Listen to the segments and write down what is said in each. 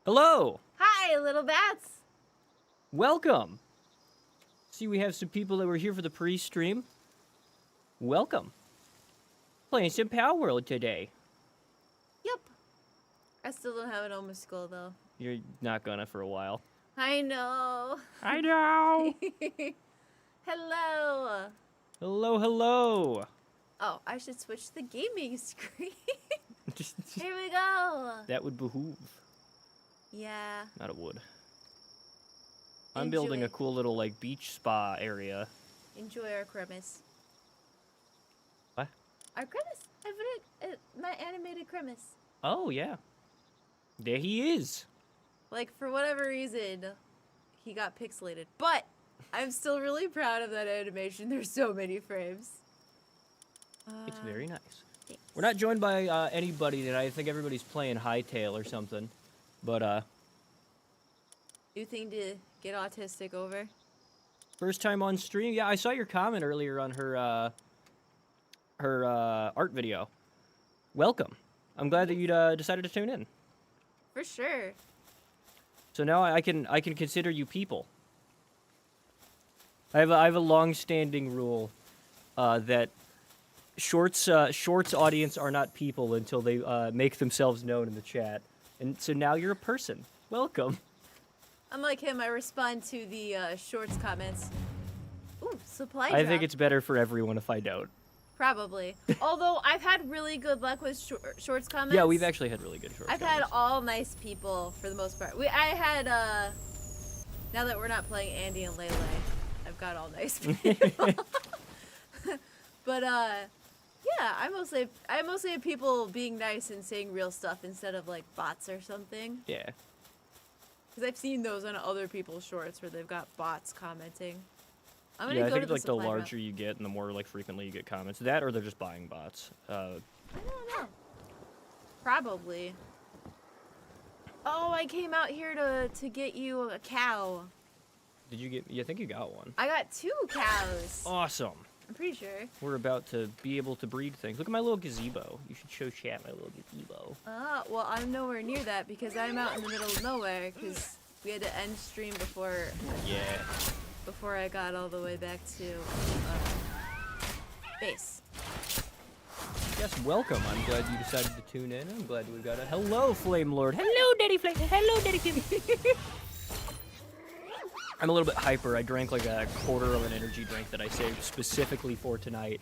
Hello! Hi, little bats! Welcome! See, we have some people that were here for the pre-stream. Welcome. Playing some Palworld today. Yup. I still don't have an almost skull, though. You're not gonna for a while. I know. I know! Hello! Hello, hello! Oh, I should switch the gaming screen. Here we go! That would behoove. Yeah. Not it would. I'm building a cool little, like, beach spa area. Enjoy our cremis. What? Our cremis! I put it, my animated cremis. Oh, yeah. There he is. Like, for whatever reason, he got pixelated. But, I'm still really proud of that animation. There's so many frames. It's very nice. Thanks. We're not joined by anybody tonight. I think everybody's playing Hightail or something. But, New thing to get autistic over. first time on stream? Yeah, I saw your comment earlier on her art video. Welcome. I'm glad that you decided to tune in. For sure. So now I can consider you people. I have a long-standing rule that shorts audience are not people until they make themselves known in the chat. And so now you're a person. Welcome. Unlike him, I respond to the shorts comments. Ooh, supply I drop. think it's better for everyone if I don't. Probably. Although I've had really good luck with shorts comments. Yeah, we've actually had really good shorts. I've had all nice people for the most part. I had now that we're not playing Andy and Lele, I've got all nice people. But yeah, I mostly have people being nice and saying real stuff instead of like bots or something. Yeah. Because I've seen those on other people's shorts where they've got bots commenting. I'm gonna Yeah, I go think to the like the supply drop. larger you get and the more like frequently you get comments. That or they're just buying bots. I don't know. Probably. Oh, I came out here to get you a cow. Did you get? Yeah, I think you got one. I got 2 cows. Awesome. I'm pretty sure. We're about to be able to breed things. Look at my little gazebo. You should show chat my little gazebo. Well, I'm nowhere near that because I'm out in the middle of nowhere because we had to end stream before Yeah. I got all the way back to base. Yes, welcome. I'm glad you decided to tune in. I'm glad we got a hello, Flame Lord. Hello, Daddy Flame. Hello, Daddy Flame. I'm a little bit hyper. I drank like a quarter of an energy drink that I saved specifically for tonight.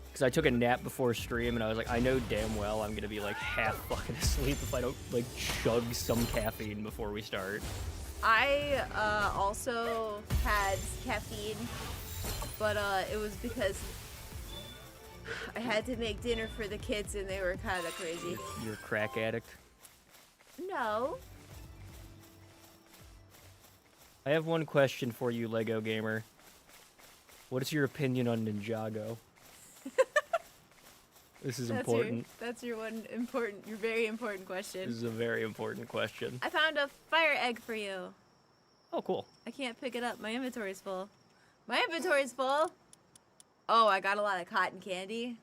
Because I took a nap before stream, and I was like, I know damn well I'm going to be like half fucking asleep if I don't like chug some caffeine before we start. I also had caffeine, but it was because I had to make dinner for the kids and they were kind of crazy. You're a crack addict. No. I have one question for you, Lego Gamer. What is your opinion on Ninjago? This is important. That's your very important question. This is a very important question. I found a fire egg for you. Oh, cool. I can't pick it up. My inventory's full. My inventory's full. Oh, I got a lot of cotton candy.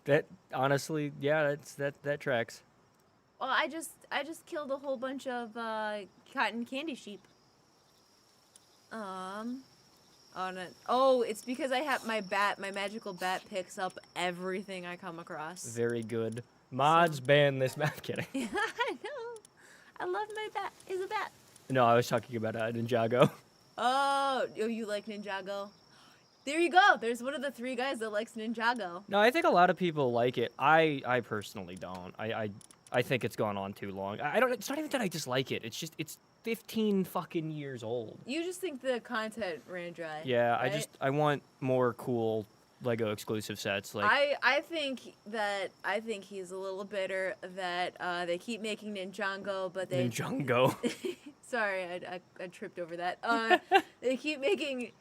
That honestly, yeah, that tracks. Well, I just killed a whole bunch of cotton candy sheep. Oh, it's because I have my magical bat picks up everything I come across. Very good. Mods ban this map. Kidding. Yeah, I know. I love my bat. Is a bat. No, I was talking about Ninjago. Oh, you like Ninjago? There you go. There's one of the 3 guys that likes Ninjago. No, I think a lot of people like it. I personally don't. I think it's gone on too long. I don't. It's not even that I dislike it. It's just it's 15 fucking years old. You just think the content ran dry. Yeah, right? I want more cool Lego exclusive sets. Like I think he's a little bitter that they keep making Ninjago, but they Ninjago. Sorry, I tripped over that. They keep making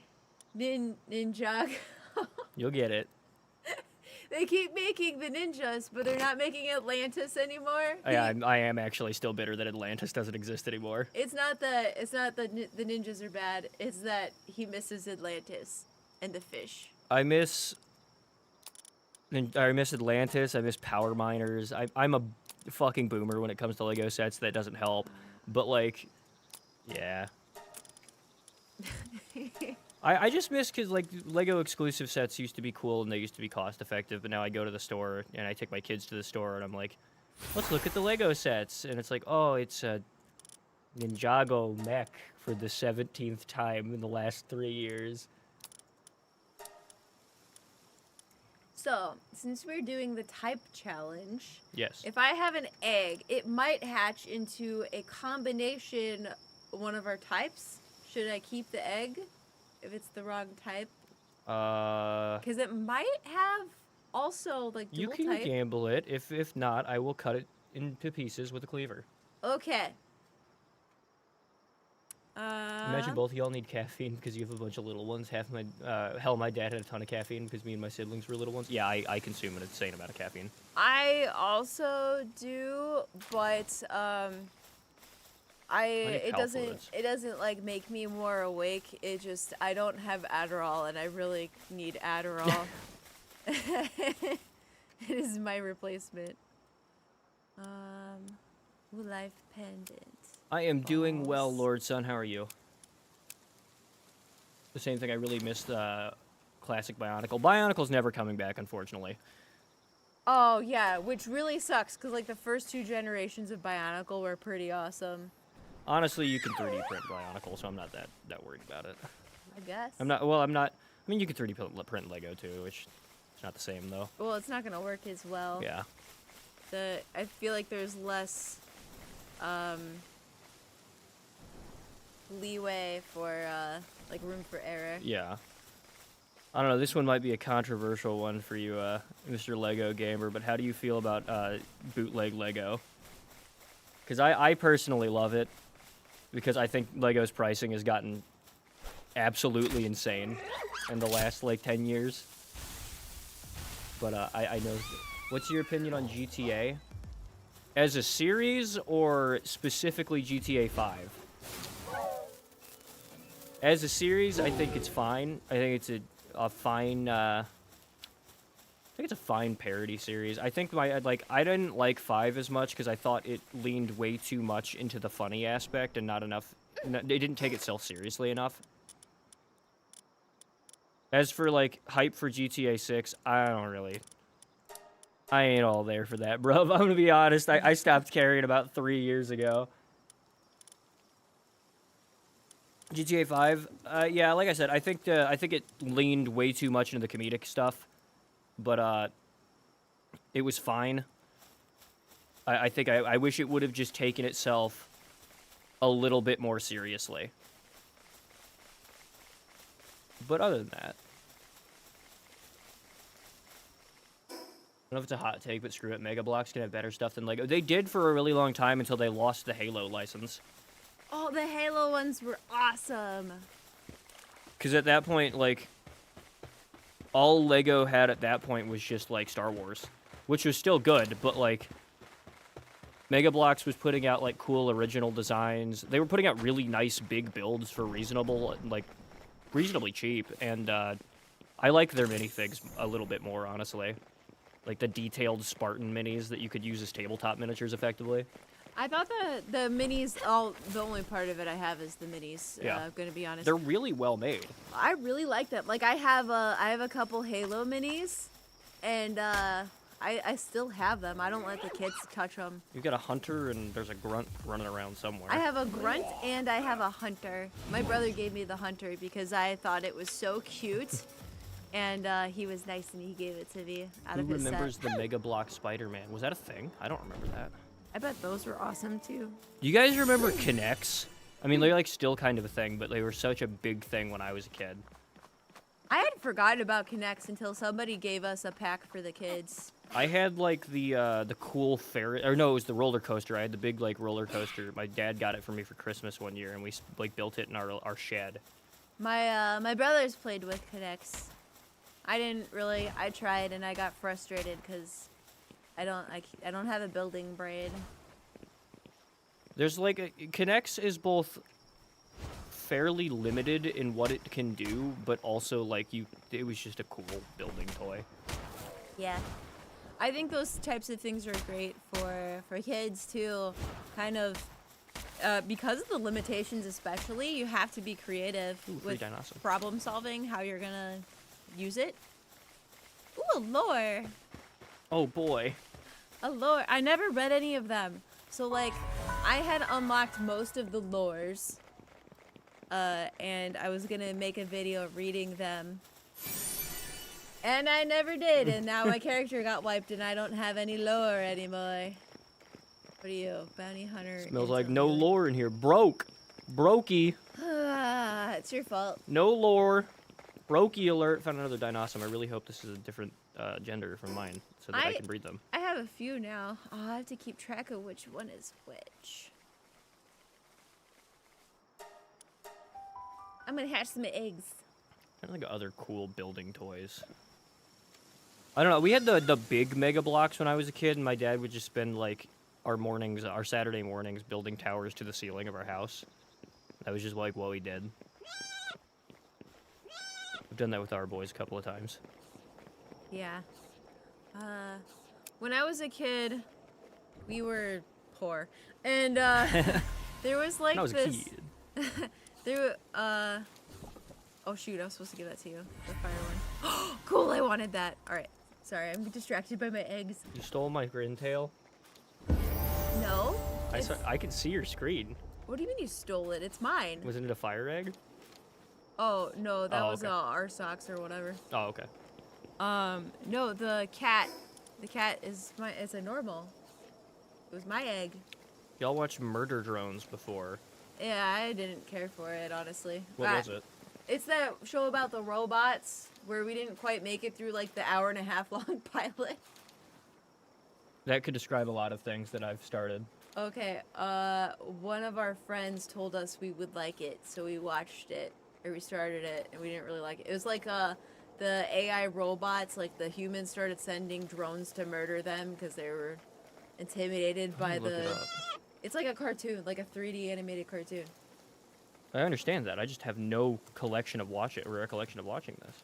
Ninjago. You'll get it. They keep making the ninjas, but they're not making Atlantis anymore. I am actually still bitter that Atlantis doesn't exist anymore. It's not that the ninjas are bad. It's that he misses Atlantis and the fish. I miss Atlantis. I miss Power Miners. I'm a fucking boomer when it comes to Lego sets. That doesn't help. But, like, yeah. I just miss because, like, Lego exclusive sets used to be cool and they used to be cost effective, but now I go to the store and I take my kids to the store and I'm like, let's look at the Lego sets. And it's like, oh, it's a Ninjago mech for the 17th time in the last 3 years. So, since we're doing the type challenge, Yes. if I have an egg, it might hatch into a combination one of our types. Should I keep the egg if it's the wrong type? Because it might have also like dual You can type. gamble it. If not, I will cut it into pieces with a cleaver. Okay. Imagine both of y'all need caffeine because you have a bunch of little ones. Hell, my dad had a ton of caffeine because me and my siblings were little ones. Yeah, I consume an insane amount of caffeine. I also do, but it doesn't like make me more awake. It just I don't have Adderall and I really need Adderall. It is my replacement. Life pendant. I am doing well, Lord Sun. How are you? The same thing. I really missed classic Bionicle. Bionicle's never coming back, unfortunately. Oh yeah, which really sucks because like the first 2 generations of Bionicle were pretty awesome. Honestly, you can 3D print Bionicle, so I'm not that worried about it. I guess. I'm not. Well, I'm not. I mean, you can 3D print Lego too, which is not the same though. Well, it's not gonna work as well. Yeah. I feel like there's less leeway for like room for error. Yeah. I don't know. This one might be a controversial one for you, Mr. Lego Gamer. But how do you feel about bootleg Lego? Because I personally love it. Because I think Lego's pricing has gotten absolutely insane in the last, like, 10 years. But I know... What's your opinion on GTA? As a series, or specifically GTA 5? As a series, I think it's fine. I think it's a fine... I think it's a fine parody series. I think I didn't like 5 as much because I thought it leaned way too much into the funny aspect and not enough. It didn't take itself seriously enough. As for like hype for GTA 6, I ain't all there for that, bro. I'm gonna be honest. I stopped caring about 3 years ago. GTA 5, yeah, like I said, I think it leaned way too much into the comedic stuff. But it was fine. I think I wish it would have just taken itself a little bit more seriously. But other than that, I don't know if it's a hot take, but screw it. Mega Bloks can have better stuff than Lego. They did for a really long time until they lost the Halo license. Oh, the Halo ones were awesome. Because at that point, like, all Lego had at that point was just, like, Star Wars. Which was still good, but, like, Mega Bloks was putting out, like, cool original designs. They were putting out really nice big builds for reasonably cheap. And I like their minifigs a little bit more, honestly. Like the detailed Spartan minis that you could use as tabletop miniatures effectively. I thought the minis, the only part of it I have is the minis, Yeah. gonna be honest. They're really well made. I really like them. Like, I have a couple Halo minis, and I still have them. I don't let the kids touch them. You've got a hunter and there's a grunt running around somewhere. I have a grunt and I have a hunter. My brother gave me the hunter because I thought it was so cute, and he was nice and he gave it to me out of his set. Who remembers the Mega Block Spider-Man? Was that a thing? I don't remember that. I bet those were awesome too. You guys remember Kinects? I mean, they're like still kind of a thing, but they were such a big thing when I was a kid. I had forgotten about Kinects until somebody gave us a pack for the kids. I had like the cool ferret, or no, it was the roller coaster. I had the big like roller coaster. My dad got it for me for Christmas one year, and we like built it in our shed. My brothers played with Kinects. I didn't really. I tried and I got frustrated because I don't have a building brain. There's like Kinects is both fairly limited in what it can do, but also like it was just a cool building toy. Yeah. I think those types of things are great for kids to kind of, because of the limitations especially, you have to be creative with problem solving, how you're gonna use it. Ooh, a lore. Oh boy. A lore. I never read any of them. So like, I had unlocked most of the lores. And I was gonna make a video reading them. And I never did, and now my character got wiped and I don't have any lore anymore. What are you, bounty hunter? Smells like no lore in here. Broke. Brokey. It's your fault. No lore. Brokey alert. Found another dinosaur. I really hope this is a different gender from mine so that I can breed them. I have a few now. I'll have to keep track of which one is which. I'm gonna hatch some eggs. I like other cool building toys. I don't know. We had the big Mega Blocks when I was a kid, and my dad would just spend like our Saturday mornings building towers to the ceiling of our house. That was just like what we did. We've done that with our boys a couple of times. Yeah. When I was a kid, we were poor, and there was like when I was a kid. Oh shoot, I was supposed to give that to you. The fire one. Cool, I wanted that. Alright. Sorry, I'm distracted by my eggs. You stole my grintail? No. I could see your screen. What do you mean you stole it? It's mine. Wasn't it a fire egg? Oh, no, that was okay. our socks or whatever. Oh, okay. No, the cat is it's a normal. It was my egg. Y'all watched Murder Drones before. Yeah, I didn't care for it, honestly. What was it? It's that show about the robots where we didn't quite make it through like the hour-and-a-half long pilot. That could describe a lot of things that I've started. Okay, one of our friends told us we would like it, so we watched it, or we started it, and we didn't really like it. It was like, the AI robots, like the humans started sending drones to murder them because they were intimidated by It's like a cartoon, like a 3D animated cartoon. I understand that. I just have no recollection of watching this.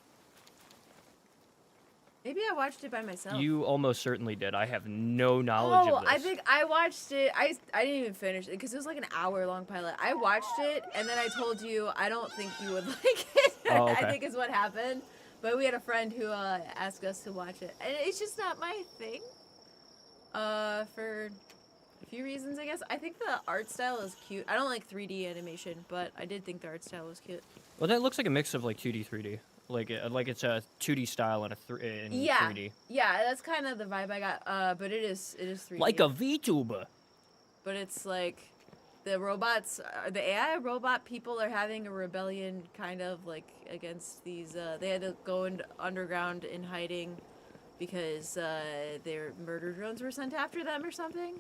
Maybe I watched it by myself. You almost certainly did. I have no knowledge of this. I think I watched it. I didn't even finish it because it was like an hour-long pilot. I watched it, and then I told you I don't think you would like it. Oh, okay. I think is what happened. But we had a friend who asked us to watch it. And it's just not my thing. For a few reasons, I guess. I think the art style is cute. I don't like 3D animation, but I did think the art style was cute. Well, that looks like a mix of like 2D, 3D. Like it's a 2D style and in 3D. Yeah, that's kind of the vibe I got. But it is 3D. Like a VTuber. But it's like the robots, the AI robot people are having a rebellion kind of like against these, they had to go underground in hiding because their murder drones were sent after them or something.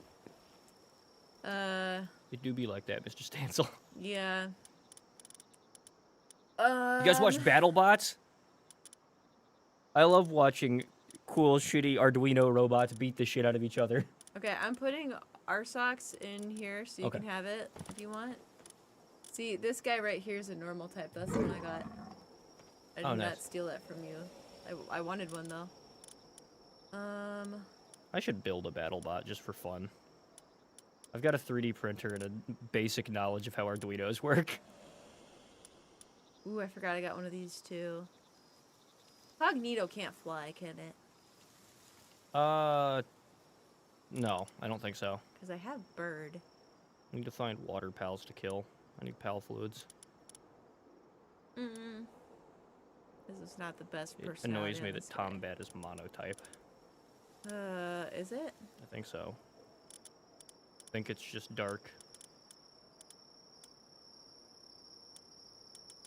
It do be like that, Mr. Stancil. Yeah. You guys watch BattleBots? I love watching cool, shitty Arduino robots beat the shit out of each other. Okay, I'm putting our socks in here so you can have it if you want. See, this guy right here is a normal type. That's the one I got. I did not steal that from you. I wanted one though. I should build a BattleBot just for fun. I've got a 3D printer and a basic knowledge of how Arduinos work. Ooh, I forgot I got one of these too. Cognito can't fly, can it? No, I don't think so. Because I have bird. I need to find water pals to kill. I need pal fluids. This is not the best personality. It annoys me that Tombat is monotype. Is it? I think so. I think it's just dark.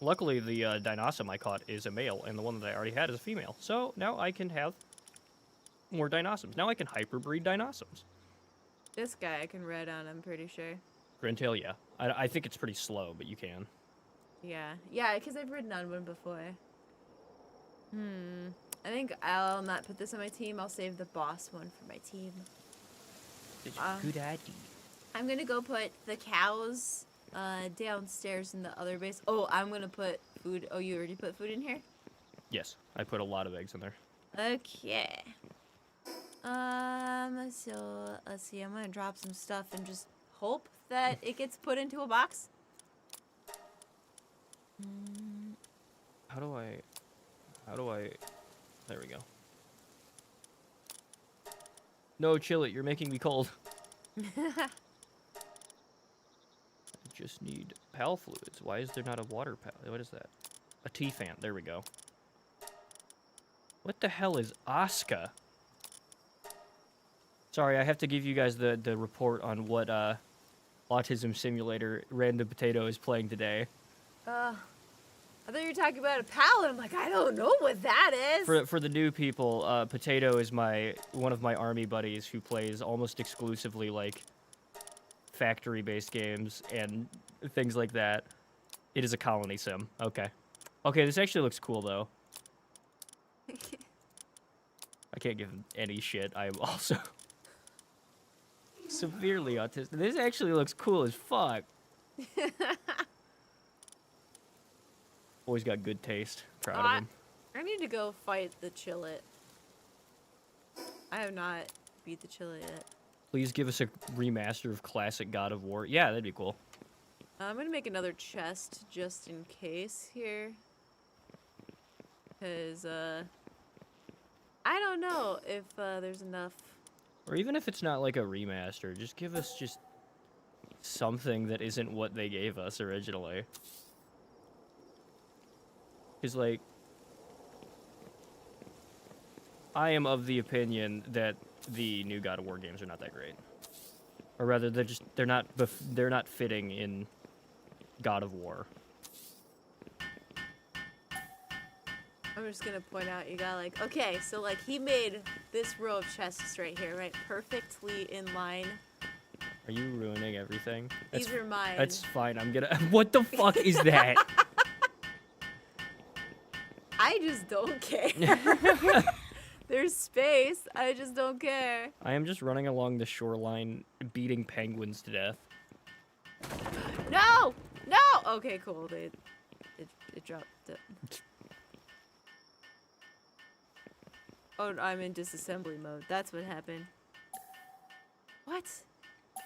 Luckily, the Dinosaur I caught is a male, and the one that I already had is a female. So now I can have more Dinosaurs. Now I can hyperbreed Dinosaurs. This guy I can ride on, I'm pretty sure. Grintail, yeah. I think it's pretty slow, but you can. Yeah. Yeah, because I've ridden on one before. I think I'll not put this on my team. I'll save the boss one for my team. It's a good idea. I'm going to go put the cows downstairs in the other base. Oh, I'm going to put food. Oh, you already put food in here? Yes, I put a lot of eggs in there. Okay. So let's see. I'm gonna drop some stuff and just hope that it gets put into a box. How do I, there we go. No, chill it, you're making me cold. I just need pal fluids. Why is there not a water pal? What is that? A T-fan, there we go. What the hell is Asuka? Sorry, I have to give you guys the report on what Autism Simulator Random Potato is playing today. I thought you were talking about a pal, and I'm like, I don't know what that is. For the new people, Potato is one of my army buddies who plays almost exclusively like factory-based games and things like that. It is a colony sim. Okay. Okay, this actually looks cool though. I can't give him any shit. I am also severely autistic. This actually looks cool as fuck. Always got good taste. Proud of him. I need to go fight the Chillet. I have not beat the Chillet yet. Please give us a remaster of classic God of War. Yeah, that'd be cool. I'm gonna make another chest just in case here. Because, I don't know if there's enough. Or even if it's not like a remaster, just give us just something that isn't what they gave us originally. Because, like, I am of the opinion that the new God of War games are not that great. Or rather, they're not fitting in God of War. I'm just gonna point out, you got like, okay, so like he made this row of chests right here, right? Perfectly in line. Are you ruining everything? These are mine. That's fine, I'm gonna... What the fuck is that? I just don't care. There's space, I just don't care. I am just running along the shoreline, beating penguins to death. No! No! Okay, cool, it dropped it. Oh, I'm in disassembly mode. That's what happened. What?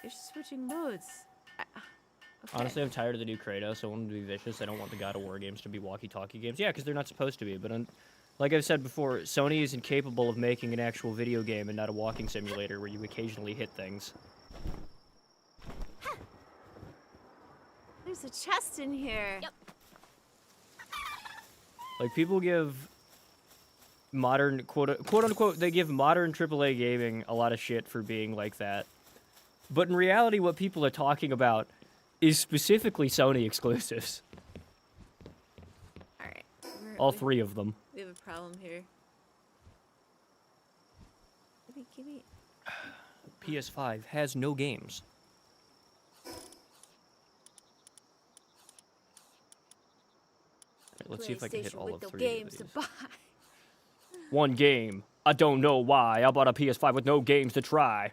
You're switching modes. Okay. Honestly, I'm tired of the new Kratos. I want them to be vicious. I don't want the God of War games to be walkie-talkie games. Yeah, because they're not supposed to be. But like I've said before, Sony is incapable of making an actual video game and not a walking simulator where you occasionally hit things. There's a chest in here. Yep. Like, people give modern, quote-unquote, they give modern AAA gaming a lot of shit for being like that. But in reality, what people are talking about is specifically Sony exclusives. Alright. All three of them. We have a problem here. Give me. PS5 has no games. Right, let's see if I can hit all of three games of these. to buy. One game. I don't know why. I bought a PS5 with no games to try.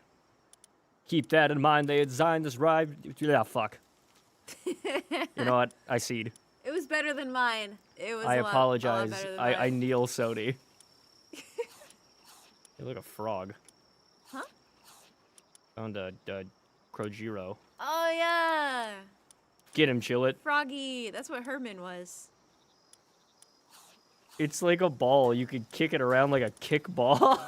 Keep that in mind. They designed this ride. Yeah, fuck. You know what? I cede. It was better than mine. It was. I apologize. A lot better than I mine. kneel Sony. You look like a frog. Huh? Found a Krojiro. Oh yeah. Get him, Chillet. Froggy. That's what Herman was. It's like a ball. You could kick it around like a kickball.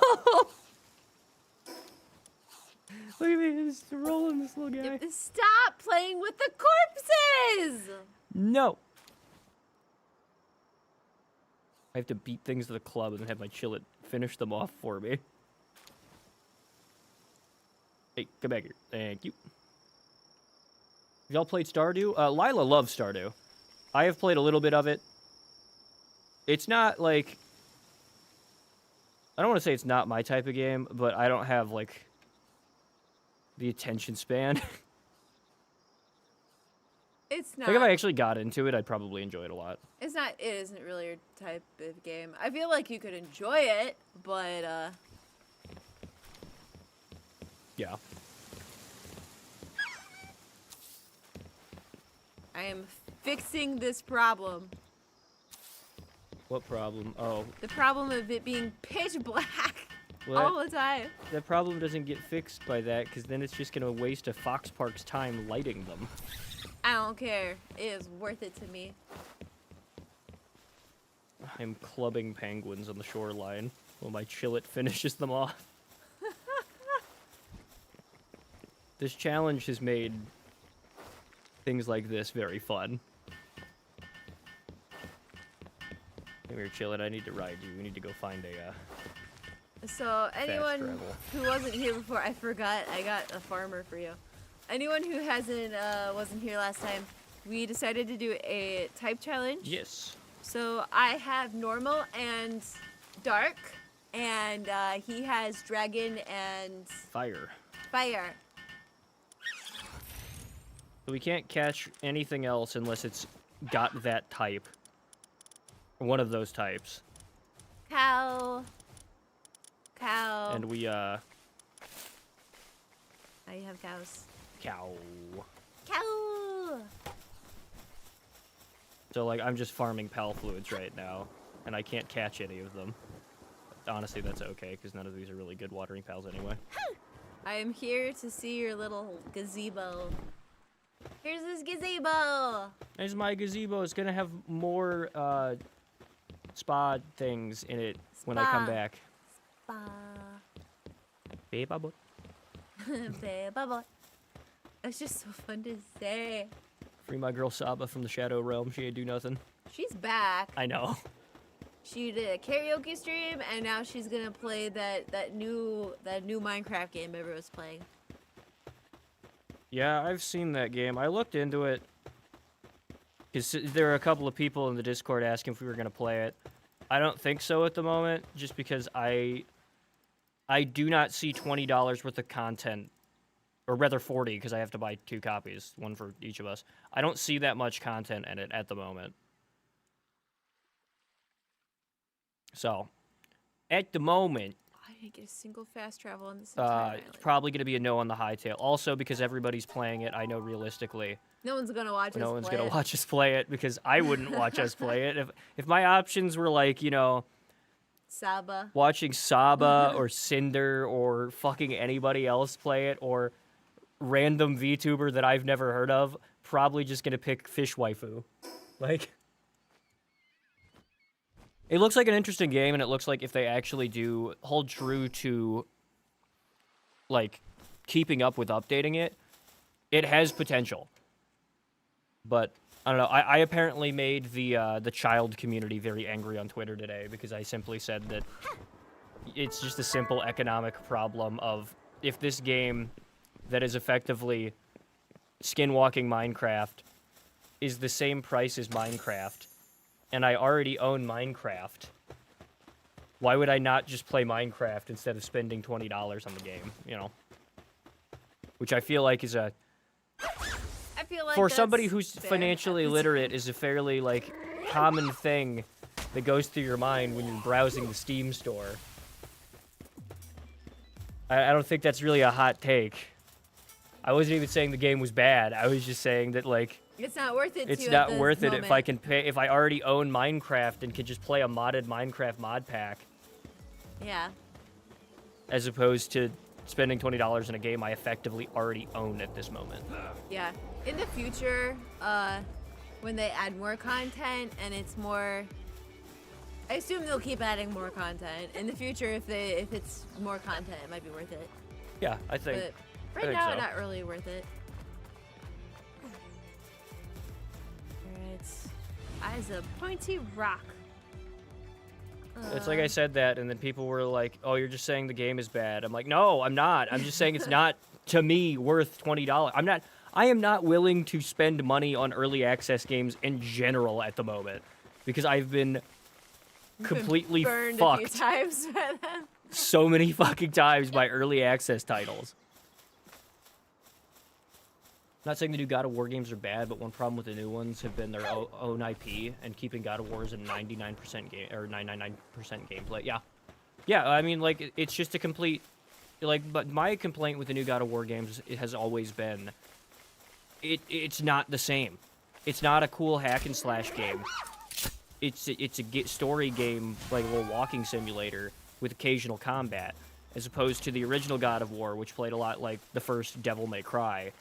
Look at me, just rolling this little guy. Stop playing with the corpses! No. I have to beat things to the club and then have my Chillet finish them off for me. Hey, come back here. Thank you. Y'all played Stardew? Lila loves Stardew. I have played a little bit of it. It's not, like... I don't want to say it's not my type of game, but I don't have, like... the attention span. It's not. I think if I actually got into it, I'd probably enjoy it a lot. It's not. It isn't really your type of game. I feel like you could enjoy it, but Yeah. I am fixing this problem. What problem? Oh. The problem of it being pitch black. Well, all the time. that problem doesn't get fixed by that, because then it's just gonna waste a Fox Park's time lighting them. I don't care. It is worth it to me. I'm clubbing penguins on the shoreline while my chillet finishes them off. This challenge has made things like this very fun. Come here, chillet. I need to ride you. We need to go find a So anyone travel. who wasn't here before, I forgot I got a farmer for you. Anyone who wasn't here last time, we decided to do a type challenge. Yes. So I have normal and dark, and he has dragon and Fire. fire. So we can't catch anything else unless it's got that type. One of those types. Cow. And we, I have cows. cow. Cow. So, like, I'm just farming pal fluids right now, and I can't catch any of them. Honestly, that's okay, because none of these are really good watering pals anyway. I am here to see your little gazebo. Here's this gazebo. There's my gazebo. It's gonna have more, spa things in it when I come Spa. back. Babe, boy. Bubble. That's just so fun to say. Free my girl Saba from the Shadow Realm. She ain't do nothing. She's back. I know. She did a karaoke stream, and now she's gonna play that new Minecraft game everyone's playing. Yeah, I've seen that game. I looked into it because there are a couple of people in the Discord asking if we were gonna play it. I don't think so at the moment, just because I do not see $20 worth of content, or rather 40, because I have to buy 2 copies, one for each of us. I don't see that much content in it at the moment. So, at the moment, I didn't get a single fast travel on this entire island. it's probably going to be a no on the hightail. Also, because everybody's playing it, I know realistically, No one's gonna watch us no one's play going it. to watch us play it, because I wouldn't watch us play it. If my options were like, you know, Saba. watching Saba or Cinder or fucking anybody else play it, or random VTuber that I've never heard of, probably just gonna pick Fish Waifu. Like, it looks like an interesting game, and it looks like if they actually do hold true to, like, keeping up with updating it, it has potential. But I don't know. I apparently made the child community very angry on Twitter today because I simply said that it's just a simple economic problem of if this game that is effectively skinwalking Minecraft is the same price as Minecraft, and I already own Minecraft, why would I not just play Minecraft instead of spending $20 on the game, you know? Which I feel like is a... I feel like For that's somebody who's fair. financially literate, is a fairly, like, common thing that goes through your mind when you're browsing the Steam store. I don't think that's really a hot take. I wasn't even saying the game was bad. I was just saying that, like, It's not worth it. it's to not at this worth it if I moment. can pay, if I already own Minecraft and can just play a modded Minecraft mod pack, Yeah. as opposed to spending $20 in a game I effectively already own at this moment. Yeah. In the future, when they add more content and it's more, I assume they'll keep adding more content. In the future, if it's more content, it might be worth it. Yeah, I think. But right think now, so. not really worth it. Alright. Eyes a pointy rock. It's like I said that, and then people were like, "Oh, you're just saying the game is bad." I'm like, "No, I'm not. I'm just saying it's not to me worth $20. I am not willing to spend money on early access games in general at the moment because I've been You've been completely burned fucked a few times by them. so many fucking times by early access titles. Not saying the new God of War games are bad, but one problem with the new ones have been their own IP and keeping God of War as a 99% game or 99% gameplay. Yeah. I mean, like, it's just a complete, like. But my complaint with the new God of War games has always been, it's not the same. It's not a cool hack and slash game. It's a story game, like a little walking simulator with occasional combat. as opposed to the original God of War, which played a lot like the first Devil May Cry.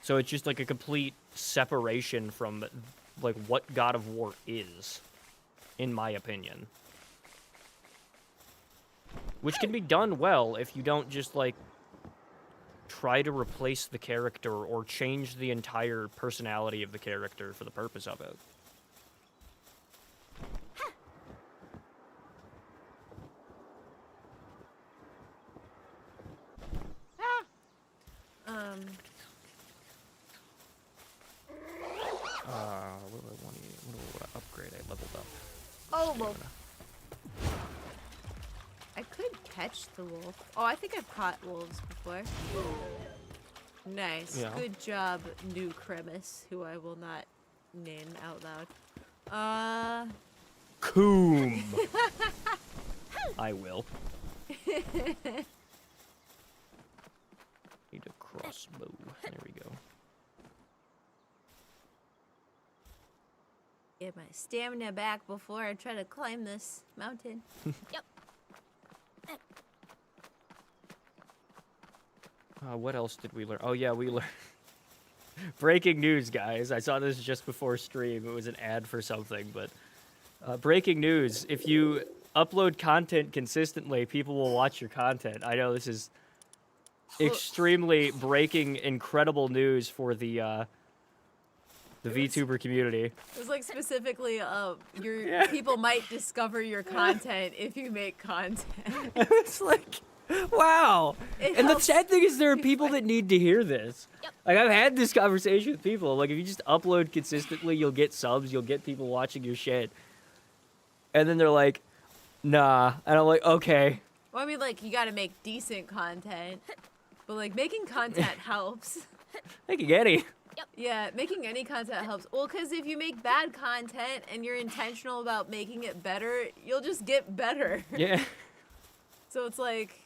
So it's just like a complete separation from like what God of War is, in my opinion. Which can be done well if you don't just like try to replace the character or change the entire personality of the character for the purpose of it. What do I want to upgrade? I leveled up. Oh, well. I could catch the wolf. Oh, I think I've caught wolves before. Nice. Yeah. Good job, new Cremis, who I will not name out loud. Coom. I will. Need a crossbow. There we go. Get my stamina back before I try to climb this mountain. Yep. What else did we learn? Oh, yeah, we learned... Breaking news, guys. I saw this just before stream. It was an ad for something, but... breaking news. If you upload content consistently, people will watch your content. I know this is extremely breaking, incredible news for the VTuber community. It was like specifically, people might discover your content if you make content. It's like... Wow. And the sad thing is there are people that need to hear this. Yep. Like, I've had this conversation with people. Like, if you just upload consistently, you'll get subs, you'll get people watching your shit. And then they're like, nah. And I'm like, okay. Well, I mean, like, you gotta make decent content. But, like, making content helps. Making any. Yep. Yeah, making any content helps. Well, because if you make bad content and you're intentional about making it better, you'll just get better. Yeah. So it's like...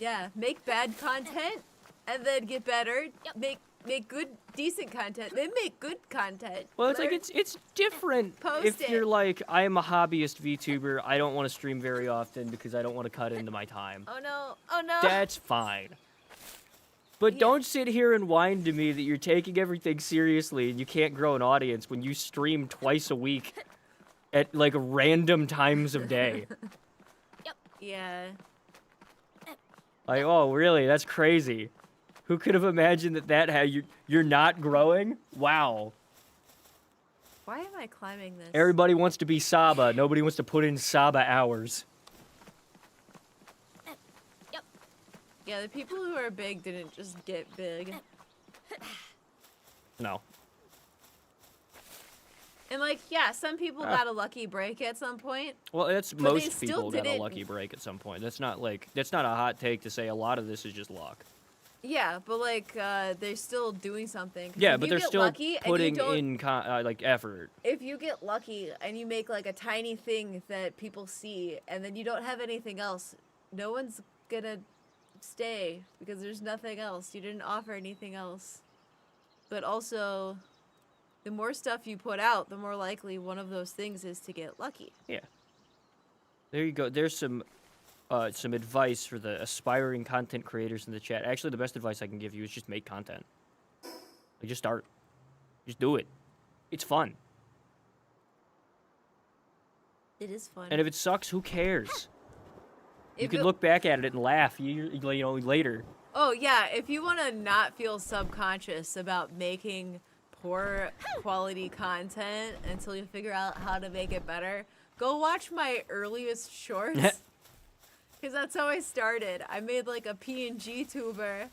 Yeah, make bad content and then get better. Yep. Make good, decent content, then make good content. Well, it's like it's different if you're like, I'm a hobbyist VTuber, I don't want to stream very often because I don't want to cut into my time. Oh no, oh no. That's fine. But don't sit here and whine to me that you're taking everything seriously and you can't grow an audience when you stream twice a week at like random times of day. Yep. Yeah. Like, oh, really? That's crazy. Who could have imagined that how you're not growing? Wow. Why am I climbing this? Everybody wants to be Saba. Nobody wants to put in Saba hours. Yep. Yeah, the people who are big didn't just get big. No. And like, yeah, some people got a lucky break at some point. Well, that's most people got a lucky break at some point. That's not a hot take to say a lot of this is just luck. Yeah, but like, they're still doing something. Yeah, but they're still putting in like effort. If you get lucky and you make like a tiny thing that people see, and then you don't have anything else, no one's gonna stay because there's nothing else. You didn't offer anything else. But also, the more stuff you put out, the more likely one of those things is to get lucky. Yeah. There you go. There's some advice for the aspiring content creators in the chat. Actually, the best advice I can give you is just make content. Like, just start. Just do it. It's fun. It is fun. And if it sucks, who cares? You can look back at it and laugh, later. Oh, yeah. If you want to not feel subconscious about making poor quality content until you figure out how to make it better, go watch my earliest shorts. Because that's how I started. I made like a PNG tuber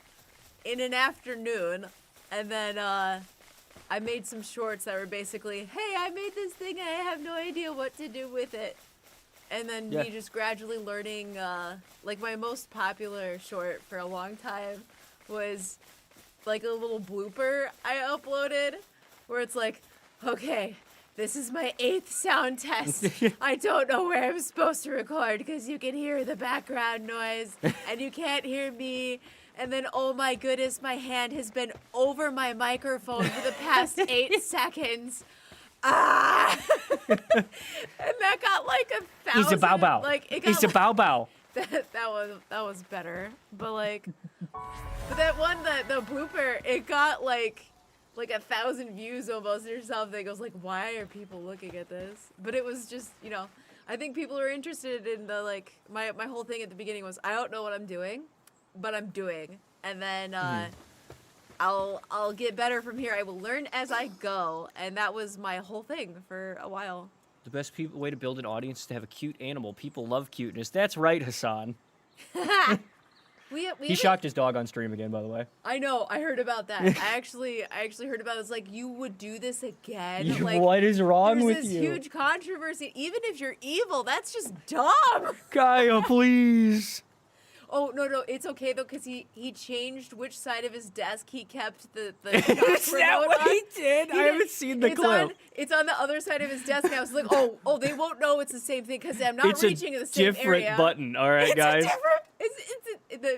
in an afternoon, and then I made some shorts that were basically, hey, I made this thing and I have no idea what to do with it. And then me just gradually learning, like my most popular short for a long time was like a little blooper I uploaded where it's like, okay, this is my 8th sound test. I don't know where I'm supposed to record because you can hear the background noise and you can't hear me. And then, oh my goodness, my hand has been over my microphone for the past 8 seconds. Ah! And that got like 1,000. It's a bow bow. Like, it's a bow bow. that was better. But like, but that one, the blooper, it got like 1,000 views almost or something. I was like, why are people looking at this? But it was just, you know, I think people are interested in the like my whole thing at the beginning was I don't know what I'm doing, but I'm doing, and then I'll get better from here. I will learn as I go, and that was my whole thing for a while. The best way to build an audience is to have a cute animal. People love cuteness. That's right, Hassan. He shocked his dog on stream again, by the way. I know. I heard about that. I actually heard about it. It's like, you would do this again? Like, what is wrong with There's you? this huge controversy. Even if you're evil, that's just dumb. Kaya, please. Oh, no, it's okay, though, because he changed which side of his desk he kept the Is that what he did? I haven't seen the clip. It's on the other side of his desk, and I was like, oh, they won't know it's the same thing, because I'm not reaching in the same area. It's a different button, all right, guys?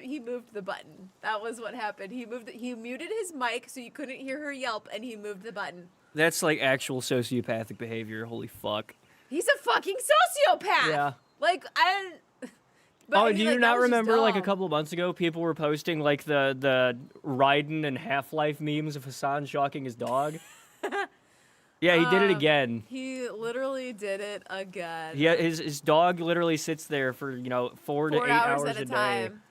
He moved the button. That was what happened. He muted his mic so you couldn't hear her yelp, and he moved the button. That's like actual sociopathic behavior. Holy fuck. He's a fucking sociopath. Yeah. Like, But, oh, do you not remember, like, a couple of months ago, people were posting, like, the Raiden and Half-Life memes of Hassan shocking his dog? Yeah, he did it again. He literally did it again. Yeah, his dog literally sits there for, 4 to 8 hours at a day time.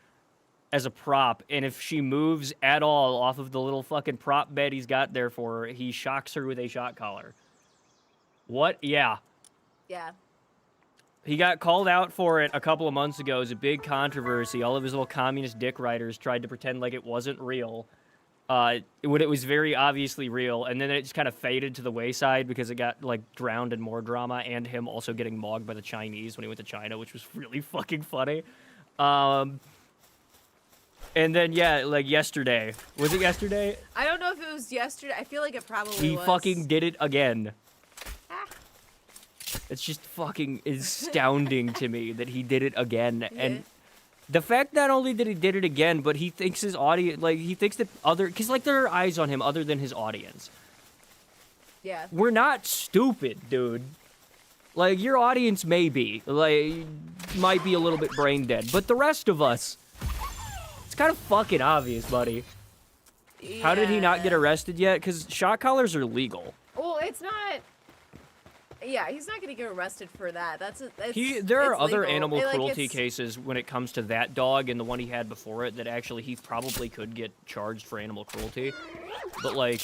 as a prop, and if she moves at all off of the little fucking prop bed he's got there for her, he shocks her with a shock collar. What? Yeah. Yeah. He got called out for it a couple of months ago. It was a big controversy. All of his little communist dick riders tried to pretend like it wasn't real, when it was very obviously real, and then it just kind of faded to the wayside because it got, like, drowned in more drama, and him also getting mogged by the Chinese when he went to China, which was really fucking funny. And then, yeah, like, yesterday. Was it yesterday? I don't know if it was yesterday. I feel like it probably was. He fucking did it again. It's just fucking astounding to me that he did it again. Yeah. And the fact not only that he did it again, but he thinks his audience, like, he thinks that because, like, there are eyes on him other than his audience. Yeah. We're not stupid, dude. Like, your audience may be, like, might be a little bit brain dead, but the rest of us, it's kind of fucking obvious, buddy. Yeah. How did he not get arrested yet? Because shock collars are legal. Well, it's not. Yeah, he's not going to get arrested for that. There are other legal. animal cruelty cases when it comes to that dog and the one he had before it that actually he probably could get charged for animal cruelty. But, like,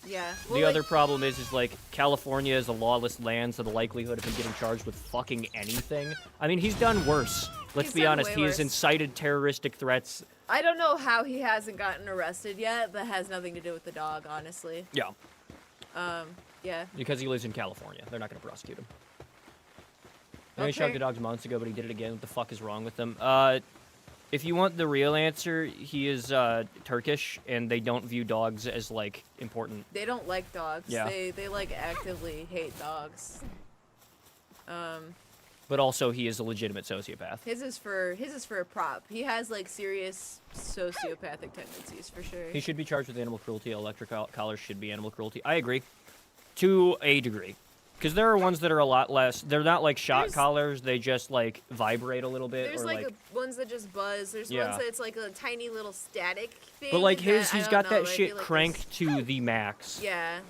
yeah. Well, the other problem is, like, California is a lawless land, so the likelihood of him getting charged with fucking anything. I mean, he's done worse. Let's be honest. He has incited terroristic threats. I don't know how he hasn't gotten arrested yet. That has nothing to do with the dog, honestly. Yeah. Yeah. Because he lives in California. They're not going to prosecute him. Okay. He shot the dogs months ago, but he did it again. What the fuck is wrong with them? If you want the real answer, he is Turkish, and they don't view dogs as, like, important. They don't like dogs. Yeah. They like, actively hate dogs. But also, he is a legitimate sociopath. His is for a prop. He has, like, serious sociopathic tendencies, for sure. He should be charged with animal cruelty. Electric collars should be animal cruelty. I agree. To a degree. Because there are ones that are a lot less. They're not like shock collars. They just, like, vibrate a little bit. There's, or like ones that just buzz. There's ones that it's, like, a tiny little static thing. But, like, he's got that like, shit cranked to the max. Yeah.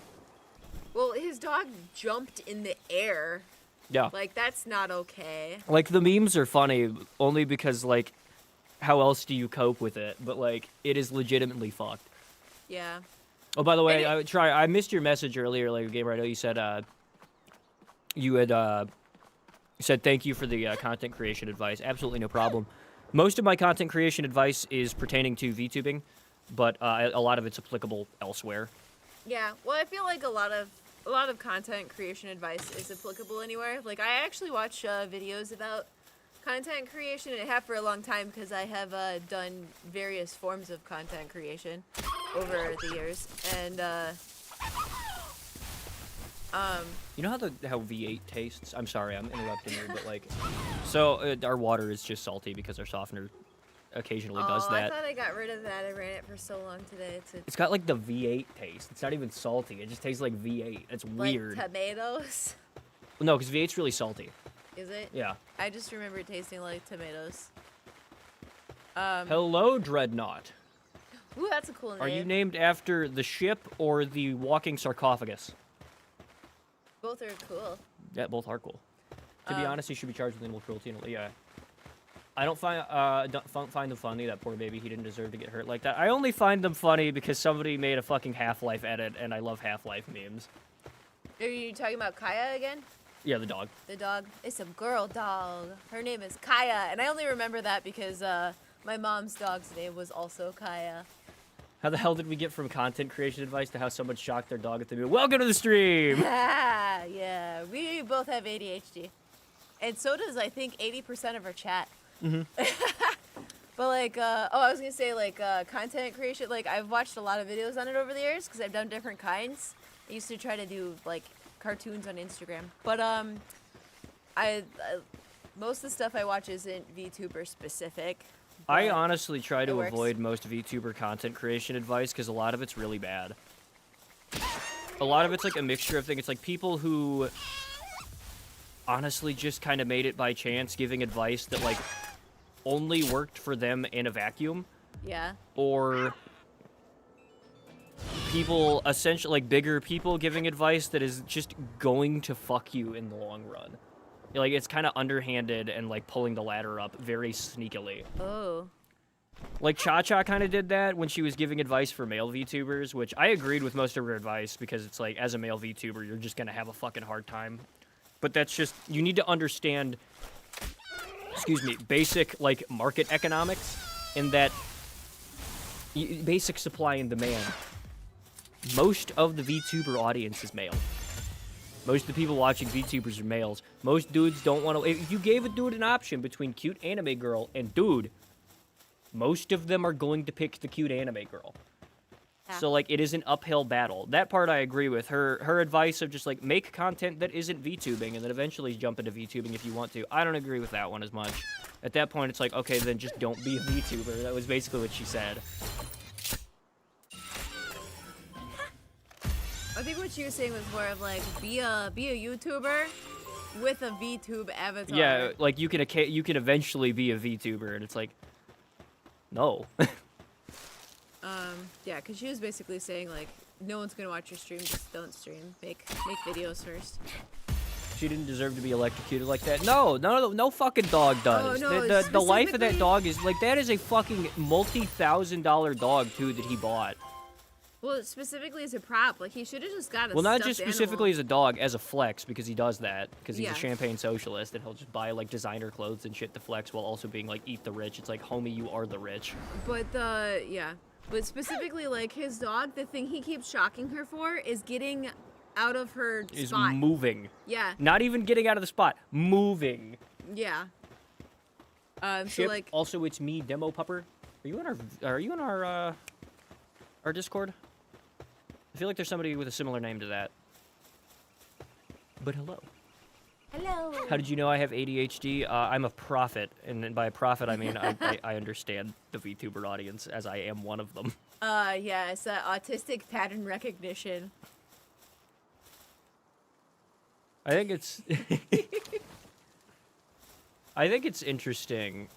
Well, his dog jumped in the air. Yeah. Like, that's not okay. Like, the memes are funny only because, like, how else do you cope with it? But, like, it is legitimately fucked. Yeah. Oh, by the way, I missed your message earlier, like, Gamer. I know you said, you had, said thank you for the content creation advice. Absolutely no problem. Most of my content creation advice is pertaining to VTubing, but a lot of it's applicable elsewhere. Yeah. Well, I feel like a lot of content creation advice is applicable anywhere. Like, I actually watch videos about content creation, and I have for a long time because I have done various forms of content creation over the years. And you know how how V8 tastes? I'm sorry, I'm interrupting you, but, like, so our water is just salty because our softener occasionally does that. I thought I got rid of that. I ran it for so long today. It's got, like, the V8 taste. It's not even salty. It just tastes like V8. It's weird. Like tomatoes? No, because V8's really salty. Is it? Yeah. I just remember it tasting like tomatoes. Hello, Dreadnought. Ooh, that's a cool name. Are you named after the ship or the walking sarcophagus? Both are cool. Yeah, both are cool. To be honest, he should be charged with animal cruelty. And, yeah. I don't find them funny. That poor baby, he didn't deserve to get hurt like that. I only find them funny because somebody made a fucking Half-Life edit, and I love Half-Life memes. Are you talking about Kaya again? Yeah, the dog. The dog. It's a girl dog. Her name is Kaya, and I only remember that because my mom's dog's name was also Kaya. How the hell did we get from content creation advice to how someone shocked their dog at the meal? Welcome to the stream! Yeah, we both have ADHD. And so does, I think, 80% of our chat. Mm-hmm. But, like, I was going to say, like, content creation, like, I've watched a lot of videos on it over the years because I've done different kinds. I used to try to do, like, cartoons on Instagram. But, I most of the stuff I watch isn't VTuber specific. I honestly try to works. avoid most VTuber content creation advice because a lot of it's really bad. A lot of it's like a mixture of things. It's like people who honestly just kind of made it by chance giving advice that like only worked for them in a vacuum. Yeah. Or people, essentially like bigger people giving advice that is just going to fuck you in the long run. Like, it's kind of underhanded and, like, pulling the ladder up very sneakily. Oh. Like, Cha-Cha kind of did that when she was giving advice for male VTubers, which I agreed with most of her advice because it's like, as a male VTuber, you're just going to have a fucking hard time. But that's just, you need to understand, basic, like, market economics in that basic supply and demand. Most of the VTuber audience is male. Most of the people watching VTubers are males. Most dudes don't want to... If you gave a dude an option between cute anime girl and dude, most of them are going to pick the cute anime girl. Yeah. So, like, it is an uphill battle. That part I agree with. Her advice of just, like, make content that isn't VTubing and then eventually jump into VTubing if you want to. I don't agree with that one as much. At that point, it's like, okay, then just don't be a VTuber. That was basically what she said. I think what you were saying was more of like be a YouTuber with a VTube avatar. Yeah, like you can eventually be a VTuber, and it's like, no. Yeah, because she was basically saying like, no one's gonna watch your stream, just don't stream. Make videos first. She didn't deserve to be electrocuted like that. No fucking dog does. Oh, no, the life of that dog is like that is a fucking multi-$1,000 dog too that he bought. Well, specifically as a prop, like he should have just got a Well, not stuffed just specifically animal. as a dog, as a flex, because he does that. Because he's Yeah. a champagne socialist, and he'll just buy, like, designer clothes and shit to flex while also being, like, eat the rich. It's like, homie, you are the rich. But but specifically, like, his dog, the thing he keeps shocking her for is getting out of her Is spot. moving. Yeah. Not even getting out of the spot. Moving. Yeah. Ship, So, like... also, it's me, Demo Pupper. Are you in our Discord? I feel like there's somebody with a similar name to that. But hello. Hello. How did you know I have ADHD? I'm a prophet, and by prophet I mean I understand the VTuber audience, as I am one of them. Yeah, it's autistic pattern recognition. I think it's... I think it's interesting.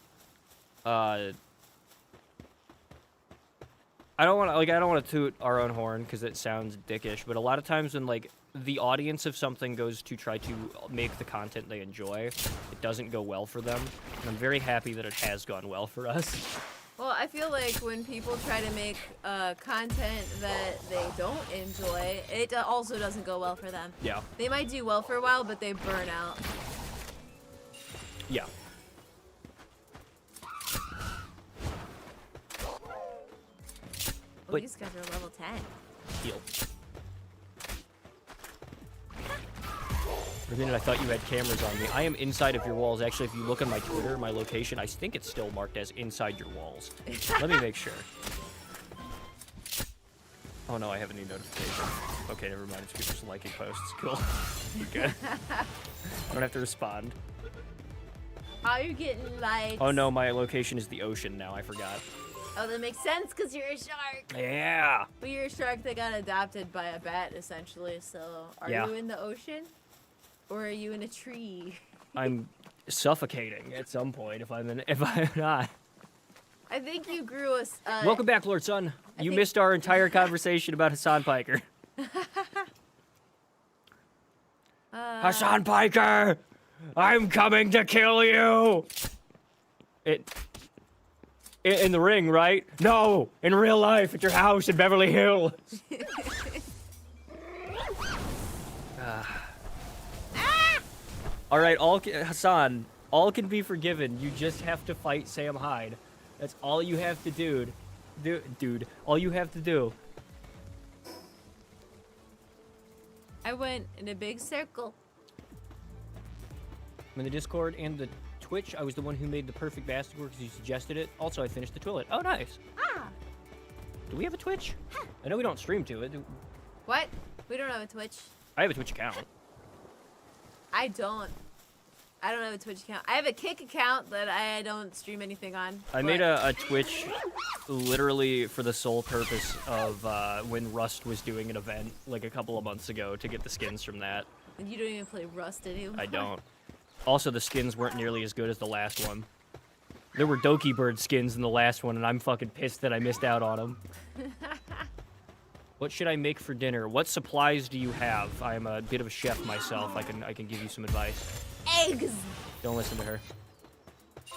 I don't want to toot our own horn because it sounds dickish, but a lot of times when like the audience of something goes to try to make the content they enjoy, it doesn't go well for them. And I'm very happy that it has gone well for us. Well, I feel like when people try to make content that they don't enjoy, it also doesn't go well for them. Yeah. They might do well for a while, but they burn out. Yeah. Oh, But- these guys are level 10. Heal. For a minute, I thought you had cameras on me. I am inside of your walls. Actually, if you look on my Twitter, my location, I think it's still marked as inside your walls. Let me make sure. Oh no, I have a new notification. Okay, never mind. It's people just liking posts. Cool. Good. I don't have to respond. How are you getting likes? Oh no, my location is the ocean now. I forgot. Oh, that makes sense because you're a shark. Yeah. But you're a shark that got adopted by a bat, essentially. So, are Yeah. you in the ocean? Or are you in a tree? I'm suffocating at some point if I'm not. I think you grew a. Welcome back, Lord Sun. You think- missed our entire conversation about Hassan Piker. Hassan Piker, I'm coming to kill you. In the ring, right? No, in real life, at your house in Beverly Hills. All right, Hassan, all can be forgiven. You just have to fight Sam Hyde. That's all you have to do. Dude, all you have to do. I went in a big circle. In the Discord and the Twitch, I was the one who made the perfect basket because you suggested it. Also, I finished the toilet. Oh, nice. Ah. Do we have a Twitch? I know we don't stream to it. What? We don't have a Twitch. I have a Twitch account. I don't have a Twitch account. I have a Kick account that I don't stream anything on. I made a Twitch literally for the sole purpose of when Rust was doing an event like a couple of months ago to get the skins from that. And you don't even play Rust anymore. I don't. Also, the skins weren't nearly as good as the last one. There were Doki Bird skins in the last one, and I'm fucking pissed that I missed out on them. What should I make for dinner? What supplies do you have? I am a bit of a chef myself. I can give you some advice. Eggs! Don't listen to her.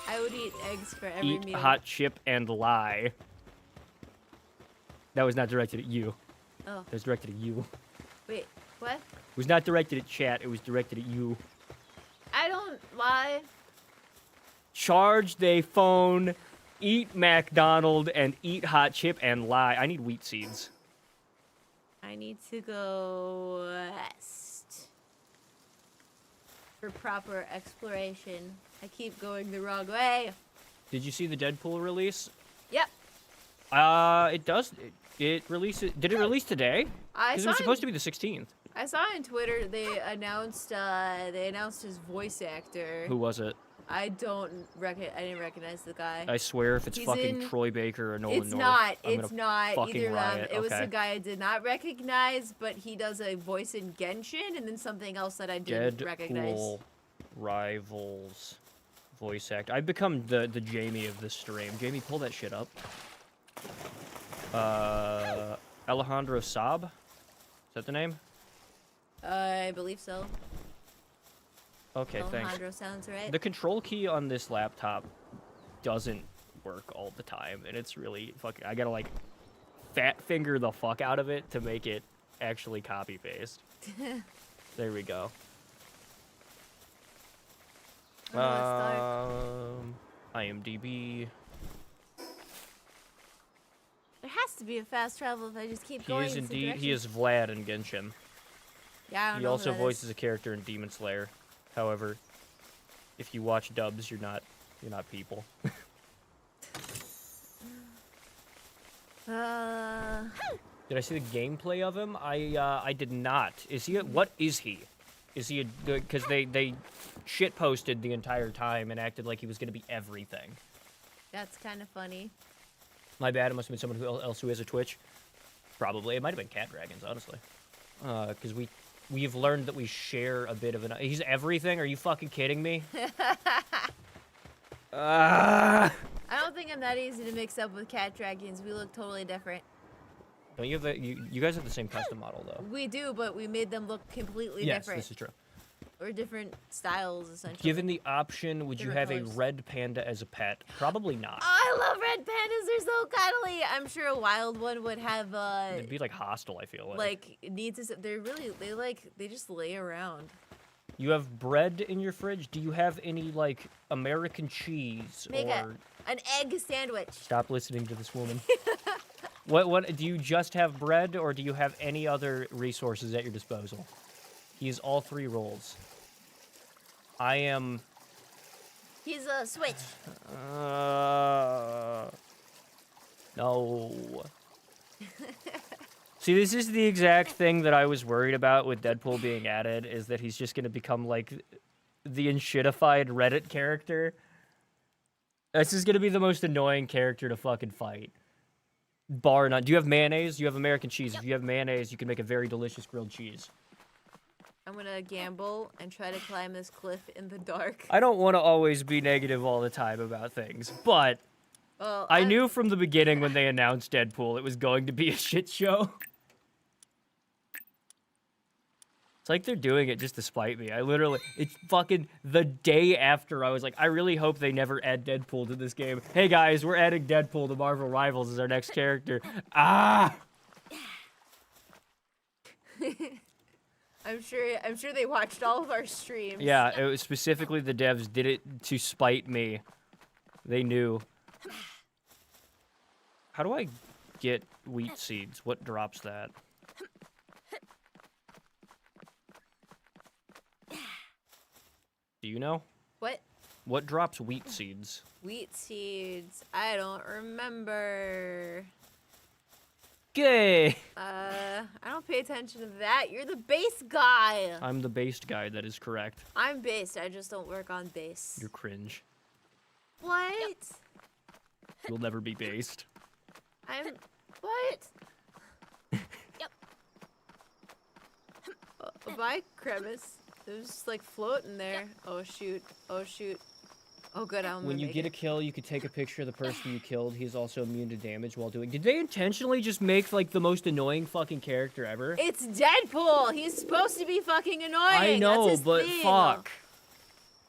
I would eat eggs for every Eat meal. hot chip and lie. That was not directed at you. Oh, It was directed at you. wait, what? It was not directed at chat. It was directed at you. I don't lie. Charge they phone, eat McDonald, and eat hot chip and lie. I need wheat seeds. I need to go west for proper exploration. I keep going the wrong way. Did you see the Deadpool release? Yep. It does. It releases. Did it release today? I Because it saw was supposed to be the 16th. I saw on Twitter they announced his voice actor. Who was it? I didn't recognize the guy. I swear if it's He's fucking in- Troy Baker or Nolan It's North, not. I'm It's gonna not fucking either of them. riot. It was Okay. a guy I did not recognize, but he does a voice in Genshin and then something else that I didn't recognize. Deadpool rivals voice act. I've become the Jamie of this stream. Jamie, pull that shit up. Alejandro Saab? Is that the name? I believe so. Okay, thanks. Alejandro sounds right. The control key on this laptop doesn't work all the time, and it's really fucking. I gotta like fat finger the fuck out of it to make it actually copy paste. There we go. IMDb. There has to be a fast travel if I just keep He going. is in some indeed. He direction. is Vlad in Genshin. Yeah, I don't He know also who that voices is. a character in Demon Slayer. However, if you watch dubs, you're not people. Did I see the gameplay of him? I did not. Is he? What is he? Is he? Because they shit posted the entire time and acted like he was gonna be everything. That's kind of funny. My bad. It must have been someone else who has a Twitch. Probably. It might have been Cat Dragons, honestly. Because we've learned that we share a bit of an. He's everything. Are you fucking kidding me? I don't think I'm that easy to mix up with cat dragons. We look totally different. Don't you have you guys have the same custom model though? We do, but we made them look completely Yes, different. this is true. Or different styles, essentially. Given the option, would you Different have colors. a red panda as a pet? Probably not. I love red pandas. They're so cuddly. I'm sure a wild one would have It'd be like hostile. I feel like needs. They just lay around. You have bread in your fridge. Do you have any like American cheese Make or? an egg sandwich. Stop listening to this woman. What do you just have bread or do you have any other resources at your disposal? He is all three roles. I am. He's a switch. No. See, this is the exact thing that I was worried about with Deadpool being added, is that he's just going to become, like, the enshittified Reddit character. This is going to be the most annoying character to fucking fight. Bar none. Do you have mayonnaise? You have American cheese. Yep. If you have mayonnaise, you can make a very delicious grilled cheese. I'm gonna gamble and try to climb this cliff in the dark. I don't want to always be negative all the time about things, but Well, I knew from the beginning when they announced Deadpool it was going to be a shit show. It's like they're doing it just to spite me. It's fucking the day after I was like, I really hope they never add Deadpool to this game. Hey guys, we're adding Deadpool to Marvel Rivals as our next character. Ah! I'm sure they watched all of our streams. Yeah, it was specifically the devs did it to spite me. They knew. How do I get wheat seeds? What drops that? Do you know? What? What drops wheat seeds? Wheat seeds. I don't remember. Gay! I don't pay attention to that. You're the base guy. I'm the based guy, that is correct. I'm based. I just don't work on base. You're cringe. What? You'll never be based. I'm. What? Yep. Bye, crevice. It was just like floating there. Oh shoot. Oh shoot. Oh good, I'm When you get a kill, you could take a picture of the person you killed. He's also immune to damage while doing... Did they intentionally just make, like, the most annoying fucking character ever? It's Deadpool! He's supposed to be fucking annoying! I know, That's his but thing. fuck.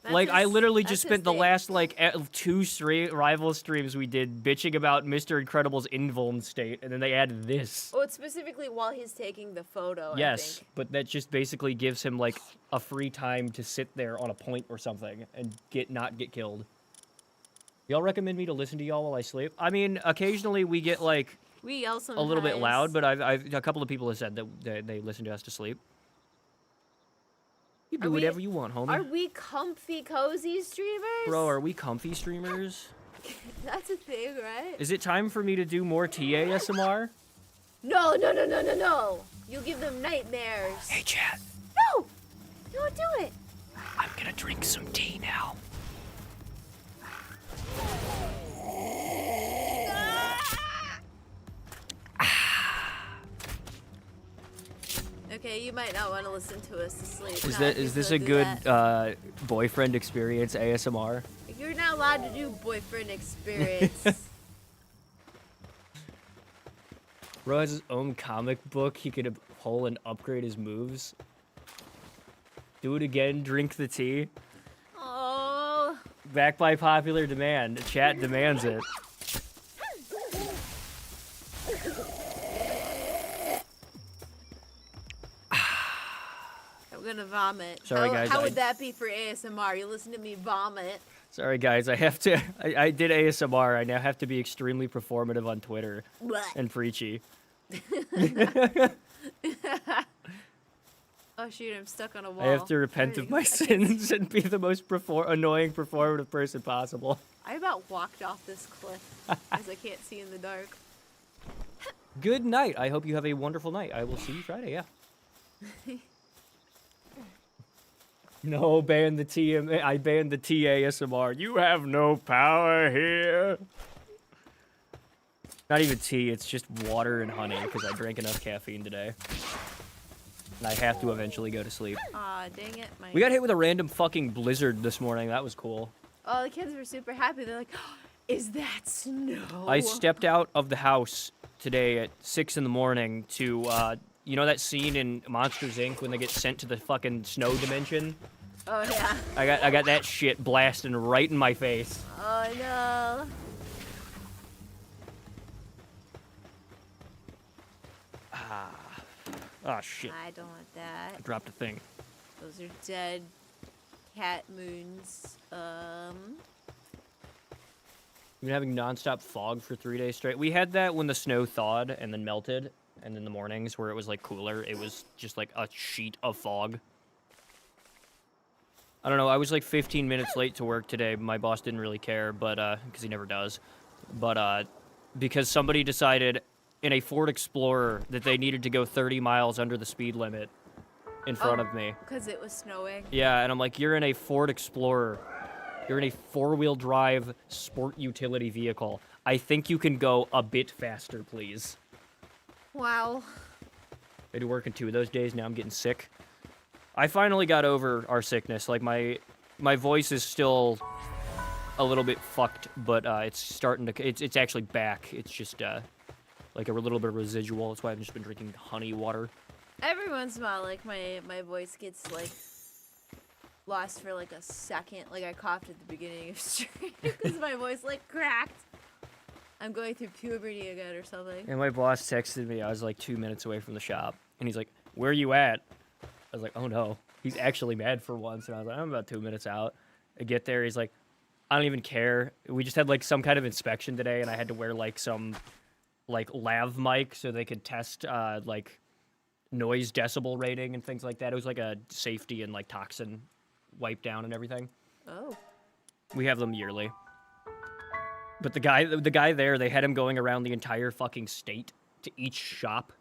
That's Like, I his- literally that's just his spent the thing. last, like, 2 straight rival streams we did bitching about Mr. Incredible's invuln state, and then they added this. Oh, it's specifically while he's taking the photo, I Yes, think. but that just basically gives him, like, a free time to sit there on a point or something and not get killed. Y'all recommend me to listen to y'all while I sleep? I mean, occasionally we get, like, We yell a sometimes. little bit loud, but a couple of people have said that they listen to us to sleep. You do Are we- whatever you want, homie. Are we comfy, cozy streamers? Bro, are we comfy streamers? That's a thing, right? Is it time for me to do more TASMR? No, no, no, no, no, no! You'll give them nightmares. Hey, chat. No! Don't do it! I'm gonna drink some tea now. Okay, you might not want to listen to us to sleep. Is this a good boyfriend experience ASMR? You're not allowed to do boyfriend experience. Bro has his own comic book. He could pull and upgrade his moves. Do it again. Drink the tea. Oh. Back by popular demand. The chat demands it. I'm gonna vomit. Sorry, guys, How I- would that be for ASMR? You listen to me vomit. Sorry, guys. I have to. I did ASMR. I now have to be extremely performative on Twitter Blech. and preachy. Oh shoot, I'm stuck on a wall. I have to repent of my sins and be the most annoying performative person possible. I about walked off this cliff as I can't see in the dark. Good night. I hope you have a wonderful night. I will see you Friday. Yeah. No, ban the TM. I banned the TASMR. You have no power here. Not even tea. It's just water and honey because I drank enough caffeine today. And I have to eventually go to sleep. Aw, dang it. We got hit with a random fucking blizzard this morning. That was cool. Oh, the kids were super happy. They're like, oh, is that snow? I stepped out of the house today at 6 in the morning to, you know that scene in Monsters, Inc. when they get sent to the fucking snow dimension? Oh, yeah. I got that shit blasting right in my face. Oh, no. Oh, shit. I don't want that. I dropped a thing. Those are dead cat moons. We've been having nonstop fog for 3 days straight. We had that when the snow thawed and then melted, and in the mornings where it was like cooler, it was just like a sheet of fog. I don't know, I was like 15 minutes late to work today. My boss didn't really care, but because he never does. But because somebody decided in a Ford Explorer that they needed to go 30 miles under the speed limit in front of me. Because it was snowing. Yeah, and I'm like, you're in a Ford Explorer. You're in a four-wheel drive sport utility vehicle. I think you can go a bit faster, please. Wow. I had to work in 2 of those days. Now I'm getting sick. I finally got over our sickness. Like, my voice is still a little bit fucked, but it's starting to... It's actually back. It's just, like, a little bit of residual. That's why I've just been drinking honey water. Every once in a while, like, my voice gets, like, lost for, like, a second. Like, I coughed at the beginning of stream because my voice, like, cracked. I'm going through puberty again or something. And my boss texted me. I was, like, 2 minutes away from the shop. And he's like, where are you at? I was like, oh, no. He's actually mad for once. And I was like, I'm about 2 minutes out. I get there. He's like, I don't even care. We just had, like, some kind of inspection today. And I had to wear, like, some, like, lav mic so they could test, like, noise decibel rating and things like that. It was, like, a safety and, like, toxin wipe down and everything. Oh. We have them yearly. But the guy there, they had him going around the entire fucking state to each shop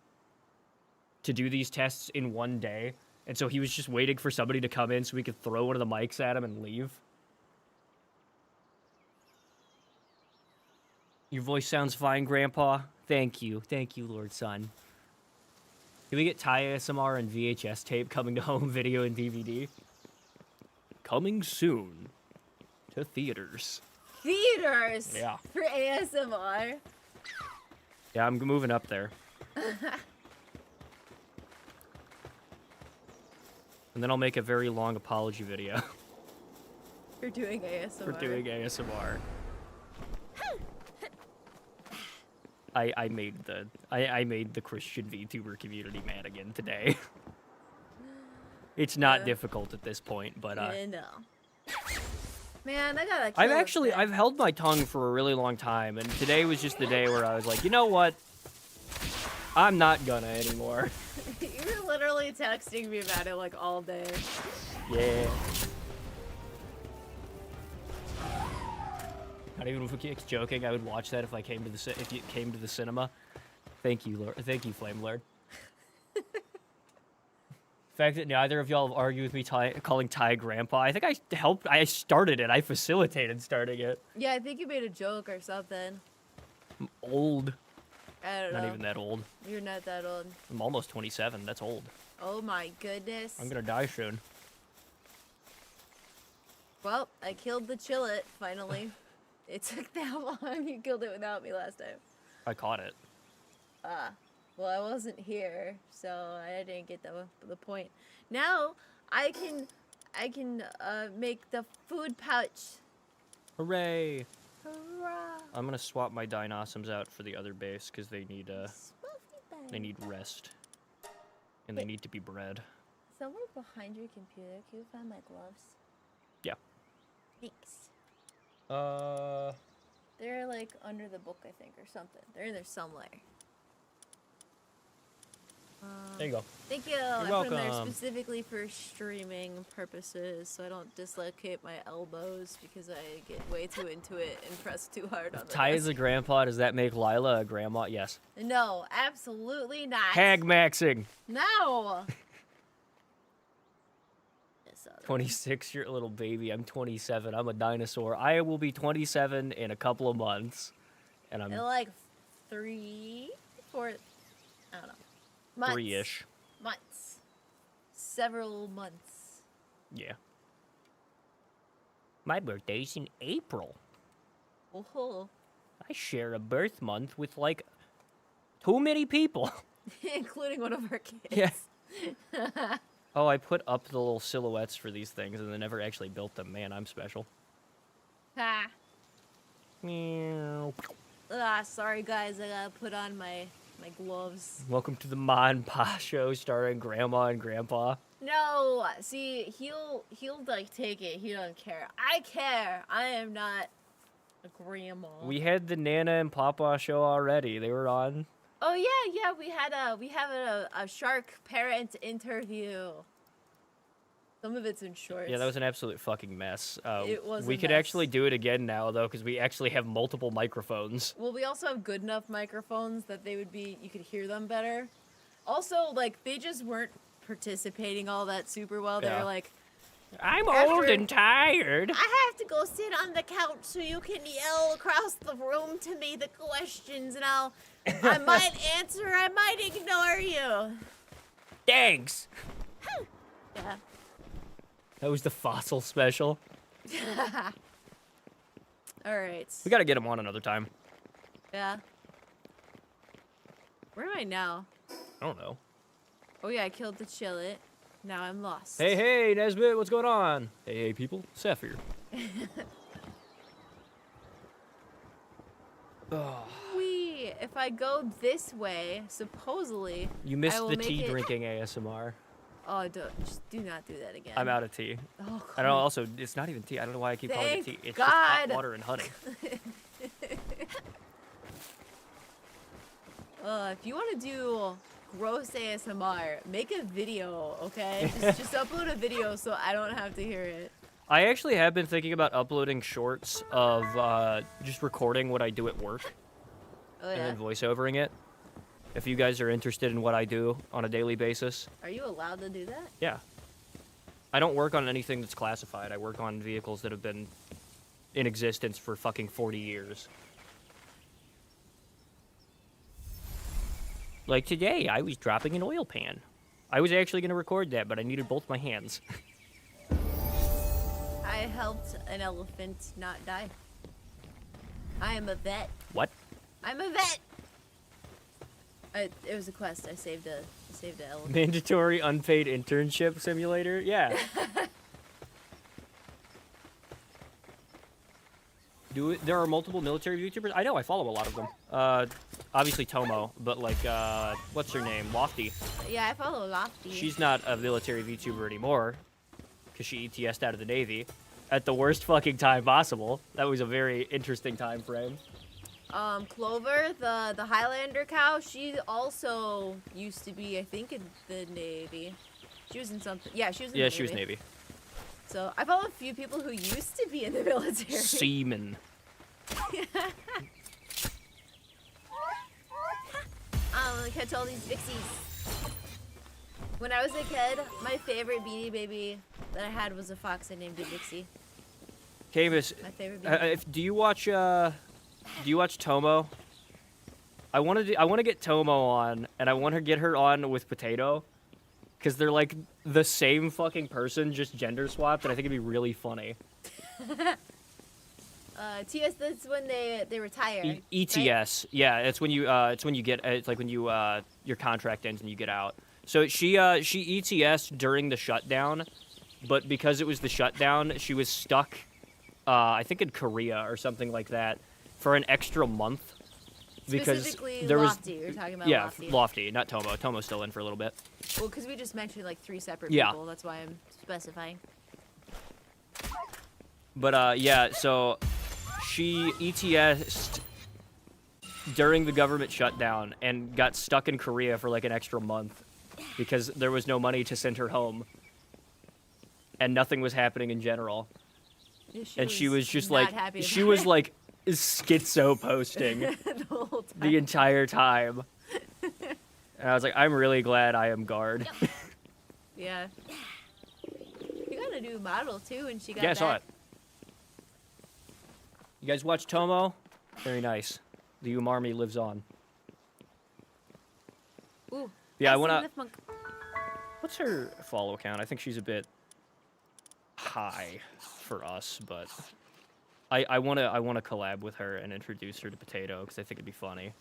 to do these tests in one day. And so he was just waiting for somebody to come in so we could throw one of the mics at him and leave. Your voice sounds fine, Grandpa. Thank you. Thank you, Lord Son. Can we get Thai ASMR and VHS tape coming to home video and DVD? Coming soon to theaters. Theaters? Yeah. For ASMR? Yeah, I'm moving up there. And then I'll make a very long apology video. For doing ASMR. For doing ASMR. I made the Christian VTuber community mad again today. It's not difficult at this point, but no. Man, I gotta I've held my tongue for a really long time, and today was just the day where I was like, you know what? I'm not gonna anymore. You were literally texting me about it like all day. Yeah. Not even if it's joking, I would watch that if I came to the if it came to the cinema. Thank you, Lord. Thank you, Flame Lord. The fact that neither of y'all have argued with me calling Ty Grandpa, I think I started it. I facilitated starting it. Yeah, I think you made a joke or something. I'm old. I don't know. Not even that old. You're not that old. I'm almost 27. That's old. Oh my goodness. I'm gonna die soon. Well, I killed the chillet, finally. It took that long. You killed it without me last time. I caught it. Well, I wasn't here, so I didn't get the point. Now, I can make the food pouch. Hooray! Hurrah! I'm gonna swap my Dinosaurs out for the other base because they need rest, and they need to be bred. Somewhere behind your computer, can you find my gloves? Yeah. Thanks. They're like under the book, I think, or something. They're in there somewhere. There you go. Thank you. You're I put them there welcome. specifically for streaming purposes, so I don't dislocate my elbows because I get way too into it and press too hard on the Ty is desk. a grandpa. Does that make Lila a grandma? Yes. No, absolutely not. Hag maxing. No. 26-year little baby. I'm 27. I'm a dinosaur. I will be 27 in a couple of months, and I'm In like 3, 4, I don't know. Months. 3-ish. Months. Several months. Yeah. My birthday's in April. Oh. I share a birth month with like too many people. Including one of our kids. Yeah. Oh, I put up the little silhouettes for these things and then never actually built them. Man, I'm special. Ha. Meow. Sorry guys, I gotta put on my gloves. Welcome to the Ma and Pa show starring Grandma and Grandpa. No, see, he'll like take it. He don't care. I care. I am not a grandma. We had the Nana and Papa show already. They were on. Oh yeah. We have a shark parent interview. Some of it's in shorts. Yeah, that was an absolute fucking mess. It was. We could actually do it again now though, because we actually have multiple microphones. Well, we also have good enough microphones that you could hear them better. Also, like they just weren't participating all that super well. They Yeah. were like, I'm old and tired. I have to go sit on the couch so you can yell across the room to me the questions, and I might answer, I might ignore you. Thanks. Yeah, Yeah. That was the fossil special. All right. We gotta get him on another time. Yeah. Where am I now? I don't know. Oh yeah, I killed the chillet. Now I'm lost. Hey, Nesbit, what's going on? Hey, people. Seth here. Oh, Wee! If I go this way, supposedly. you missed I will the make tea it- drinking ASMR. Oh, just do not do that again. I'm out of tea. Oh, I don't. Also, it's not even tea. I don't know why I keep calling it Thank tea. It's just hot God. water and honey. If you want to do gross ASMR, make a video, okay? just upload a video so I don't have to hear it. I actually have been thinking about uploading shorts of just recording what I do at work Oh and yeah. then voiceovering it. If you guys are interested in what I do on a daily basis, Are you allowed to do that? yeah. I don't work on anything that's classified. I work on vehicles that have been in existence for fucking 40 years. Like today, I was dropping an oil pan. I was actually going to record that, but I needed both my hands. I helped an elephant not die. I am a vet. What? I'm a vet. It was a quest. I saved an elephant. Mandatory unpaid internship simulator? Yeah. There are multiple military YouTubers? I know, I follow a lot of them. Obviously Tomo, but like, what's her name? Lofty. Yeah, I follow Lofty. She's not a military VTuber anymore, because she ETS'd out of the Navy at the worst fucking time possible. That was a very interesting time frame. Clover, the Highlander cow, she also used to be, I think, in the Navy. She was in something. Yeah, she was in the Navy. Yeah, she was Navy. So I follow a few people who used to be in the military. Seaman. I'm gonna catch all these Vixies. When I was a kid, my favorite Beanie Baby that I had was a fox I named it Vixie. Camus, My favorite Beanie do you watch Tomo? I want to get Tomo on, and I want to get her on with Potato, because they're like the same fucking person, just gender swapped, and I think it'd be really funny. TS, that's when they retire. ETS, right? yeah, it's when you get it's like when you your contract ends and you get out. So she ETS during the shutdown, but because it was the shutdown, she was stuck, I think in Korea or something like that, for an extra month. Because Specifically there Lofty, was, you're talking about yeah, Lofty. Lofty, not Tomo. Tomo's still in for a little bit. Well, because we just mentioned like 3 separate Yeah. people, that's why I'm specifying. But yeah, so she ETS'd during the government shutdown and got stuck in Korea for like an extra month because there was no money to send her home. And nothing was happening in general. Yeah, And she was just not like, happy she about was it like schizo posting the whole time. the entire time. And I was like, I'm really glad I am guard. Yeah. You got a new model too, and she got Yeah, I that. saw it. You guys watch Tomo? Very nice. The Umarmi lives on. Ooh. Yeah, I see wanna. Lift Monk. What's her follow count? I think she's a bit high for us, but I wanna collab with her and introduce her to Potato because I think it'd be funny.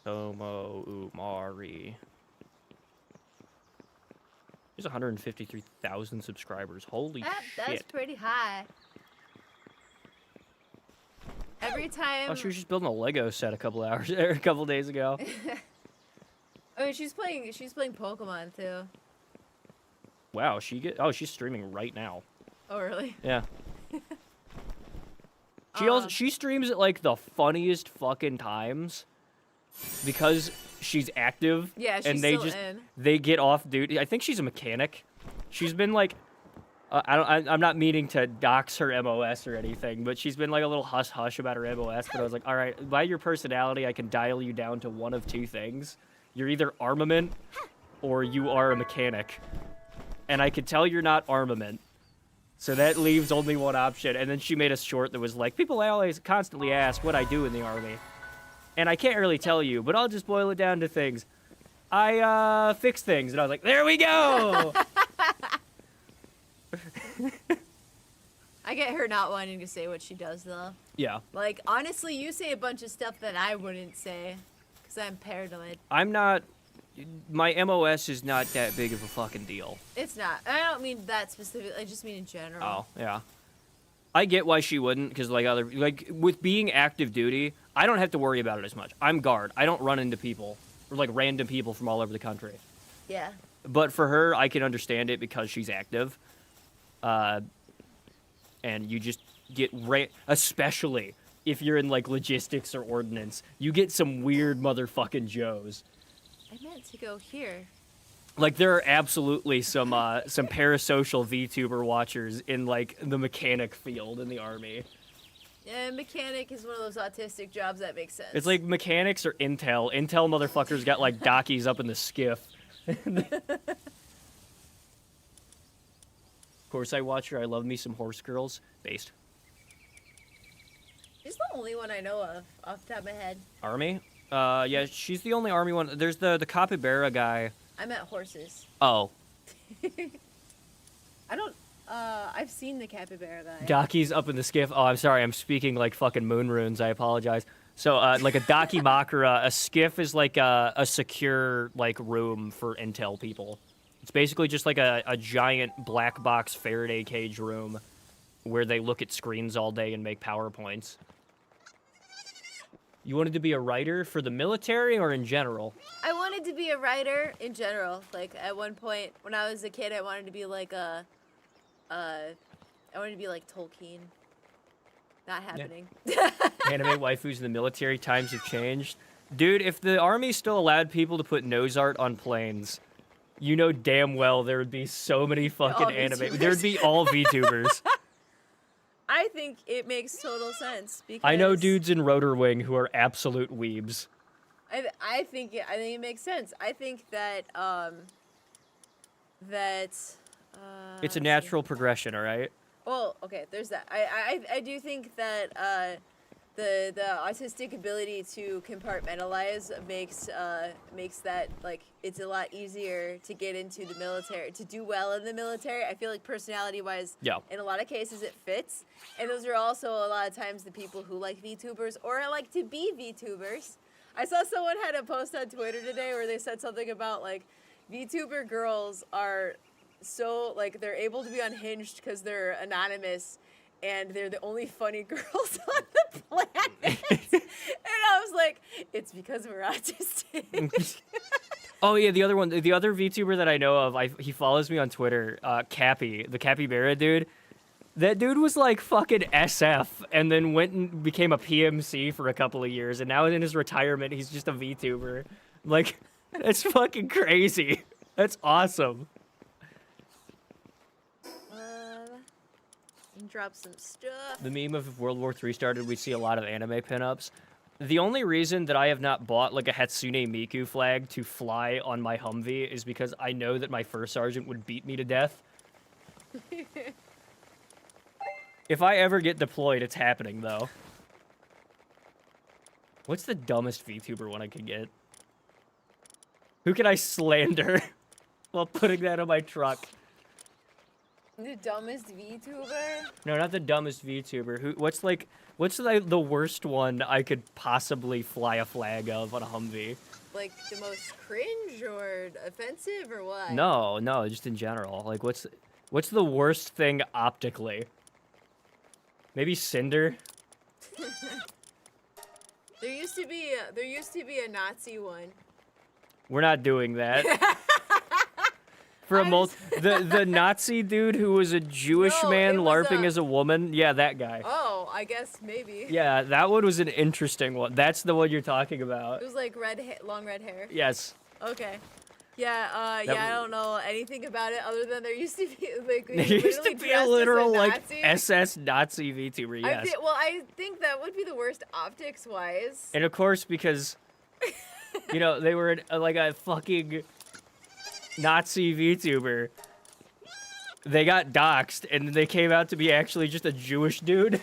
Tomo Umari. There's 153,000 subscribers. Holy That's shit! pretty high. Every time. Oh, she was just building a Lego set a couple hours or a couple days ago. I mean, she's playing Pokemon too. Wow, she's streaming right now. Oh really? Yeah. She streams at like the funniest fucking times because she's active. Yeah, she's and they still just in. they get off duty. I think she's a mechanic. She's been like I'm not meaning to dox her MOS or anything, but she's been like a little hush about her MOS, but I was like, all right, by your personality, I can dial you down to one of two things. You're either armament or you are a mechanic. And I could tell you're not armament. So that leaves only one option. And then she made a short that was like, people always constantly ask what I do in the army. And I can't really tell you, but I'll just boil it down to things. I fix things, and I was like, there we go. I get her not wanting to say what she does though. Yeah. Like honestly, you say a bunch of stuff that I wouldn't say, cause I'm paranoid. I'm not. My MOS is not that big of a fucking deal. It's not. I don't mean that specifically. I just mean in general. Oh, yeah. I get why she wouldn't, because like with being active duty, I don't have to worry about it as much. I'm guard. I don't run into people or like random people from all over the country. Yeah. But for her, I can understand it because she's active. And you just get especially if you're in like logistics or ordnance, you get some weird motherfucking Joes. I meant to go here. Like there are absolutely some parasocial VTuber watchers in like the mechanic field in the army. Yeah, mechanic is one of those autistic jobs that makes sense. It's like mechanics or intel. Intel motherfuckers got like dockies up in the skiff. Of course, I watch her. I love me some horse girls. Based. She's the only one I know of off the top of my head. Army? Yeah, she's the only army one. There's the capybara guy. I meant horses. Oh. I don't. I've seen the capybara guy. Dockies up in the skiff. Oh, I'm sorry. I'm speaking like fucking moon runes. I apologize. So, like a Daki Makara, a skiff is like a secure like room for intel people. It's basically just like a giant black box Faraday cage room where they look at screens all day and make PowerPoints. You wanted to be a writer for the military or in general? I wanted to be a writer in general. Like at one point when I was a kid, I wanted to be like I wanted to be like Tolkien. Not happening. Yeah. Anime waifus in the military, times have changed. Dude, if the army still allowed people to put nose art on planes, you know damn well there would be so many fucking anime. There would be all VTubers. I think it makes total sense because I know dudes in Rotor Wing who are absolute weebs. I think it makes sense. I think that it's a natural progression, all right? Well, okay, there's that. I do think that the autistic ability to compartmentalize makes that like it's a lot easier to get into the military, to do well in the military. I feel like personality-wise, Yeah. in a lot of cases it fits. And those are also a lot of times the people who like VTubers or like to be VTubers. I saw someone had a post on Twitter today where they said something about like VTuber girls are so like they're able to be unhinged because they're anonymous and they're the only funny girls on the planet. And I was like, it's because we're autistic. Oh yeah, the other VTuber that I know of, he follows me on Twitter, Cappy, the Capybara dude. That dude was like fucking SF and then went and became a PMC for a couple of years, and now in his retirement he's just a VTuber. Like, that's fucking crazy. That's awesome. Drop some stuff. The meme of if World War III started, we'd see a lot of anime pinups. The only reason that I have not bought like a Hatsune Miku flag to fly on my Humvee is because I know that my first sergeant would beat me to death. If I ever get deployed, it's happening though. What's the dumbest VTuber one I could get? Who can I slander while putting that on my truck? The dumbest VTuber? No, not the dumbest VTuber. What's the worst one I could possibly fly a flag of on a Humvee? Like the most cringe or offensive or what? No, just in general. Like what's the worst thing optically? Maybe Cinder? There used to be a Nazi one. We're not doing that. For the Nazi dude who was a Jewish man LARPing as a woman. Yeah, that guy. Oh, I guess maybe. Yeah, that one was an interesting one. That's the one you're talking about. It was like long red hair. Yes. Okay. Yeah, I don't know anything about it other than there used to be like there used to be a literal like SS Nazi VTuber. Yes. I think that would be the worst optics wise. And of course, because they were like a fucking Nazi VTuber, they got doxxed and they came out to be actually just a Jewish dude.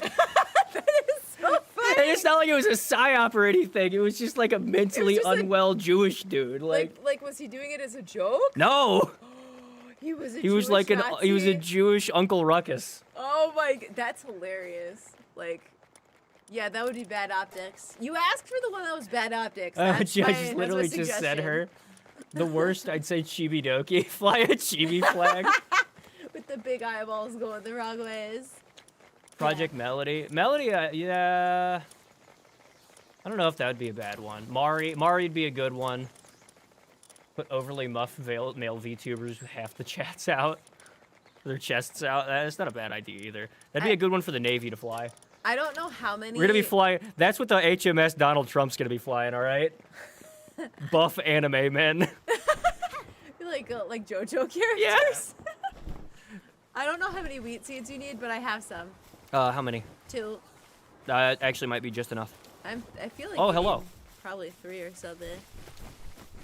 That is so funny. They it's not like it was a psyop or anything. It was just like a mentally just, like- unwell Jewish dude. Like, was he doing it as a joke? no, He was a he was Jewish like he was a Nazi? Jewish Uncle Ruckus. Oh my, that's hilarious. Like, yeah, that would be bad optics. You asked for the one that was bad optics. I That's just literally just said her. The worst, I'd say Chibi Doki. Fly a Chibi flag. With the big eyeballs going the wrong ways. Project Melody. Melody, yeah. I don't know if that would be a bad one. Mari'd be a good one. Put overly muff male VTubers with half the chats out. Their chests out. That's not a bad idea either. That'd be a good one for the Navy to fly. I don't know how many. We're gonna be flying. That's what the HMS Donald Trump's gonna be flying, all right? Buff anime men. like JoJo characters. Yes. I don't know how many wheat seeds you need, but I have some. How many? 2. Actually might be just enough. I feel like. Oh, you hello. need Probably 3 or something.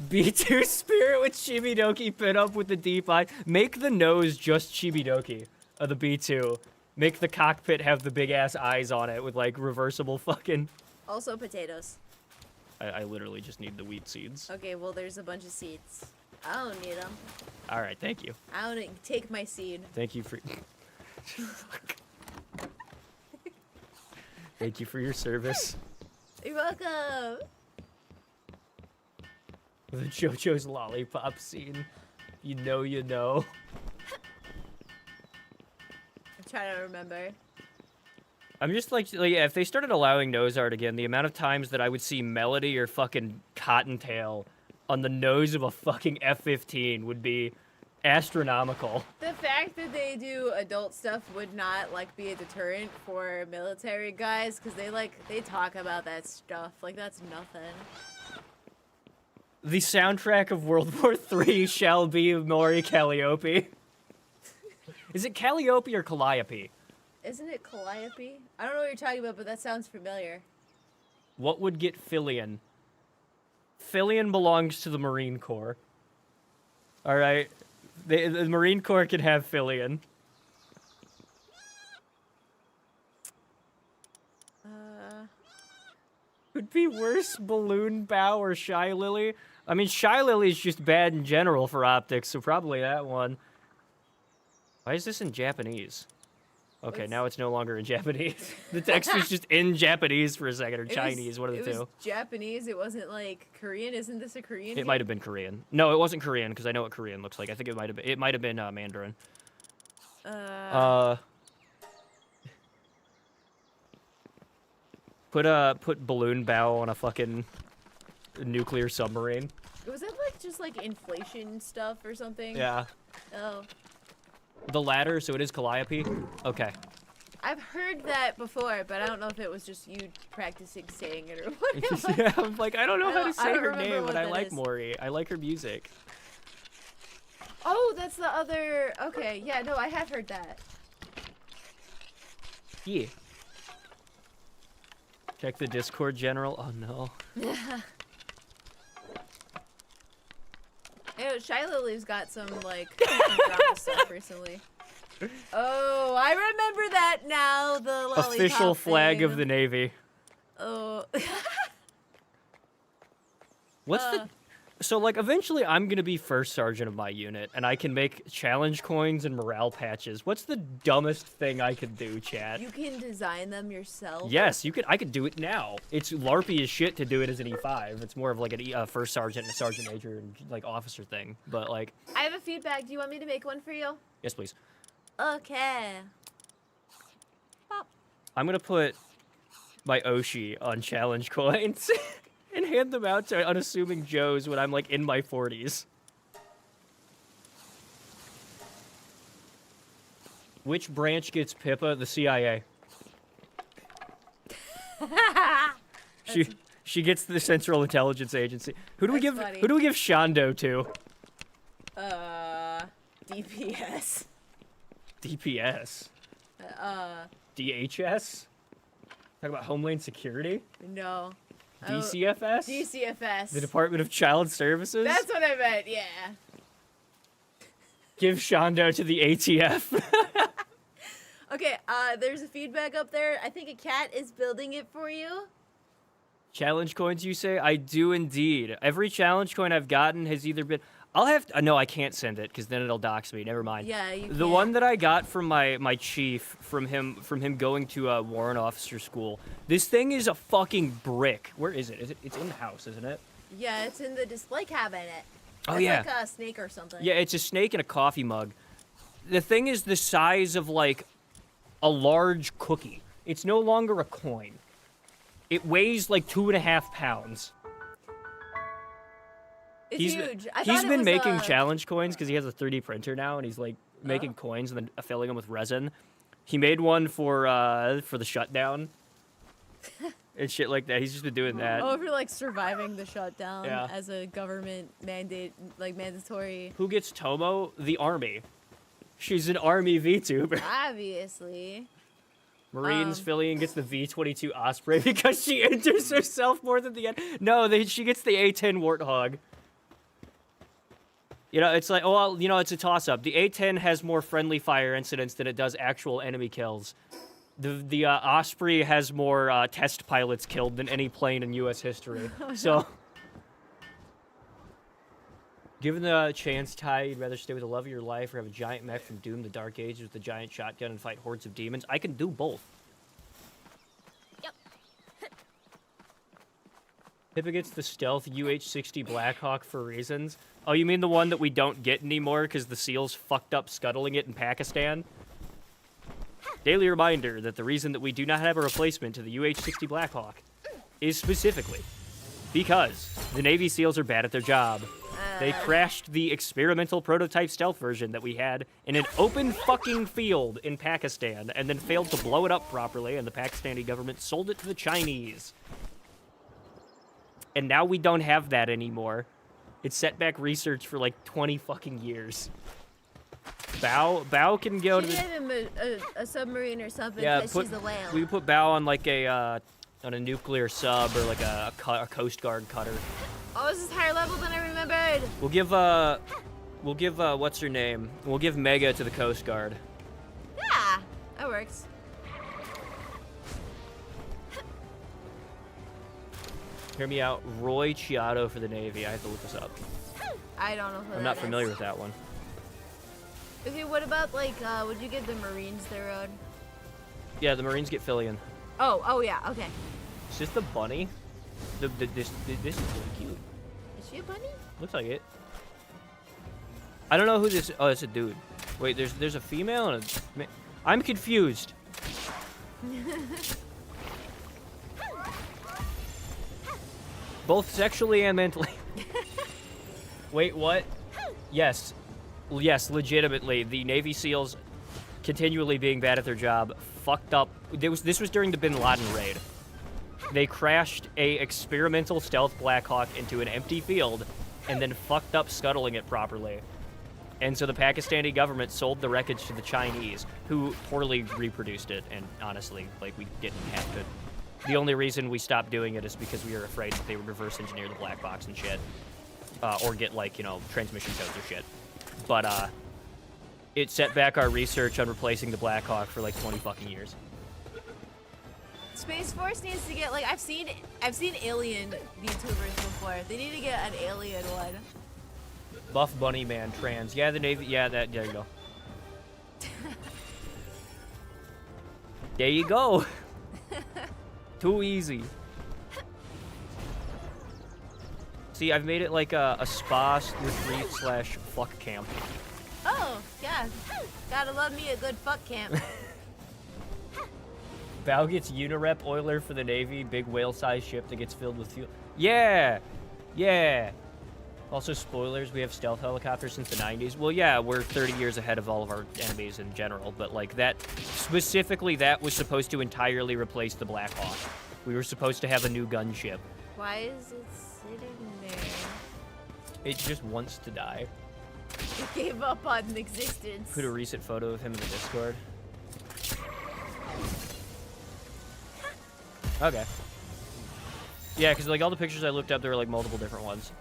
B2 Spirit with Chibidoki pin up with the deep eye. Make the nose just Chibidoki of the B2. Make the cockpit have the big ass eyes on it with like reversible fucking. Also potatoes. I literally just need the wheat seeds. Okay, well there's a bunch of seeds. I don't need them. All right, thank you. I don't take my seed. Thank you for. Thank you for your service. You're welcome. The JoJo's lollipop scene. You know, you know. I'm trying to remember. I'm just like, yeah, if they started allowing nose art again, the amount of times that I would see Melody or fucking Cottontail on the nose of a fucking F-15 would be astronomical. The fact that they do adult stuff would not like be a deterrent for military guys because they talk about that stuff like that's nothing. The soundtrack of World War III shall be Maury Calliope. Is it Calliope or Calliope? Isn't it Calliope? I don't know what you're talking about, but that sounds familiar. What would get Fillion? Fillion belongs to the Marine Corps. All right, the Marine Corps can have Fillion. Would be worse, Balloon Bow or Shy Lily. I mean, Shy Lily is just bad in general for optics, so probably that one. Why is this in Japanese? Okay, now it's no longer in Japanese. The text was just in Japanese for a second, or Chinese, one of the two. It was Japanese. It wasn't like Korean. Isn't this a Korean? It might have been Korean. No, it wasn't Korean because I know what Korean looks like. I think it might have been. It might have been Mandarin. Put balloon bow on a fucking nuclear submarine. Was that like just like inflation stuff or something? Yeah. Oh. The latter, so it is Calliope. Okay. I've heard that before, but I don't know if it was just you practicing saying it or what it was. Yeah, I'm like, I don't know how to say don't her remember name, what but I that like is. Maury. I like her music. Oh, that's the other. Okay, yeah, no, I have heard that. Yeah. Check the Discord general. Oh no. Ew, Shy Lily's got some like some drama stuff recently. Oh, I remember that now. The lollipop Official flag thing. of the Navy. Oh. What's the... So, like, eventually I'm going to be first sergeant of my unit, and I can make challenge coins and morale patches. What's the dumbest thing I could do, chat? You can design them yourself. Yes, you could. I could do it now. It's LARPy as shit to do it as an E5. It's more of like a first sergeant and a sergeant major and like officer thing. But like... I have a feedback. Do you want me to make one for you? Yes, please. Okay. Pop. I'm going to put my Oshi on challenge coins. And hand them out to unassuming Joes when I'm, like, in my 40s. Which branch gets Pippa? The CIA. She gets the Central Intelligence Agency. Who do we give? Funny. Who do we give Shondo to? DPS. DPS. DHS. Talk about Homeland Security. No. DCFS. DCFS. The Department of Child Services. That's what I meant, yeah. Give Shondo to the ATF. Okay, there's a feedback up there. I think a cat is building it for you. Challenge coins, you say? I do indeed. Every challenge coin I've gotten has either been... I'll have to... No, I can't send it, because then it'll dox me. Never mind. Yeah, you The can't. one that I got from my chief, from him going to warrant officer school, this thing is a fucking brick. Where is it? It's in the house, isn't it? Yeah, it's in the display cabinet. Oh, It's yeah. like a snake or something. Yeah, it's a snake in a coffee mug. The thing is the size of, like, a large cookie. It's no longer a coin. It weighs, like, 2.5 pounds. It's huge. I He's thought it been was, making challenge coins because he has a 3D printer now, and he's, like, making Oh. coins and then filling them with resin. He made one for the shutdown. And shit like that. He's just been doing that. Oh, for like surviving the shutdown Yeah. as a government mandatory. Who gets Tomo? The army. She's an army VTuber. Obviously. Marines Fillion gets the V-22 Osprey because she enters herself more than the end. No, she gets the A-10 Warthog. You know, it's like, oh, well, you know, it's a toss-up. The A-10 has more friendly fire incidents than it does actual enemy kills. The Osprey has more test pilots killed than any plane in U.S. history. So, given the chance, Ty, you'd rather stay with the love of your life or have a giant mech from Doom the Dark Ages with a giant shotgun and fight hordes of demons? I can do both. Yep. Pippa gets the stealth UH-60 Blackhawk for reasons. Oh, you mean the one that we don't get anymore because the SEALs fucked up scuttling it in Pakistan? Daily reminder that the reason that we do not have a replacement to the UH-60 Blackhawk is specifically because the Navy SEALs are bad at their job. They crashed the experimental prototype stealth version that we had in an open fucking field in Pakistan and then failed to blow it up properly, and the Pakistani government sold it to the Chinese. And now we don't have that anymore. It set back research for like 20 fucking years. Bao can go to She the... gave him a submarine or something Yeah, because she's a whale. we put Bao on like a on a nuclear sub or like a Coast Guard cutter. Oh, this is higher level than I remembered. We'll give what's her name? We'll give Mega to the Coast Guard. Yeah, that works. Hear me out. Roy Chiato for the Navy. I have to look this up. I don't know who I'm that not familiar is. with that one. Okay, what about like, would you give the Marines their own? Yeah, the Marines get Fillion. Oh yeah, okay. Is this the bunny? This is really cute. Is she a bunny? Looks like it. I don't know who this. Oh, it's a dude. Wait, there's a female and a. I'm confused. Both sexually and mentally. Wait, what? Yes, legitimately, the Navy SEALs continually being bad at their job fucked up. This was during the Bin Laden raid. They crashed a experimental stealth Blackhawk into an empty field and then fucked up scuttling it properly. And so the Pakistani government sold the wreckage to the Chinese, who poorly reproduced it, and honestly, like, we didn't have to. The only reason we stopped doing it is because we were afraid that they would reverse engineer the black box and shit. Or get, like, you know, transmission codes or shit. But, it set back our research on replacing the Blackhawk for, like, 20 fucking years. Space Force needs to get like I've seen alien VTubers before. They need to get an alien one. Buff Bunny Man trans. Yeah, the Navy. Yeah, there you go. There you go. Too easy. See, I've made it like a spa retreat / fuck camp. Oh, yeah. Gotta love me a good fuck camp. Bao gets Unirep Oiler for the Navy, big whale-sized ship that gets filled with fuel. Yeah! Yeah! Also, spoilers, we have stealth helicopters since the 90s. Well, yeah, we're 30 years ahead of all of our enemies in general, but, like, that... Specifically, that was supposed to entirely replace the Black Hawk. We were supposed to have a new gunship. Why is it sitting there? It just wants to die. It gave up on existence. Put a recent photo of him in the Discord. Okay. Yeah, because, like, all the pictures I looked up, there were, like, multiple different ones.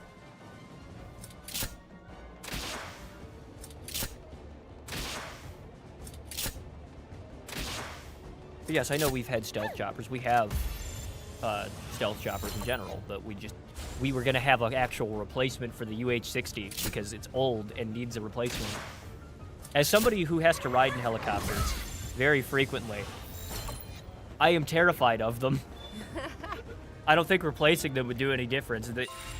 But yes, I know we've had stealth choppers. We have. stealth choppers in general, but we were gonna have an actual replacement for the UH-60 because it's old and needs a replacement. As somebody who has to ride in helicopters very frequently, I am terrified of them. I don't think replacing them would do any difference.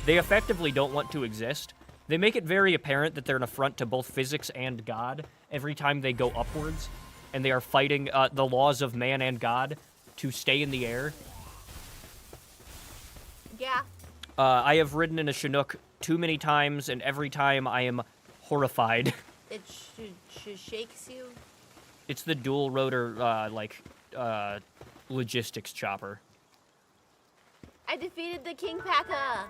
They effectively don't want to exist. They make it very apparent that they're an affront to both physics and God every time they go upwards, and they are fighting the laws of man and God to stay in the air. Yeah. I have ridden in a Chinook too many times, and every time I am horrified. It shakes you. It's the dual rotor, logistics chopper. I defeated the King Paka.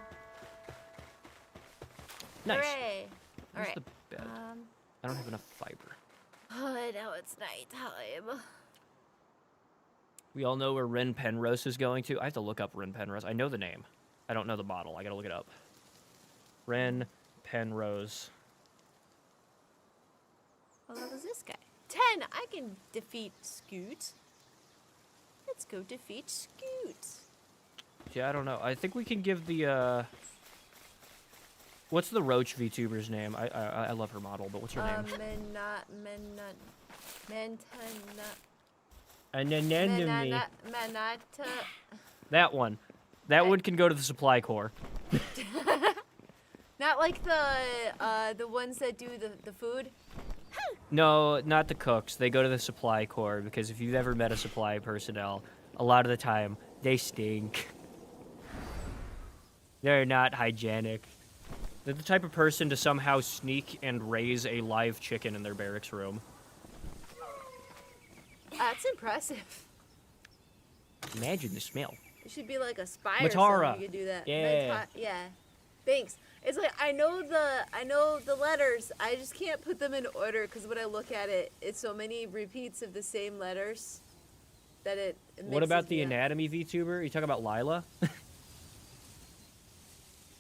Nice. Hooray. All Where's right. the bed? I don't have enough fiber. Oh, now it's nighttime. We all know where Ren Penrose is going to. I have to look up Ren Penrose. I know the name. I don't know the model. I gotta look it up. Ren Penrose. Oh, that was this guy. 10. I can defeat Scoot. Let's go defeat Scoot. Yeah, I don't know. I think we can give the, what's the Roach VTuber's name? I love her model, but what's her name? Manata. That one. That one can go to the supply corps. Not like the ones that do the food. No, not the cooks. They go to the supply corps because if you've ever met a supply personnel, a lot of the time they stink. They're not hygienic. They're the type of person to somehow sneak and raise a live chicken in their barracks room. That's impressive. Imagine the smell. It should be like a spy Matara. or something. You could do that. Yeah. Yeah. Thanks. It's like I know the letters. I just can't put them in order because when I look at it, it's so many repeats of the same letters that it What about mixes the me up. anatomy VTuber? You talking about Lila?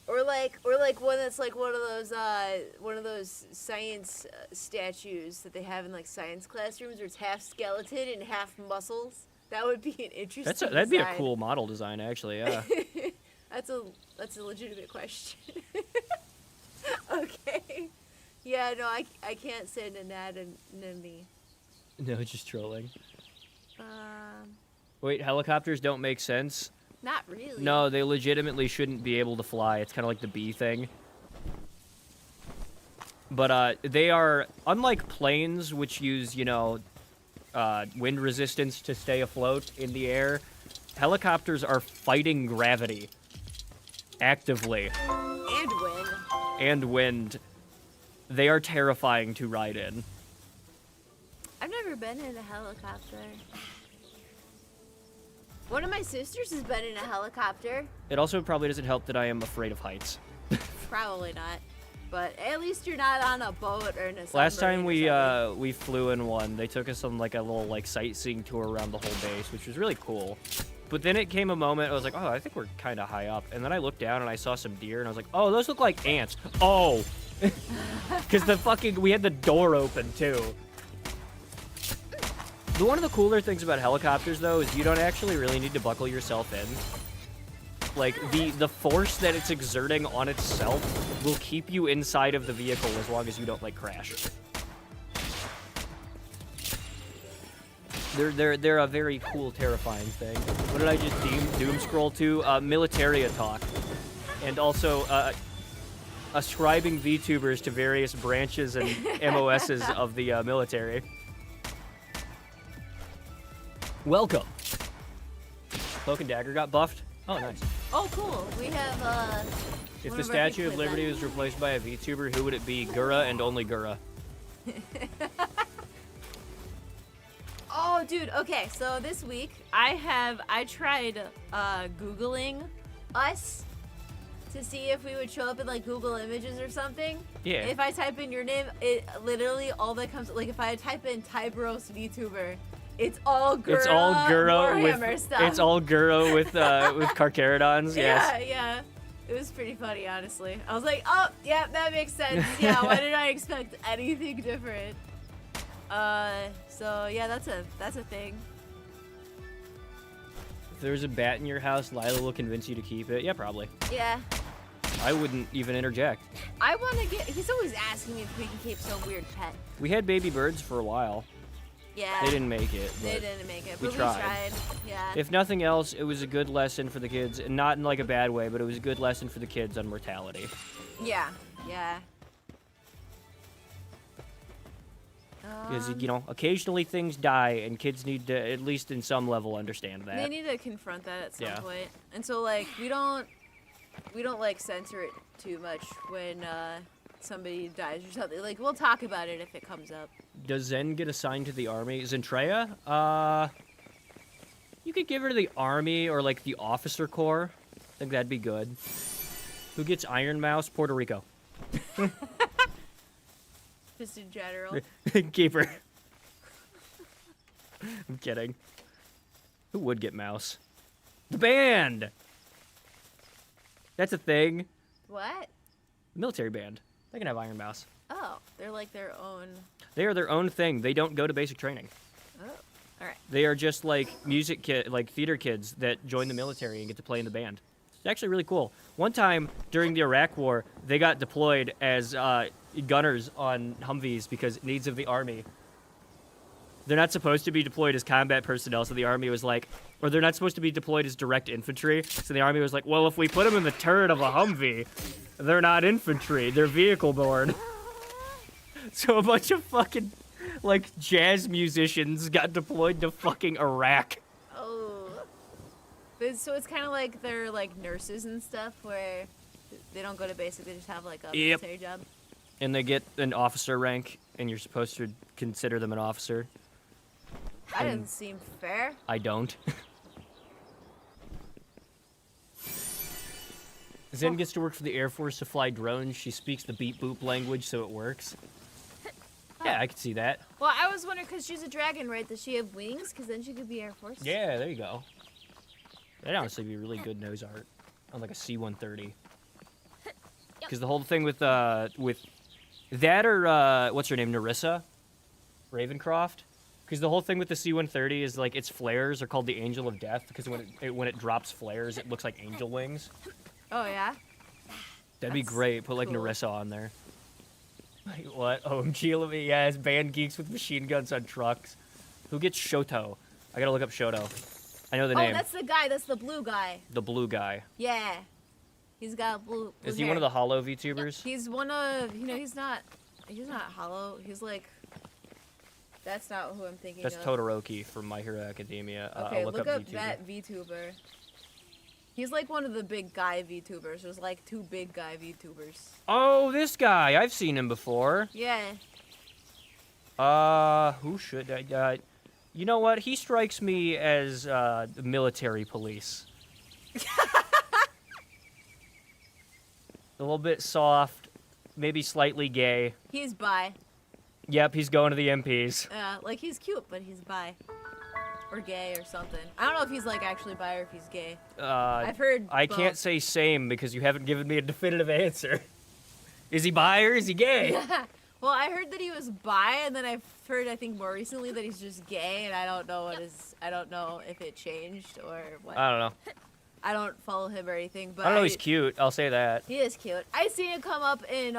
Or like one that's like one of those science statues that they have in like science classrooms where it's half skeleton and half muscles. That would be an interesting. That'd be a design. cool model design, actually. Yeah. That's a legitimate question. Okay. Yeah, no, I can't say an anatomy. No, just trolling. Um, Wait, helicopters don't make sense? not really. No, they legitimately shouldn't be able to fly. It's kind of like the bee thing. But they are, unlike planes, which use, wind resistance to stay afloat in the air, helicopters are fighting gravity actively. And wind. And wind. They are terrifying to ride in. I've never been in a helicopter. One of my sisters has been in a helicopter. It also probably doesn't help that I am afraid of heights. Probably not. But at least you're not on a boat or in a Last time submarine or something. we flew in one, they took us on like a little sightseeing tour around the whole base, which was really cool. But then it came a moment, I was like, oh, I think we're kind of high up. And then I looked down and I saw some deer and I was like, oh, those look like ants. Oh, because we had the door open too. One of the cooler things about helicopters though is you don't actually really need to buckle yourself in. Like the force that it's exerting on itself will keep you inside of the vehicle as long as you don't crash. They're a very cool, terrifying thing. What did I just doom scroll to? Militaria talk, and also ascribing VTubers to various branches and MOSs of the military. Welcome. Cloak and Dagger got buffed. Oh, nice. Oh, cool. We have, If one the of our Statue people of with Liberty that. was replaced by a VTuber, who would it be? Gura and only Gura. Oh, dude. Okay, so this week I tried Googling us to see if we would show up in Google Images or something. Yeah. If I type in your name, it literally all that comes if I type in Tybros VTuber, it's all Gura. It's all Gura Warhammer with stuff. It's all Gura with Carcharodons. Yes. Yeah. It was pretty funny, honestly. I was like, oh, yeah, that makes sense. Yeah, why did I expect anything different? So yeah, that's a thing. there's a bat in your house, Lila will convince you to keep it. Yeah, probably. Yeah. I wouldn't even interject. I want to get. He's always asking me if we can keep some weird pet. We had baby birds for a while. Yeah. They didn't make it. They But didn't make it, we but tried. we tried. Yeah. if nothing else, it was a good lesson for the kids, and not in like a bad way, but it was a good lesson for the kids on mortality. Yeah. Yeah. Because, you know, occasionally things die, and kids need to, at least in some level, understand They that. need to confront that at some Yeah. point. And so like we don't like censor it too much when somebody dies or something. Like we'll talk about it if it comes up. Does Zen get assigned to the army? Zentreya? You could give her to the army or like the officer corps. I think that'd be good. Who gets Iron Mouse? Puerto Rico. Just in general. Keep her. I'm kidding. Who would get Mouse? The band! That's a thing. What? Military band. They can have Iron Mouse. Oh, they're like their own. They are their own thing. They don't go to basic training. Oh, all right. They are just like like theater kids that join the military and get to play in the band. It's actually really cool. One time during the Iraq War, they got deployed as gunners on Humvees because needs of the army. They're not supposed to be deployed as combat personnel, so the army was like, or they're not supposed to be deployed as direct infantry, so the army was like, well, if we put them in the turret of a Humvee, they're not infantry, they're vehicle-borne. So a bunch of fucking, like, jazz musicians got deployed to fucking Iraq. Oh. So it's kind of like they're like nurses and stuff where they don't go to basic, they just have like a Yep. military job. And they get an officer rank, and you're supposed to consider them an officer. That And- doesn't seem fair. I don't. Zen gets to work for the Air Force to fly drones. She speaks the beep boop language, so it works. Yeah, I could see that. Well, I was wondering because she's a dragon, right? Does she have wings? Because then she could be Air Force. Yeah, there you go. That'd honestly be really good nose art on like a C-130. Because the whole thing with that or what's her name, Narissa Ravencroft. Because the whole thing with the C-130 is like its flares are called the Angel of Death because when it drops flares, it looks like angel wings. Oh yeah. That'd be That's great. Put like cool. Narissa on there. Wait, what? OMG, let me. Yeah, it's band geeks with machine guns on trucks. Who gets Shoto? I gotta look up Shoto. I know the Oh, name. that's the guy. That's the blue guy. The blue guy. Yeah. He's got blue. Is he one of the Hollow VTubers? He's one of. You know, he's not. He's not hollow. He's like. That's not who I'm thinking That's of. Todoroki from My Hero Academia. Okay, I'll look up VTuber. that VTuber. He's like one of the big guy VTubers. There's like two big guy VTubers. Oh, this guy. I've seen him before. Yeah. Who should I? You know what? He strikes me as the military police. A little bit soft, maybe slightly gay. He's bi. Yep, he's going to the MPs. Like he's cute, but he's bi. Or gay or something. I don't know if he's like actually bi or if he's gay. I've heard I both. can't say same because you haven't given me a definitive answer. Is he bi or is he gay? Well, I heard that he was bi, and then I've heard, I think more recently, that he's just gay, and I don't know I don't know if it changed or what. I don't know. I don't follow him or anything, but I don't know. He's cute. I'll say that. he is cute. I seen him come up in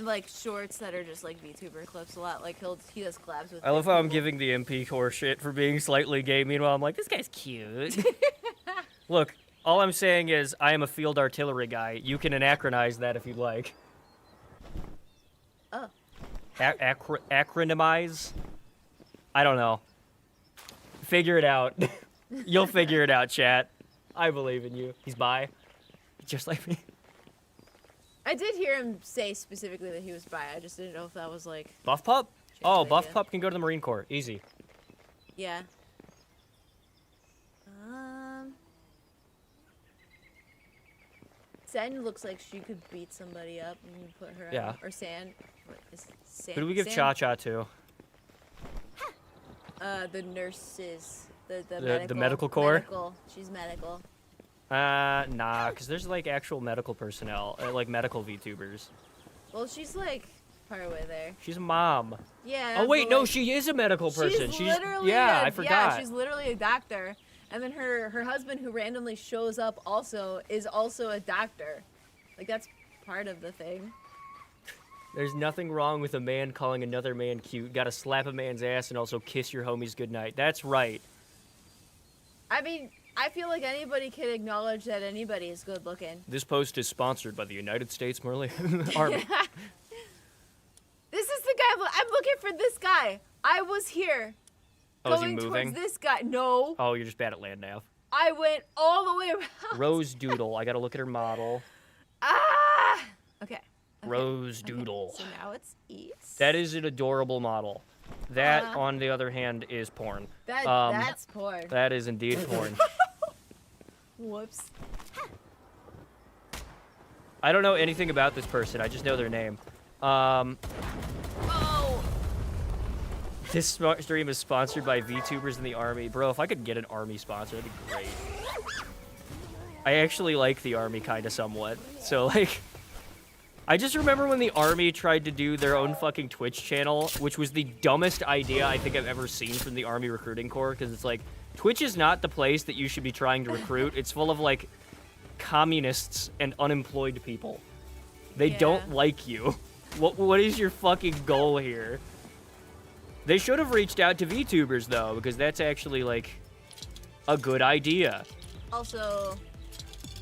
like shorts that are just like VTuber clips a lot. Like he does collabs with. I love big how I'm people. giving the MP core shit for being slightly gay. Meanwhile, I'm like, this guy's cute. Look, all I'm saying is I am a field artillery guy. You can anachronize that if you'd like. Oh. Acronymize? I don't know. Figure it out. You'll figure it out, chat. I believe in you. He's bi. Just like me. I did hear him say specifically that he was bi. I just didn't know if that was like. Buff Pup? Oh, idea. Buff Pup can go to the Marine Corps. Easy. Yeah. Sen looks like she could beat somebody up and you put her Yeah. on. Or San. What is San? Who do we give San? Cha-Cha to? The nurses. The medical corps? Medical. She's medical. Nah, because there's like actual medical personnel, like medical VTubers. Well, she's like part of the way there. She's a mom. Yeah. Oh wait, but, no, like, she is a medical person. She's literally yeah, I I forgot. she's literally a doctor. And then her husband, who randomly shows up, also is also a doctor. Like, that's part of the thing. There's nothing wrong with a man calling another man cute. Gotta slap a man's ass and also kiss your homies goodnight. That's right. I mean, I feel like anybody can acknowledge that anybody is good looking. This post is sponsored by the United States Marine Army. This is the guy. I'm looking for this guy. I was here. Oh, is he Going moving? towards this guy. No. Oh, you're just bad at land nav. I went all the way around. Rose Doodle. I gotta look at her model. Ah! Okay. Rose Doodle. So now it's east. That is an adorable model. That, on the other hand, is porn. That's porn. That is indeed porn. Whoops. I don't know anything about this person. I just know their name. Oh! This stream is sponsored by VTubers in the Army. Bro, if I could get an Army sponsor, that'd be great. I actually like the Army kind of somewhat. So, like, I just remember when the Army tried to do their own fucking Twitch channel, which was the dumbest idea I think I've ever seen from the Army Recruiting Corps, because it's like, Twitch is not the place that you should be trying to recruit. It's full of, like, communists and unemployed people. They don't like you. What is your fucking goal here? They should have reached out to VTubers, though, because that's actually, like, a good idea. Also,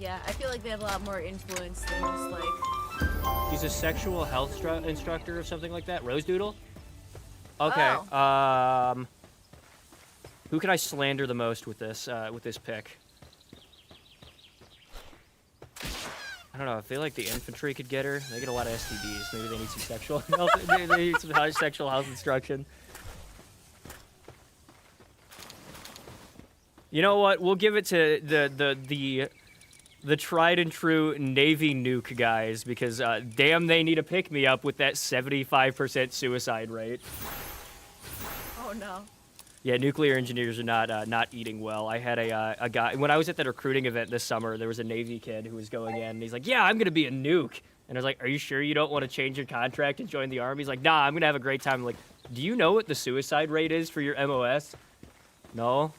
yeah, I feel like they have a lot more influence than just, like... He's a sexual health instructor or something like that? Rose Doodle? Okay, Oh. Who can I slander the most with this pick? I don't know. I feel like the infantry could get her. They get a lot of STDs. Maybe they need some sexual health. They need some sexual health instruction. You know what? We'll give it to the tried and true Navy nuke guys, because damn, they need a pick me up with that 75% suicide rate. Oh no. Yeah, nuclear engineers are not eating well. I had a guy when I was at that recruiting event this summer. There was a Navy kid who was going in, and he's like, "Yeah, I'm gonna be a nuke." And I was like, "Are you sure you don't want to change your contract and join the Army?" He's like, "Nah, I'm gonna have a great time." I'm like, "Do you know what the suicide rate is for your MOS?" No.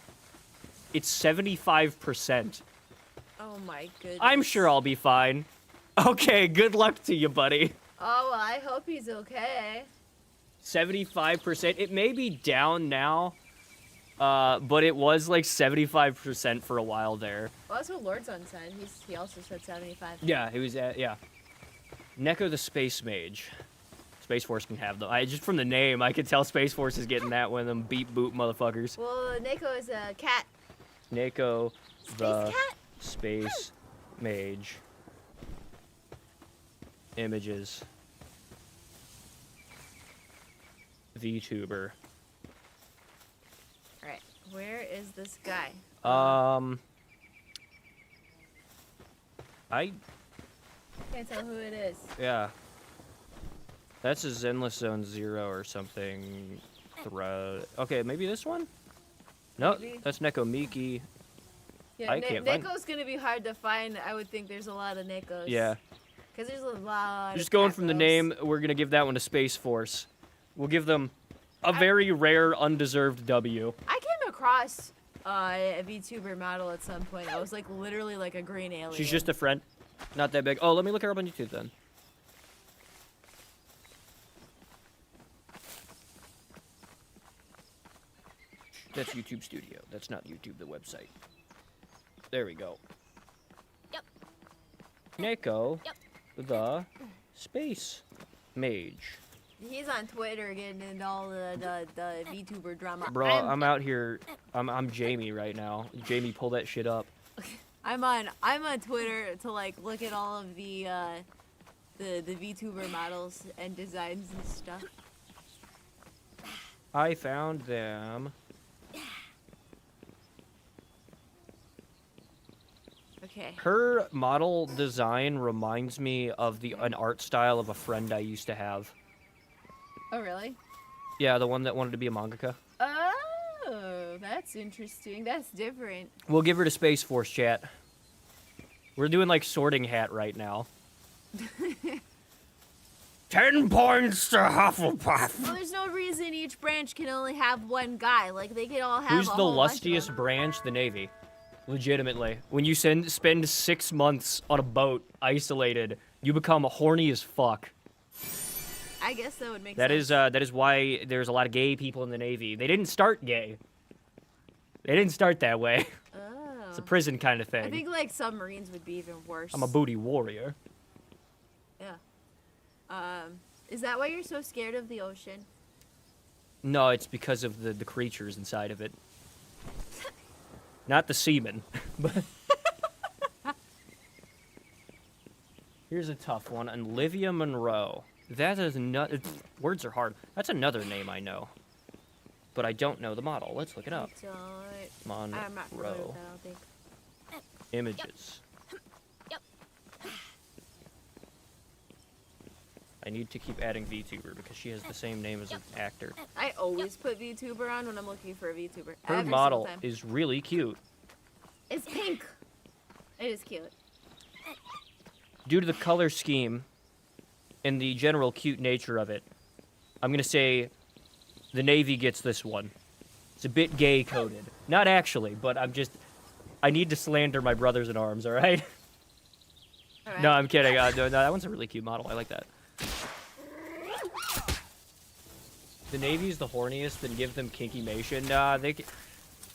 It's 75%. Oh my goodness. I'm sure I'll be fine. Okay, good luck to you, buddy. Oh, well, I hope he's okay. 75%. It may be down now, but it was like 75% for a while there. Well, that's what Lordson said. He also said 75. Yeah, he was at, yeah. Neko the Space Mage. Space Force can have them. Just from the name, I could tell Space Force is getting that one of them beep boop motherfuckers. Well, Neko is a cat. Neko the cat? Space Mage. Images. VTuber. Alright, where is this guy? I Can't tell who it is. yeah. That's a Zenless Zone 0 or something. Okay, maybe this one? No, Maybe. that's Neko Miki. Yeah, I can't find- Neko's gonna be hard to find. I would think there's a lot of Nekos. Yeah. Because there's a lot Just of going from the Capos. name, we're gonna give that one to Space Force. We'll give them a very rare, undeserved W. I came across a VTuber model at some point. I was like literally like a green alien. She's just a friend. Not that big. Oh, let me look her up on YouTube then. That's YouTube Studio. That's not YouTube, the website. There we go. Yep. Neko, Yep. the Space Mage. He's on Twitter getting into all the VTuber drama. Bro, I'm out here. I'm Jamie right now. Jamie, pull that shit up. I'm on Twitter to like look at all of the VTuber models and designs and stuff. I found them. Okay. Her model design reminds me of an art style of a friend I used to have. Oh really? Yeah, the one that wanted to be a mangaka. Oh, that's interesting. That's different. We'll give her to Space Force, chat. We're doing like Sorting Hat right now. 10 points to Hufflepuff. Well, there's no reason each branch can only have one guy. Like, they could all have Who's a the whole bunch of lustiest them. branch? The Navy. Legitimately. When you spend 6 months on a boat, isolated, you become horny as fuck. I guess that would make That sense. that is why there's a lot of gay people in the Navy. They didn't start gay. They didn't start that way. Oh. It's a prison kind of thing. I think, like, submarines would be even worse. I'm a booty warrior. Yeah. Is that why you're so scared of the ocean? No, it's because of the creatures inside of it. Not the semen. But here's a tough one. Olivia Monroe. That is not. Words are hard. That's another name I know. But I don't know the model. Let's look it up. I'm not familiar with Monroe. that, I don't think. Images. Yep. I need to keep adding VTuber because she has the same name as an actor. I always put VTuber on when I'm looking for a VTuber. Her Every model single time. is really cute. It's pink. It is cute. Due to the color scheme and the general cute nature of it, I'm going to say the Navy gets this one. It's a bit gay coded. Not actually, but I need to slander my brothers in arms, all right? All right. No, I'm kidding. No, that one's a really cute model. I like that. The Navy's the horniest, then give them kinkymation. Nah,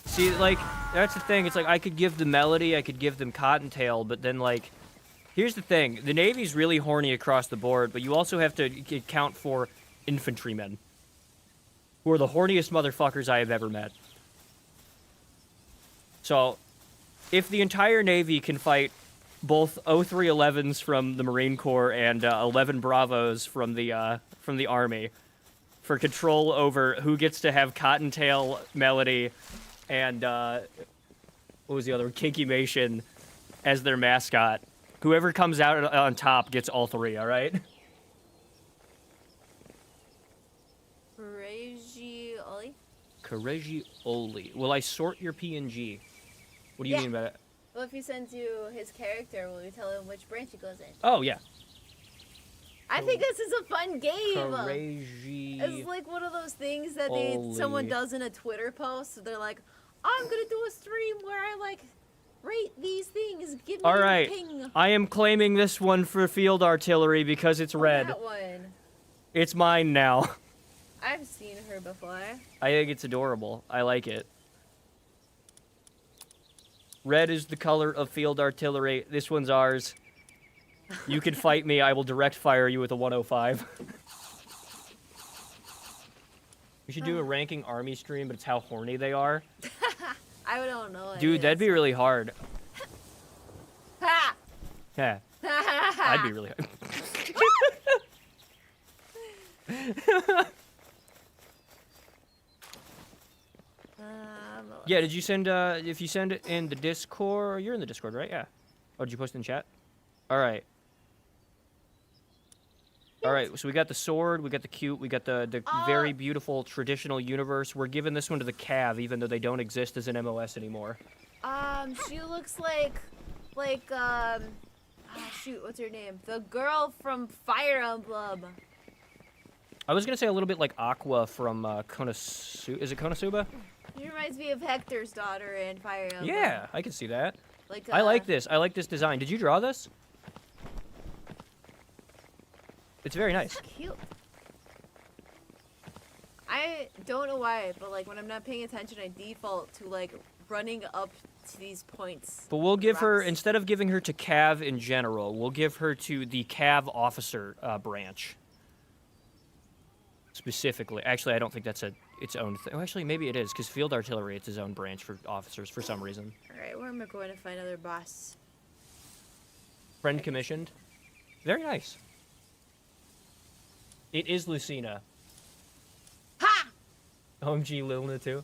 see, like, that's the thing. It's like, I could give them Melody, I could give them Cottontail, but then, like, here's the thing. The Navy's really horny across the board, but you also have to account for infantrymen, who are the horniest motherfuckers I have ever met. So, if the entire Navy can fight both 0311s from the Marine Corps and 11 Bravos from the Army for control over who gets to have Cottontail, Melody, and what was the other one? Kinkymation as their mascot. Whoever comes out on top gets all three, all right? Coragioli. Will I sort your PNG? What do you Yeah. mean by that? Well, if he sends you his character, will you tell him which branch he goes in? Oh, yeah. I think this is a fun game. Coragi. It's like one of those things that Oli. someone does in a Twitter post. So they're like, I'm gonna do a stream where I like rate these things. Give me All a right. ping. I am claiming this one for field artillery because it's red. That one. It's mine now. I've seen her before. I think it's adorable. I like it. Red is the color of field artillery. This one's ours. You can fight me. I will direct fire you with a 105. We should do a ranking army stream, but it's how horny they are. I don't know. Dude, that'd be really hard. Ha! Yeah, I'd be really hard. Yeah, did you send, if you send it in the Discord, you're in the Discord, right? Yeah. Oh, did you post it in chat? All right. All right, so we got the sword, we got the cute, we got the very beautiful traditional universe. We're giving this one to the Cav, even though they don't exist as an MOS anymore. She looks like, shoot, what's her name? The girl from Fire Emblem. I was gonna say a little bit like Aqua from Konosuba. Is it Konosuba? She reminds me of Hector's daughter in Fire Emblem. Yeah, I can see that. Like, I like this. I like this design. Did you draw this? It's very nice. Cute. I don't know why, but like when I'm not paying attention, I default to like running up to these points. But we'll give her, Rocks. instead of giving her to Cav in general, we'll give her to the Cav officer branch. Specifically. Actually, I don't think that's its own thing. Oh, actually, maybe it is, because field artillery, it's its own branch for officers for some reason. Alright, where am I going to find another boss? Friend commissioned. Very nice. It is Lucina. Ha! OMG Lilna too.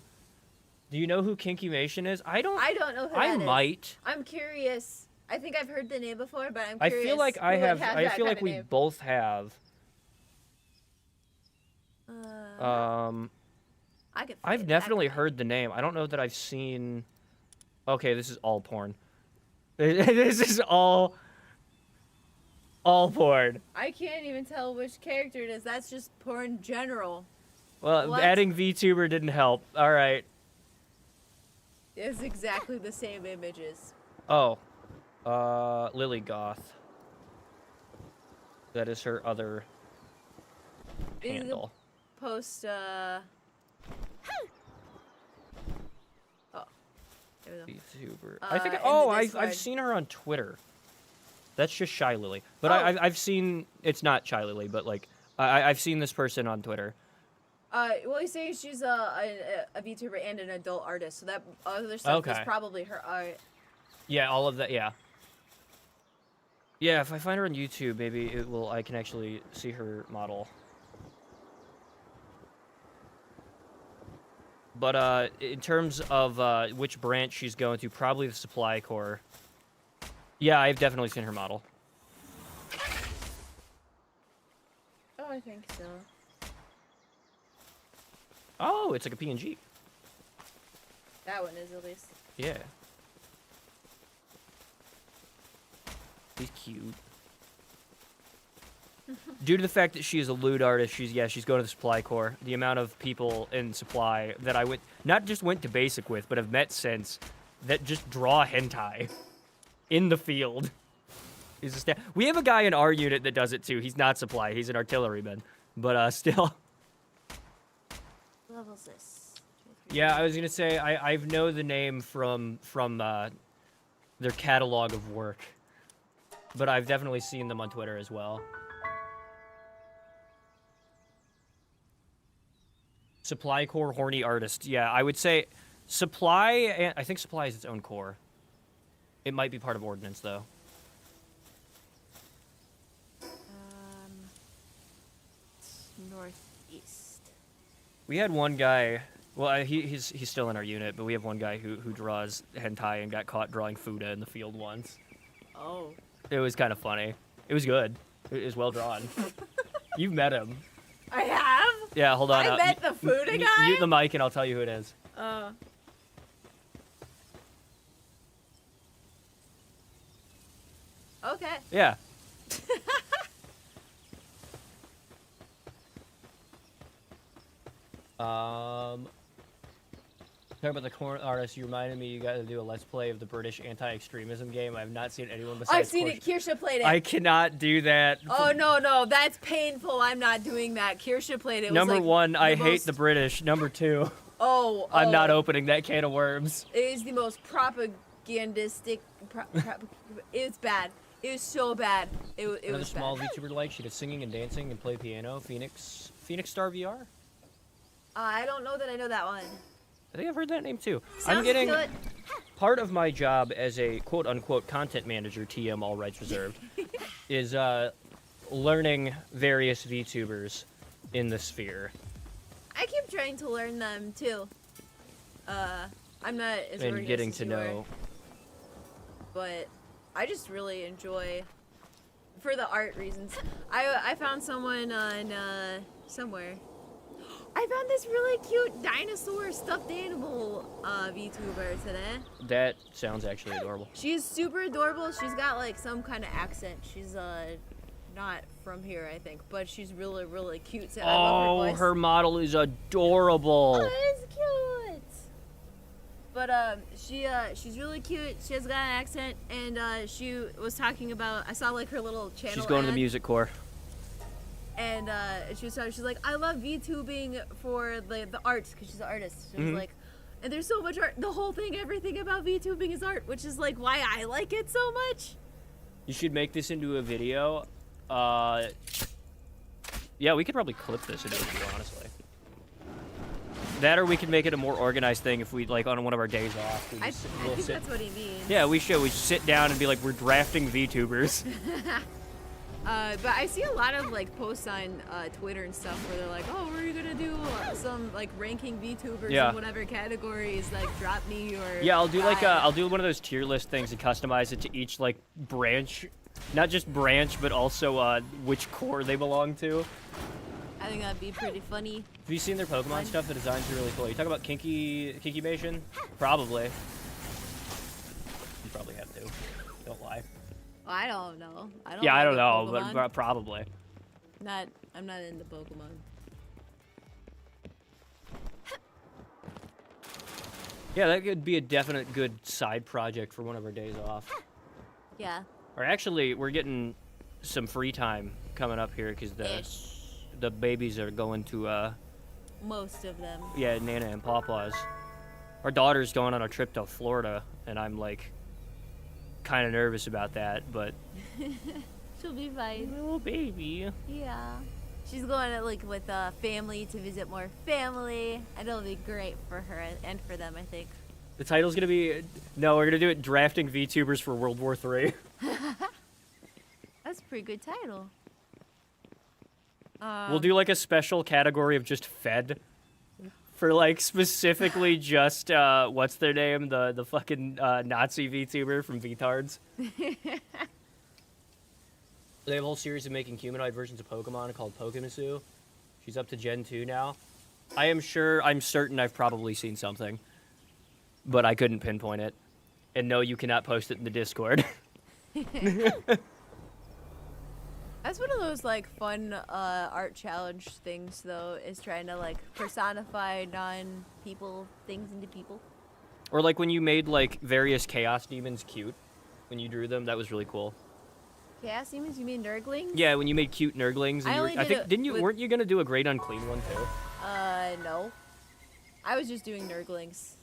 Do you know who Kinkymation is? I don't know who I that is. might. I'm curious. I think I've heard the name before, but I'm I curious. feel like I who would have have I that feel like kinda we name. both have. I could I've definitely heard the name. I don't know that I've seen. Okay, this is all porn. This is all All porn. I can't even tell which character it is. That's just porn general. Well, What? adding VTuber didn't help. All right. It's exactly the same images. Oh. Lily Goth. That is her other handle. Post, Oh. There we go. VTuber. Uh, I think. in Oh, the I've Discord. seen her on Twitter. That's just Shy Lily. But Oh. I've seen. It's not Shy Lily, but like I've seen this person on Twitter. Well, he's saying she's a VTuber and an adult artist, so that other stuff is Okay. probably her art. Yeah, all of that. Yeah. Yeah, if I find her on YouTube, maybe it will. I can actually see her model. But in terms of which branch she's going to, probably the supply core. Yeah, I've definitely seen her model. Oh, I think so. Oh, it's like a PNG. That one is at least. Yeah. He's cute. Due to the fact that she is a lewd artist, she's going to the supply core. The amount of people in supply that I not just went to basic with, but have met since, that just draw hentai in the field. Is we have a guy in our unit that does it too. He's not supply. He's an artilleryman, but still. What level is this? Yeah, I was gonna say I know the name from their catalog of work, but I've definitely seen them on Twitter as well. Supply core horny artist. Yeah, I would say supply. And I think supply is its own core. It might be part of ordnance though. Northeast. We had one guy. Well, he's still in our unit, but we have one guy who draws hentai and got caught drawing Fuda in the field once. Oh. It was kind of funny. It was good. It was well drawn. You've met him. I have? Yeah, hold on. I met the Fuda guy? Mute the mic and I'll tell you who it is. Okay. Yeah. Talking about the corn artist, you reminded me you got to do a let's play of the British anti-extremism game. I've not seen anyone besides. I've seen it. Kirsha played it. I cannot do that. Oh no, that's painful. I'm not doing that. Kirsha played it. It was Number like one, I the hate most- the British. Number two, Oh, I'm not opening that can of worms. It is the most propagandistic. It's bad. It was so bad. It Another was small bad. VTuber like she does singing and dancing and play piano. Phoenix Star VR. I don't know that I know that one. I think I've heard that name too. Sounds I'm getting good. part of my job as a quote unquote content manager, TM all rights reserved, is learning various VTubers in the sphere. I keep trying to learn them too. I'm not as And organized getting as to you are, know. but I just really enjoy, for the art reasons. I found someone on somewhere. I found this really cute dinosaur stuffed animal VTuber today. That sounds actually adorable. She's super adorable. She's got like some kind of accent. She's not from here, I think, but she's really, really cute. So I love Oh, her voice. her model is adorable. Oh, it's cute. But she's really cute. She has got an accent, and she was talking about. I saw like her little channel. She's going to the ad, music corps. And she's like, I love VTubing for the arts because she's an artist. She was like, and there's so much art. The whole thing, everything about VTubing is art, which is like why I like it so much. You should make this into a video. Yeah, we could probably clip this into a video, honestly. That or we could make it a more organized thing if we, like, on one of our days off. We I just- think we'll sit- that's what he means. Yeah, we should. We should sit down and be like, we're drafting VTubers. But I see a lot of like posts on Twitter and stuff where they're like, "Oh, we're gonna do some like ranking VTubers Yeah. in whatever categories. Like, drop me or." Yeah, I'll do like guy." I'll do one of those tier list things and customize it to each like branch, not just branch, but also which core they belong to. I think that'd be pretty funny. Have you seen their Pokemon stuff? The designs are really cool. You talk about Kinkymation? Probably. You probably have to. Don't lie. I don't know. I don't. Yeah, I like don't it, know, Pokemon. but probably. I'm not into Pokemon. Yeah, that could be a definite good side project for one of our days off. Yeah. Or actually, we're getting some free time coming up here because the babies are going to Most of them. yeah, Nana and Papa's. Our daughter's going on a trip to Florida, and I'm like kind of nervous about that, but She'll be fine. little baby. Yeah. She's going to, like with family to visit more family, and it'll be great for her and for them, I think. The title's gonna be we're gonna do it drafting VTubers for World War III. That's a pretty good title. We'll do like a special category of just fed. For like specifically just what's their name? The fucking Nazi VTuber from VTards. They have a whole series of making humanoid versions of Pokemon called Pokemisu. She's up to Gen 2 now. I'm certain I've probably seen something. But I couldn't pinpoint it. And no, you cannot post it in the Discord. That's one of those like fun art challenge things though, is trying to like personify non-people things into people. Or like when you made like various Chaos Demons cute. When you drew them, that was really cool. Chaos Demons? You mean Nurglings? Yeah, when you made cute Nurglings. And I think weren't you gonna do a Great Unclean one too? No. I was just doing Nurglings.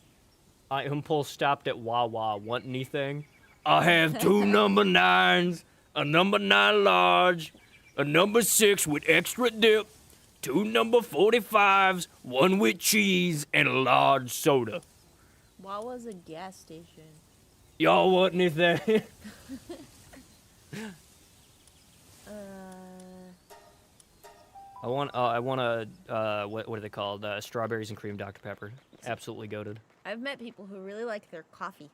Impulse stopped at Wawa. Want anything? I have 2 number 9s, a number 9 large, a number 6 with extra dip, 2 number 45s, 1 with cheese, and a large soda. Wawa's a gas station. Y'all want anything? I want what are they called? Strawberries and cream Dr. Pepper. Absolutely goated. I've met people who really like their coffee.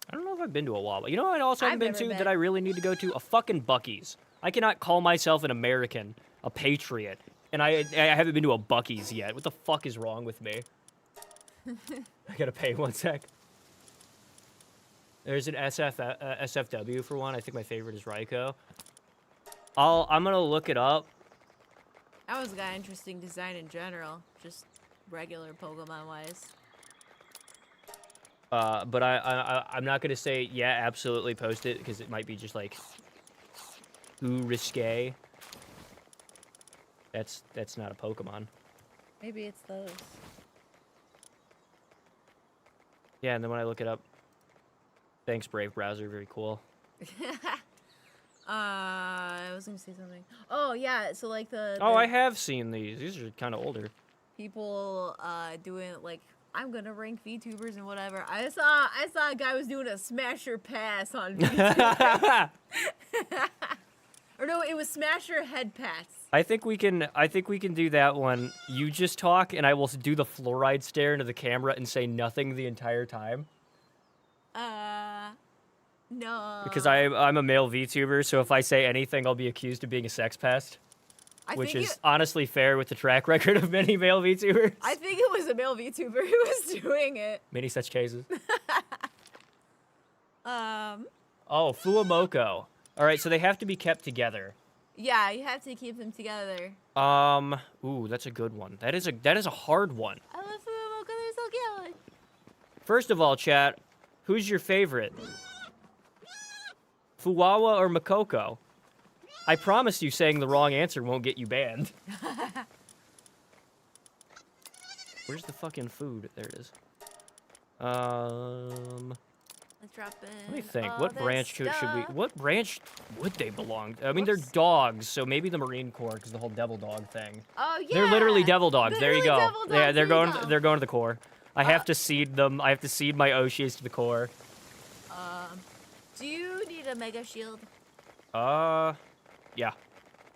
I don't know if I've been to a Wawa. You know what I also haven't I've been to never that I really need to go to? A fucking Buc-ee's. I cannot call myself an American, a patriot, and I haven't been to a Buc-ee's yet. What the fuck is wrong with me? I gotta pay 1 sec. There's an SFW for one. I think my favorite is Raikou. I'm gonna look it up. That one's got interesting design in general, just regular Pokemon wise. But I'm not gonna say yeah, absolutely post it because it might be just like ooh risque. That's not a Pokemon. Maybe it's those. Yeah, and then when I look it up, thanks Brave Browser, very cool. I was gonna say something. Oh yeah, so like the I have seen these. These are kind of older. people doing like I'm gonna rank VTubers and whatever. I saw a guy was doing a smasher pass on VTuber. Or no, it was smasher head pass. I think we can do that one. You just talk, and I will do the fluoride stare into the camera and say nothing the entire time. No. Because I'm a male VTuber, so if I say anything, I'll be accused of being a sex pest. Which is honestly fair with the track record of many male VTubers. I think it was a male VTuber who was doing it. Many such cases. Oh, Fuamoko. All right, so they have to be kept together. Yeah, you have to keep them together. Ooh, that's a good one. That is a hard one. I love Fuamoko, they're so cute. First of all, chat, who's your favorite? Fuwawa or Makoko? I promise you saying the wrong answer won't get you banned. Where's the fucking food? There it is. Let's drop in. Let me think. all What this branch should we? stuff. What branch would they belong to? I mean, they're Whoops. dogs, so maybe the Marine Corps, because the whole devil dog thing. Oh yeah. They're literally devil dogs. There you Literally go. devil dogs, Yeah, they're there you going. go. They're going to the core. I have to seed them. I have to seed my Oshis to the core. Do you need a mega shield? Yeah.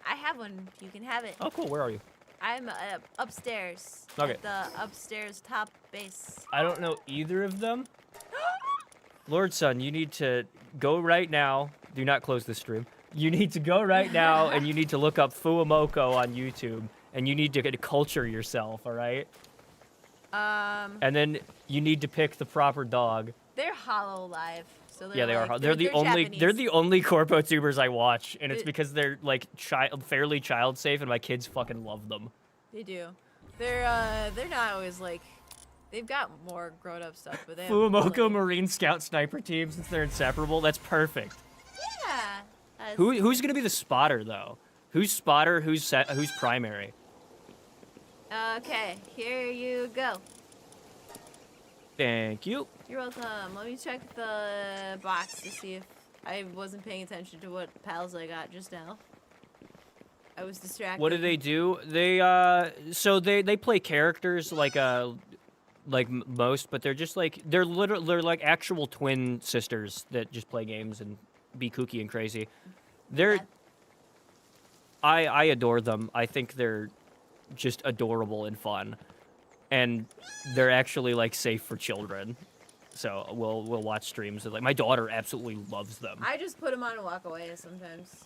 I have one. You can have it. Oh, cool. Where are you? I'm upstairs. Okay. At the upstairs top base. I don't know either of them. Lord Sun, you need to go right now. Do not close this stream. You need to go right now, and you need to look up Fuamoko on YouTube, and you need to culture yourself. All right. And then you need to pick the proper dog. They're hollow live, So they're Yeah, they are. like, They're the only. Japanese. They're the only corpo tubers I watch, and it's It- because they're like fairly child safe, and my kids fucking love them. They do. They're not always like. They've got more grown up stuff, but they have Fumoka like, Marine Scout sniper team, since they're inseparable. That's perfect. Yeah. That's- Who's gonna be the spotter though? Who's spotter? Who's primary? Okay, here you go. Thank you. You're welcome. Let me check the box to see if I wasn't paying attention to what pals I got just now. I was distracted. What do? They so they play characters like most, but they're just like they're like actual twin sisters that just play games and be kooky and crazy. They're Yeah. I adore them. I think they're just adorable and fun, and they're actually like safe for children. So we'll watch streams of like my daughter absolutely loves them. I just put them on and walk away sometimes.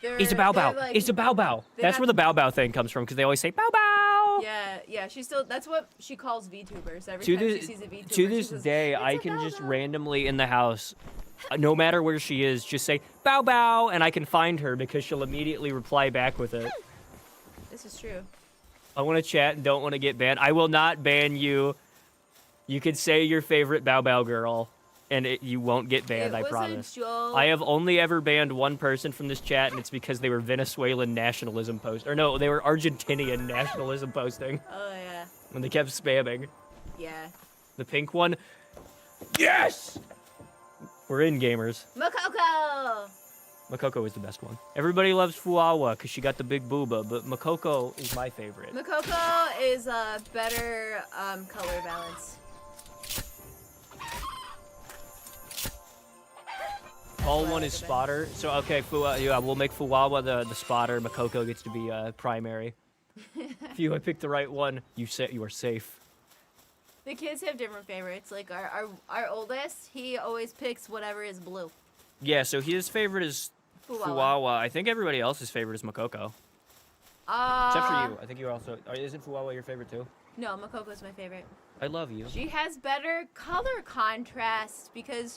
It's a bow bow. Like, It's a bow bow. they That's have- where the bow bow thing comes from because they always say bow bow. Yeah. She still. That's what she calls VTubers. Every To time this she sees a VTuber, to she this says, day, "It's I a can bow just bow." randomly in the house, no matter where she is, just say bow bow, and I can find her because she'll immediately reply back with it. This is true. I want to chat and don't want to get banned. I will not ban you. You can say your favorite bow bow girl, and you won't get banned. I it was promise. a joke. I have only ever banned one person from this chat, and it's because they were Venezuelan nationalism post, or no, they were Argentinian nationalism posting, Oh yeah. and they kept spamming. Yeah. The pink one. Yes! We're in, gamers. Makoko. Makoko is the best one. Everybody loves Fuawa because she got the big booba, but Makoko is my favorite. Makoko is a better color balance. All one is spotter. So okay, yeah, we'll make Fuawa the spotter. Makoko gets to be primary. If you pick the right one, you are safe. The kids have different favorites. Like our oldest, he always picks whatever is blue. Yeah, so his favorite is Fuawa. I think everybody else's favorite is Makoko. Except for you. I think you're also. Isn't Fuawa your favorite too? No, Makoko's my favorite. I love you. She has better color contrast because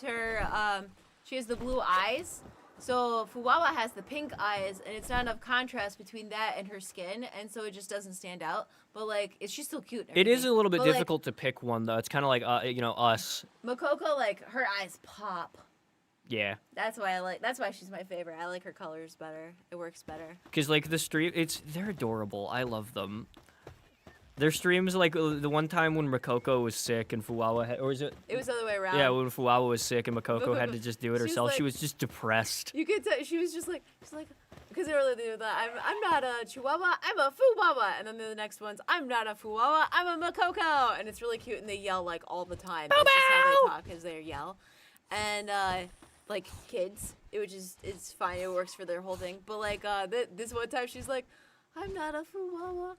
she has the blue eyes. So Fuwawa has the pink eyes, and it's not enough contrast between that and her skin, and so it just doesn't stand out. But like, she's still cute. And It is a everything. little bit But, like, difficult to pick one though. It's kind of like us. Makoko, like her eyes pop. Yeah. That's why she's my favorite. I like her colors better. It works better. Because like the stream, they're adorable. I love them. Their streams, like the one time when Makoko was sick and Fuwawa or is it? It was the other way around. Yeah, when Fuwawa was sick and Makoko had to just do it She was herself. She like- was just depressed. You could tell she was just like because they were like that. I'm not a Chihuahua. I'm a Fuwawa. And then the next one's I'm not a Fuwawa. I'm a Makoko. And it's really cute. And they yell like all the time. That's just how they talk is they yell. And like kids, it's fine. It works for their whole thing. But like this one time she's like, I'm not a Fuwawa.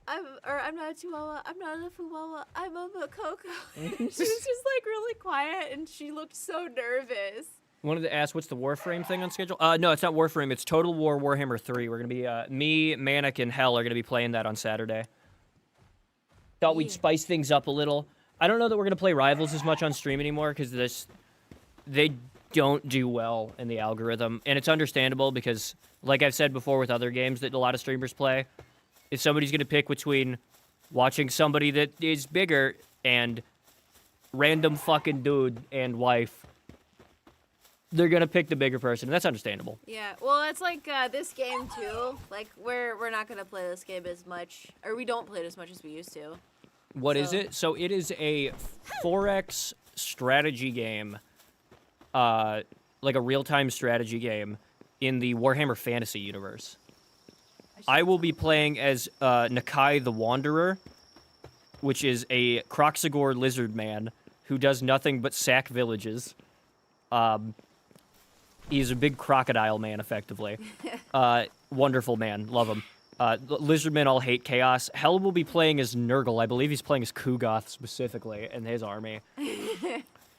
I'm not a Chihuahua. I'm not a Fuwawa. I'm a Makoko. She was just like really quiet, and she looked so nervous. Wanted to ask, what's the Warframe thing on schedule? No, it's not Warframe. It's Total War Warhammer 3. We're gonna be me, Manic, and Hell are gonna be playing that on Saturday. Thought we'd Yeah. spice things up a little. I don't know that we're gonna play Rivals as much on stream anymore because they don't do well in the algorithm, and it's understandable because, like I've said before with other games that a lot of streamers play, if somebody's going to pick between watching somebody that is bigger and random fucking dude and wife, they're going to pick the bigger person. And that's understandable. Yeah, well, it's like this game too. Like we're not gonna play this game as much, or we don't play it as much as we used to. What is So- it? So it is a 4X strategy game, like a real-time strategy game in the Warhammer Fantasy universe. I will be playing as Nakai the Wanderer, which is a Kroxigor lizard man who does nothing but sack villages. He's a big crocodile man, effectively. Wonderful man. Love him. Lizard men all hate chaos. Hell will be playing as Nurgle. I believe he's playing as Kugoth specifically in his army.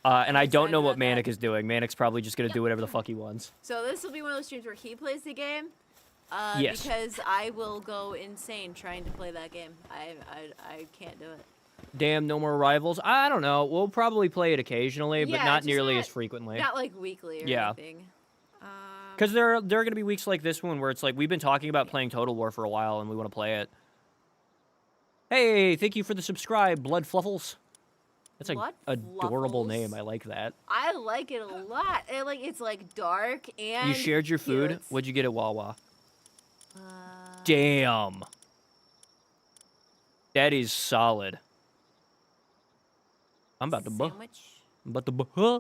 And I don't know what about that. Manic is doing. Manic's probably just going to do whatever the fuck he wants. So this will be one of those streams where he plays the game. Yes. Because I will go insane trying to play that game. I can't do it. Damn, no more rivals. I don't know. We'll probably play it occasionally, but Yeah, not just nearly not- as frequently. Not like weekly or Yeah. anything. Because there are going to be weeks like this one where it's like we've been talking about playing Total War for a while and we want to play it. Hey, thank you for the subscribe, Blood Fluffles. That's an Blood adorable Fluffles? name. I like that. I like it a lot. It's like dark and You shared your food. cute. What'd you get at Wawa? Uh, Damn. That is solid. I'm about to sandwich. huh?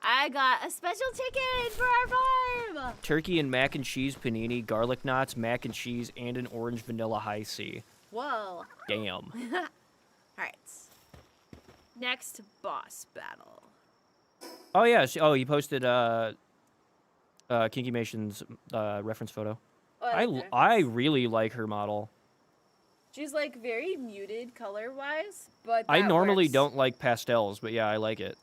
I got a special ticket for our farm. Turkey and mac and cheese panini, garlic knots, mac and cheese, and an orange vanilla high C. Whoa. Damn. All right. Next boss battle. Oh yeah. Oh, you posted Kinky Mation's reference photo. Oh, okay. I really like her model. She's like very muted color wise, but I that normally works. don't like pastels, but yeah, I like it.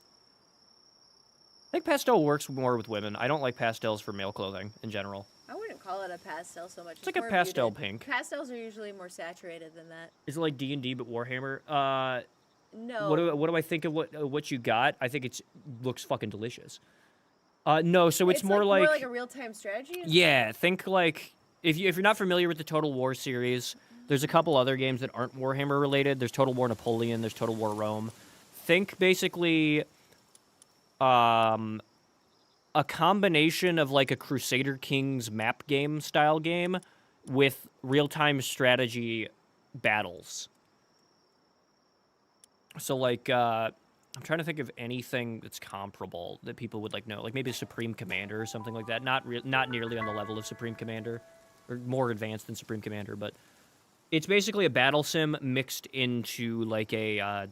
I think pastel works more with women. I don't like pastels for male clothing in general. I wouldn't call it a pastel so much. It's like a more pastel muted. pink. Pastels are usually more saturated than that. Is it like D&D but Warhammer? No. What do I think of what you got? I think it looks fucking delicious. No, so it's more like a real-time strategy. yeah, think like if you're not familiar with the Total War series, there's a couple other games that aren't Warhammer related. There's Total War Napoleon, there's Total War Rome. Think basically a combination of like a Crusader Kings map game style game with real-time strategy battles. So like I'm trying to think of anything that's comparable that people would like know, like maybe Supreme Commander or something like that. Not nearly on the level of Supreme Commander, or more advanced than Supreme Commander, but it's basically a battle sim mixed into like a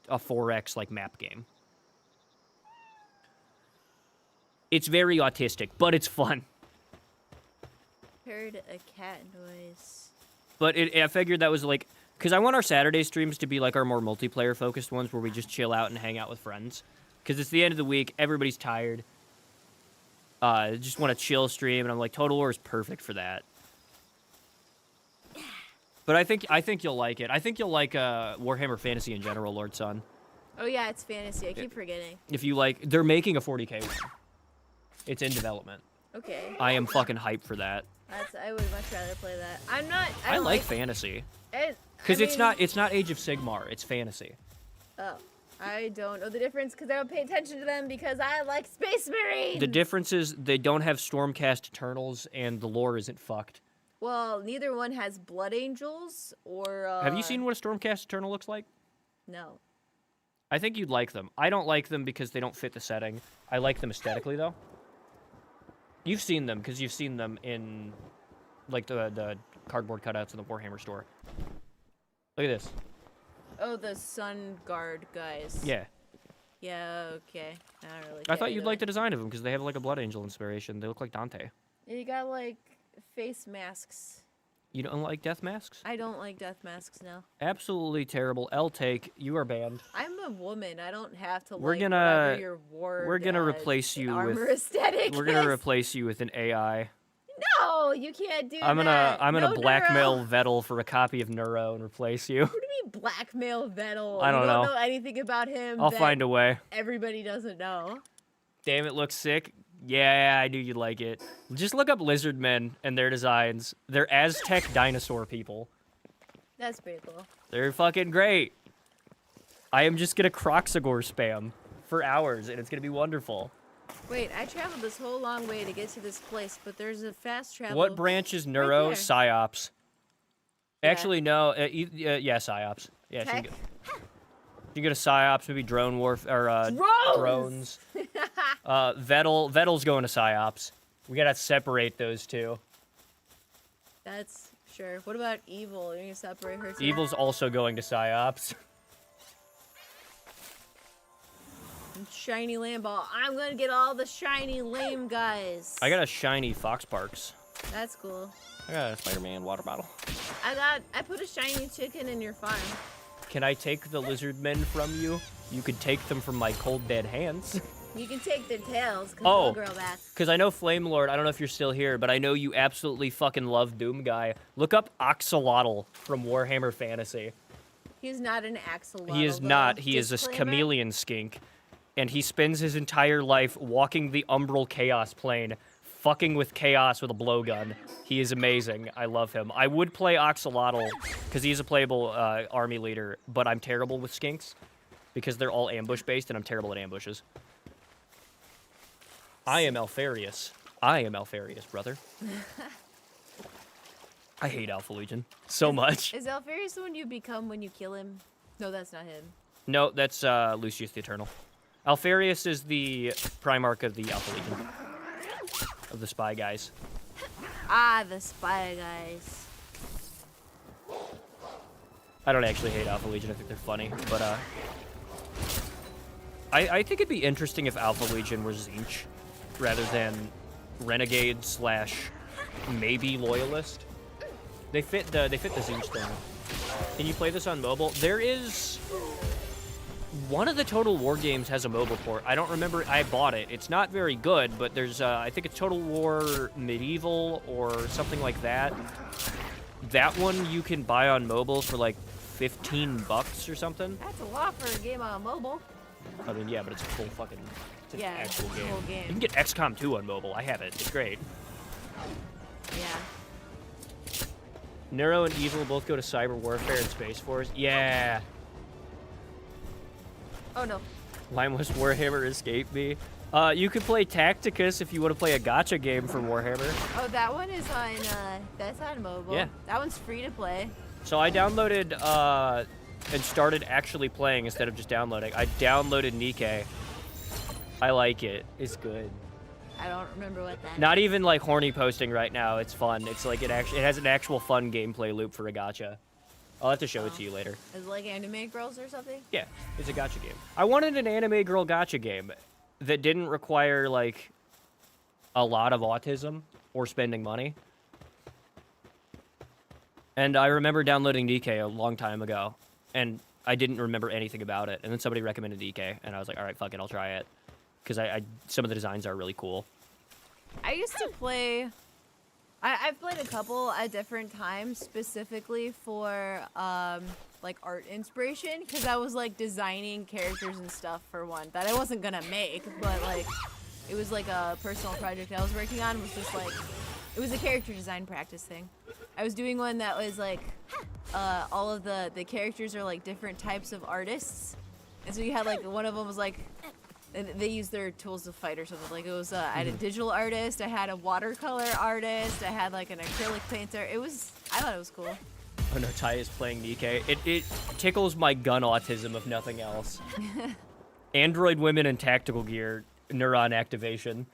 4X like map game. It's very autistic, but it's fun. Heard a cat noise. But I figured that was like, because I want our Saturday streams to be like our more multiplayer focused ones where we just chill out and hang out with friends. Because it's the end of the week, everybody's tired. Just want to chill stream, and I'm like, Total War is perfect for that. But I think you'll like it. I think you'll like Warhammer Fantasy in general, Lord Sun. Oh yeah, it's fantasy. I keep forgetting. If you like, they're making a 40K one. It's in development. Okay. I am fucking hyped for that. I would much rather play that. I'm not. I like fantasy. Because Because it's not Age of Sigmar, it's fantasy. Oh, I don't know the difference because I don't pay attention to them because I like Space Marines. The difference is they don't have Stormcast Eternals and the lore isn't fucked. Well, neither one has Blood Angels or. Have you seen what a Stormcast Eternal looks like? No. I think you'd like them. I don't like them because they don't fit the setting. I like them aesthetically, though. You've seen them because you've seen them in, like, the cardboard cutouts in the Warhammer store. Look at this. Oh, the Sun Guard guys. Yeah. Yeah. Okay. I don't really. I thought you'd like the design of them because they have, like, a Blood Angel inspiration. They look like Dante. You got like face masks. You don't like death masks? I don't like death masks now. Absolutely terrible. L-Take, you are banned. I'm a woman. I don't have to We're like gonna- whatever your war. we're gonna replace you armor with- aesthetic. We're gonna is. replace you with an AI. No, you can't do I'm that. gonna No blackmail Neuro. Vettel for a copy of Neuro and replace you. What do you mean blackmail Vettel? I don't you know. don't know anything about him. I'll that find a way. Everybody doesn't know. Damn, it looks sick. Yeah, I knew you'd like it. Just look up lizard men and their designs. They're Aztec dinosaur people. That's pretty cool. They're fucking great. I am just gonna Croxagore spam for hours, and it's gonna be wonderful. Wait, I traveled this whole long way to get to this place, but there's a fast travel. What branch is Neuro? there. Psyops. Yeah. Actually, no. Yeah, Psyops. Yeah, she can Tech? you go to Psyops, maybe drone warfare, or Drones! drones. Vettel's going to Psyops. We gotta separate those two. That's sure. What about Evil? Are you gonna separate her too? Evil's also going to Psyops. Shiny Lamb Ball. I'm gonna get all the shiny lame guys. I got a shiny Fox Parks. That's cool. I got a Spider-Man water bottle. I put a shiny chicken in your farm. Can I take the lizard men from you? You could take them from my cold dead hands. You can take their tails, cause Oh. they'll grow back. Because I know Flame Lord, I don't know if you're still here, but I know you absolutely fucking love Doom Guy. Look up Oxalotl from Warhammer Fantasy. He's not an axolotl. He is though. not. He is a Disclaimer. chameleon skink. And he spends his entire life walking the umbral chaos plane, fucking with chaos with a blowgun. He is amazing. I love him. I would play Axolotl, because he's a playable army leader, but I'm terrible with skinks, because they're all ambush-based, and I'm terrible at ambushes. I am Alfarius. I am Alfarius, brother. I hate Alpha Legion so much. Is Alfarius the one you become when you kill him? No, that's not him. No, that's Lucius the Eternal. Alfarius is the Primarch of the Alpha Legion. Of the Spy Guys. Ah, the Spy Guys. I don't actually hate Alpha Legion. I think they're funny, but I think it'd be interesting if Alpha Legion were Zinch rather than Renegade / maybe Loyalist. They fit the Zinch thing. Can you play this on mobile? There is one of the Total War games has a mobile port. I don't remember. I bought it. It's not very good, but there's I think it's Total War Medieval or something like that. That one you can buy on mobile for like $15 or something. That's a lot for a game on mobile. I mean, yeah, but it's a full fucking it's an actual it's a game. full game. You can get XCOM 2 on mobile. I have it. It's great. Yeah. Neuro and Evil both go to Cyber Warfare and Space Force. Yeah. Oh no. Limeless Warhammer escaped me. You could play Tacticus if you want to play a gacha game for Warhammer. Oh, that one is on. That's on mobile. Yeah. That one's free to play. So I downloaded and started actually playing instead of just downloading. I downloaded Nikke. I like it. It's good. I don't remember what that. Not even like horny posting right now. It's fun. It's like it has an actual fun gameplay loop for a gacha. I'll have to show it to you later. Is it like Anime Girls or something? Yeah, it's a gacha game. I wanted an anime girl gacha game that didn't require like a lot of autism or spending money. And I remember downloading Nikke a long time ago, and I didn't remember anything about it. And then somebody recommended Nikke, and I was like, all right, fuck it, I'll try it. Because some of the designs are really cool. I used to play. I've played a couple at different times, specifically for like art inspiration, because I was like designing characters and stuff for one that I wasn't gonna make, but like it was like a personal project I was working on. It was just like it was a character design practice thing. I was doing one that was like all of the characters are like different types of artists, and so you had like one of them was like. And they use their tools to fight or something. Like it was, I had a digital artist, I had a watercolor artist, I had like an acrylic painter. I thought it was cool. Oh no, Ty is playing Nikke. It tickles my gun autism if nothing else. Android women and tactical gear, neuron activation.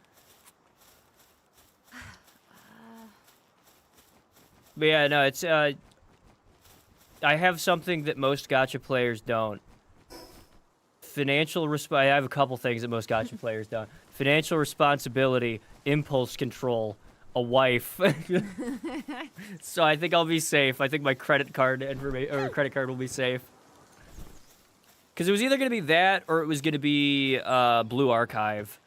But yeah, no, it's I have something that most gacha players don't. I have a couple things that most gacha players don't. Financial responsibility, impulse control, a wife. So I think I'll be safe. I think my credit card will be safe. Because it was either going to be that or it was going to be Blue Archive.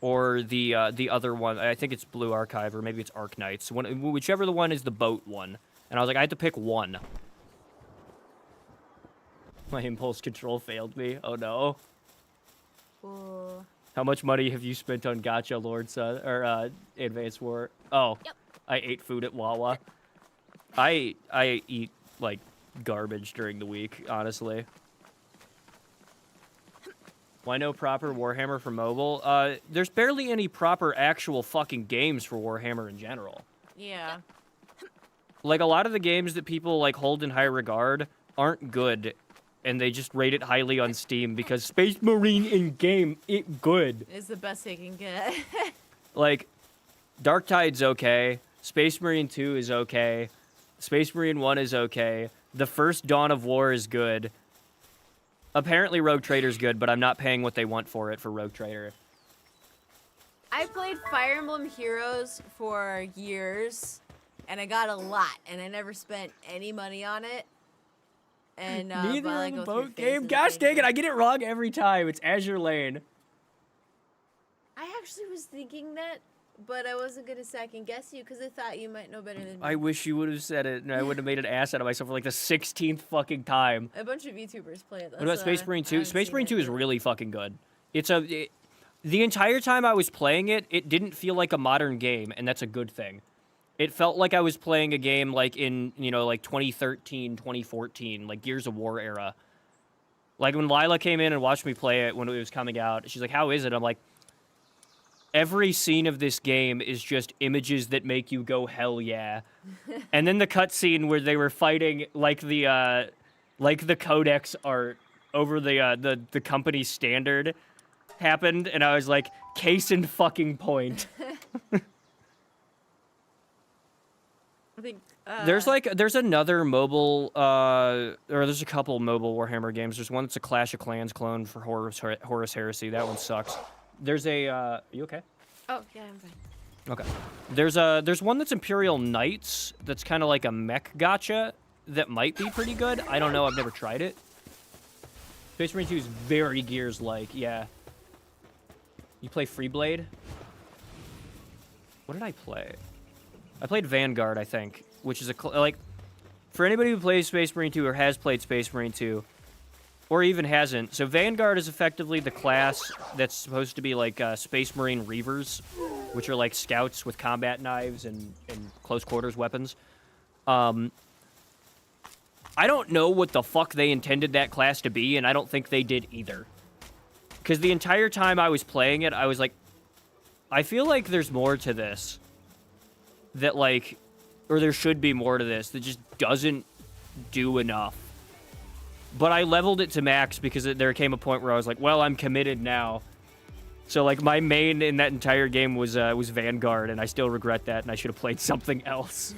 Or the other one. I think it's Blue Archive or maybe it's Arc Knights. Whichever the one is the boat one. And I was like, I had to pick one. My impulse control failed me. Oh no. Cool. How much money have you spent on Gacha Lord Son or Advanced War? Oh, Yep. I ate food at Wawa. I eat like garbage during the week, honestly. Why no proper Warhammer for mobile? There's barely any proper actual fucking games for Warhammer in general. Yeah. Like a lot of the games that people like hold in high regard aren't good. And they just rate it highly on Steam because Space Marine in-game, it good. It's the best they can get. Like, Dark Tide's okay. Space Marine 2 is okay. Space Marine 1 is okay. The first Dawn of War is good. Apparently Rogue Trader's good, but I'm not paying what they want for it for Rogue Trader. I played Fire Emblem Heroes for years, and I got a lot, and I never spent any money on it. And Neither while I of go the through boat phases game. of Gosh playing dang it, I get it wrong every time. It's Azure Lane. I actually was thinking that but I wasn't gonna second guess you because I thought you might know better than me. I wish you would have said it, and I would have made an ass out of myself for like the 16th fucking time. A bunch of YouTubers play it. What about Space Marine 2? Space Marine 2 is really. really fucking good. The entire time I was playing it, it didn't feel like a modern game, and that's a good thing. It felt like I was playing a game like in, like 2013, 2014, like Gears of War era. Like when Lila came in and watched me play it when it was coming out, she's like, how is it? I'm like, every scene of this game is just images that make you go, hell yeah. And then the cutscene where they were fighting like the Codex art over the company standard happened, and I was like, case in fucking point. I think There's another mobile or there's a couple mobile Warhammer games. There's one that's a Clash of Clans clone for Horus Heresy. That one sucks. There's a are you okay? Oh yeah, I'm fine. Okay. There's one that's Imperial Knights that's kind of like a mech gacha that might be pretty good. I don't know. I've never tried it. Space Marine 2 is very Gears-like. Yeah. You play Freeblade? What did I play? I played Vanguard, I think, which is for anybody who plays Space Marine 2 or has played Space Marine 2, or even hasn't. So Vanguard is effectively the class that's supposed to be like Space Marine Reavers, which are like scouts with combat knives and close quarters weapons. I don't know what the fuck they intended that class to be, and I don't think they did either. Because the entire time I was playing it, I was like, I feel like there's more to this. Or there should be more to this that just doesn't do enough. But I leveled it to max because there came a point where I was like, well, I'm committed now. So, like, my main in that entire game was Vanguard, and I still regret that, and I should have played something else.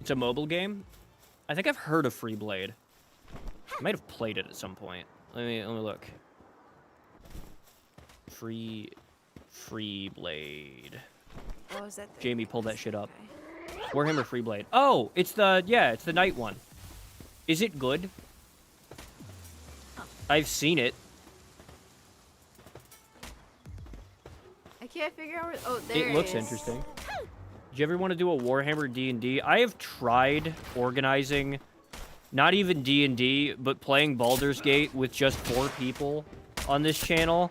It's a mobile game? I think I've heard of Freeblade. I might have played it at some point. Let me look. Freeblade. Oh, is that? Jamie, pull that shit up. Okay. Warhammer Freeblade. Oh, it's the night one. Is it good? I've seen it. I can't figure out where. Oh, there It looks is. interesting. Do you ever want to do a Warhammer D&D? I have tried organizing, not even D&D, but playing Baldur's Gate with just 4 people on this channel,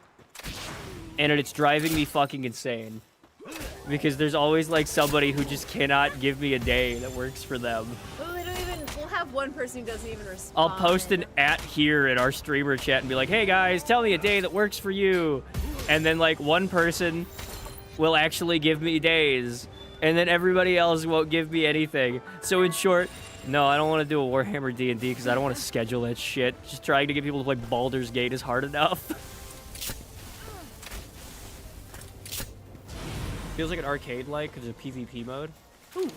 and it's driving me fucking insane. Because there's always, like, somebody who just cannot give me a day that works for them. Well, we'll have one person who doesn't even respond. I'll post an @ here in our streamer chat and be like, hey guys, tell me a day that works for you. And then, like, one person will actually give me days. And then everybody else won't give me anything. So in short, no, I don't want to do a Warhammer D&D because I don't want to schedule that shit. Just trying to get people to play Baldur's Gate is hard enough. Feels like an arcade-like because of PvP mode. Ooh.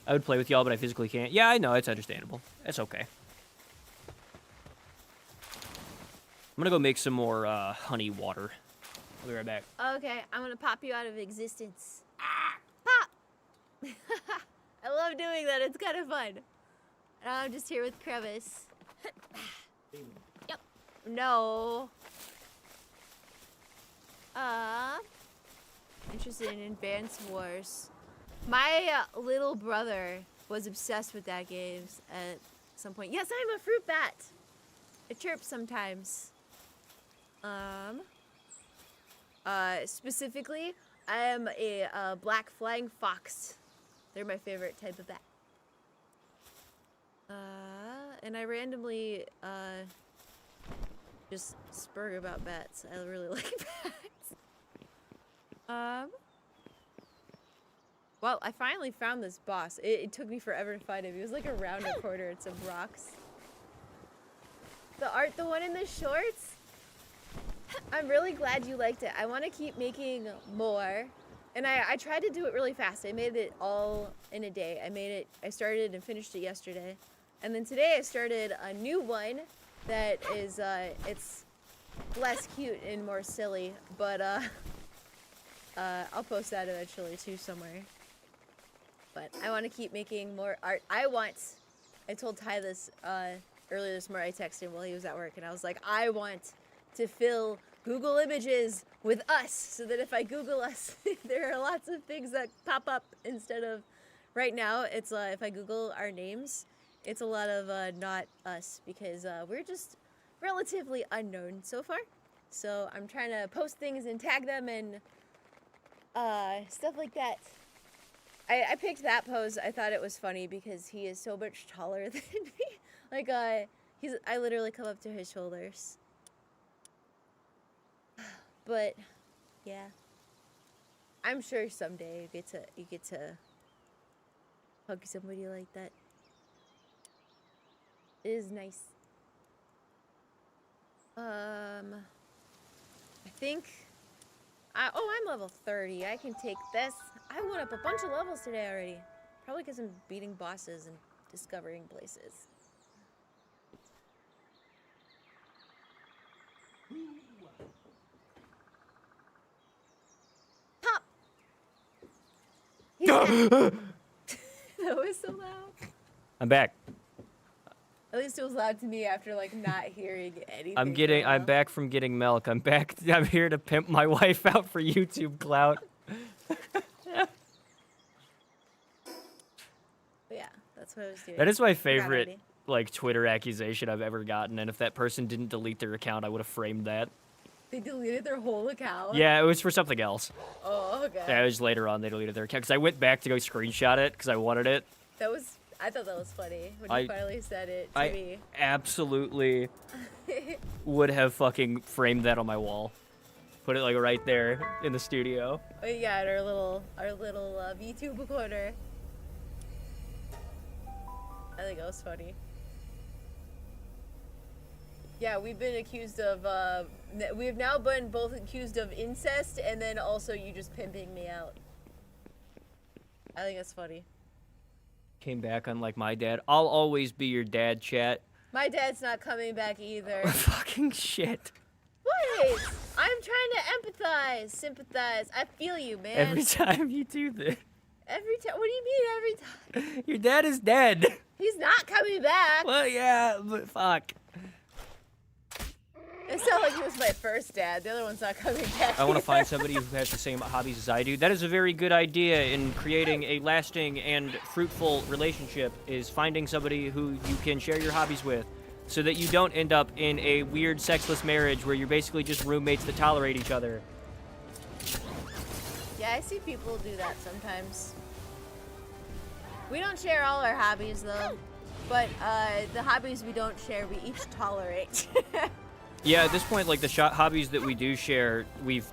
I would play with y'all, but I physically can't. Yeah, I know. It's understandable. It's okay. I'm going to go make some more honey water. I'll be right back. Okay, I'm gonna pop you out of existence. Pop! I love doing that. It's kind of fun. And I'm just here with Crevice. Yep. No. Interested in Advance Wars. My little brother was obsessed with that game at some point. Yes, I'm a fruit bat. It chirps sometimes. Specifically, I am a black flying fox. They're my favorite type of bat. And I randomly just spurg about bats. I really like bats. Well, I finally found this boss. It took me forever to find him. He was like around a corner at some rocks. The one in the shorts? I'm really glad you liked it. I want to keep making more. And I tried to do it really fast. I made it all in a day. I started and finished it yesterday. And then today I started a new one that is, it's less cute and more silly. But, I'll post that eventually too somewhere. But I want to keep making more art. I told Ty this, earlier this morning. I texted him while he was at work and I was like, I want to fill Google Images with us, so that if I Google us, there are lots of things that pop up instead of. Right now, it's if I Google our names, it's a lot of not us because we're just relatively unknown so far. So I'm trying to post things and tag them and stuff like that. I picked that pose. I thought it was funny because he is so much taller than me. Like I literally come up to his shoulders. But yeah, I'm sure someday you get to hug somebody like that. It is nice. I think. I'm level 30. I can take this. I went up a bunch of levels today already. Probably because I'm beating bosses and discovering places. Pop! He's dead. That was so loud. I'm back. At least it was loud to me after like not hearing anything. I'm back from getting milk. I'm back. I'm here to pimp my wife out for YouTube clout. Yeah, that's what I was doing. That is my Forgot favorite already. like Twitter accusation I've ever gotten, and if that person didn't delete their account, I would have framed that. They deleted their whole account. Yeah, it was for something else. Oh, okay. Yeah, it was later on they deleted their account because I went back to go screenshot it because I wanted it. I thought that was funny when you finally said it to I me. absolutely would have fucking framed that on my wall. Put it like right there in the studio. Oh yeah, at our little VTuber corner. I think that was funny. Yeah, we've been accused of we have now been both accused of incest and then also you just pimping me out. I think that's funny. Came back on like my dad. I'll always be your dad, chat. My dad's not coming back either. Fucking shit. Wait! I'm trying to empathize, sympathize. I feel you, man. Every time you do this. Every time? What do you mean every time? Your dad is dead. He's not coming back. Well, yeah, but fuck. It sounded like he was my first dad. The other one's not coming back. I want to either. find somebody who has the same hobbies as I do. That is a very good idea in creating a lasting and fruitful relationship, is finding somebody who you can share your hobbies with so that you don't end up in a weird sexless marriage where you're basically just roommates that tolerate each other. Yeah, I see people do that sometimes. We don't share all our hobbies, though. But the hobbies we don't share, we each tolerate. Yeah, at this point, like, the hobbies that we do share, we've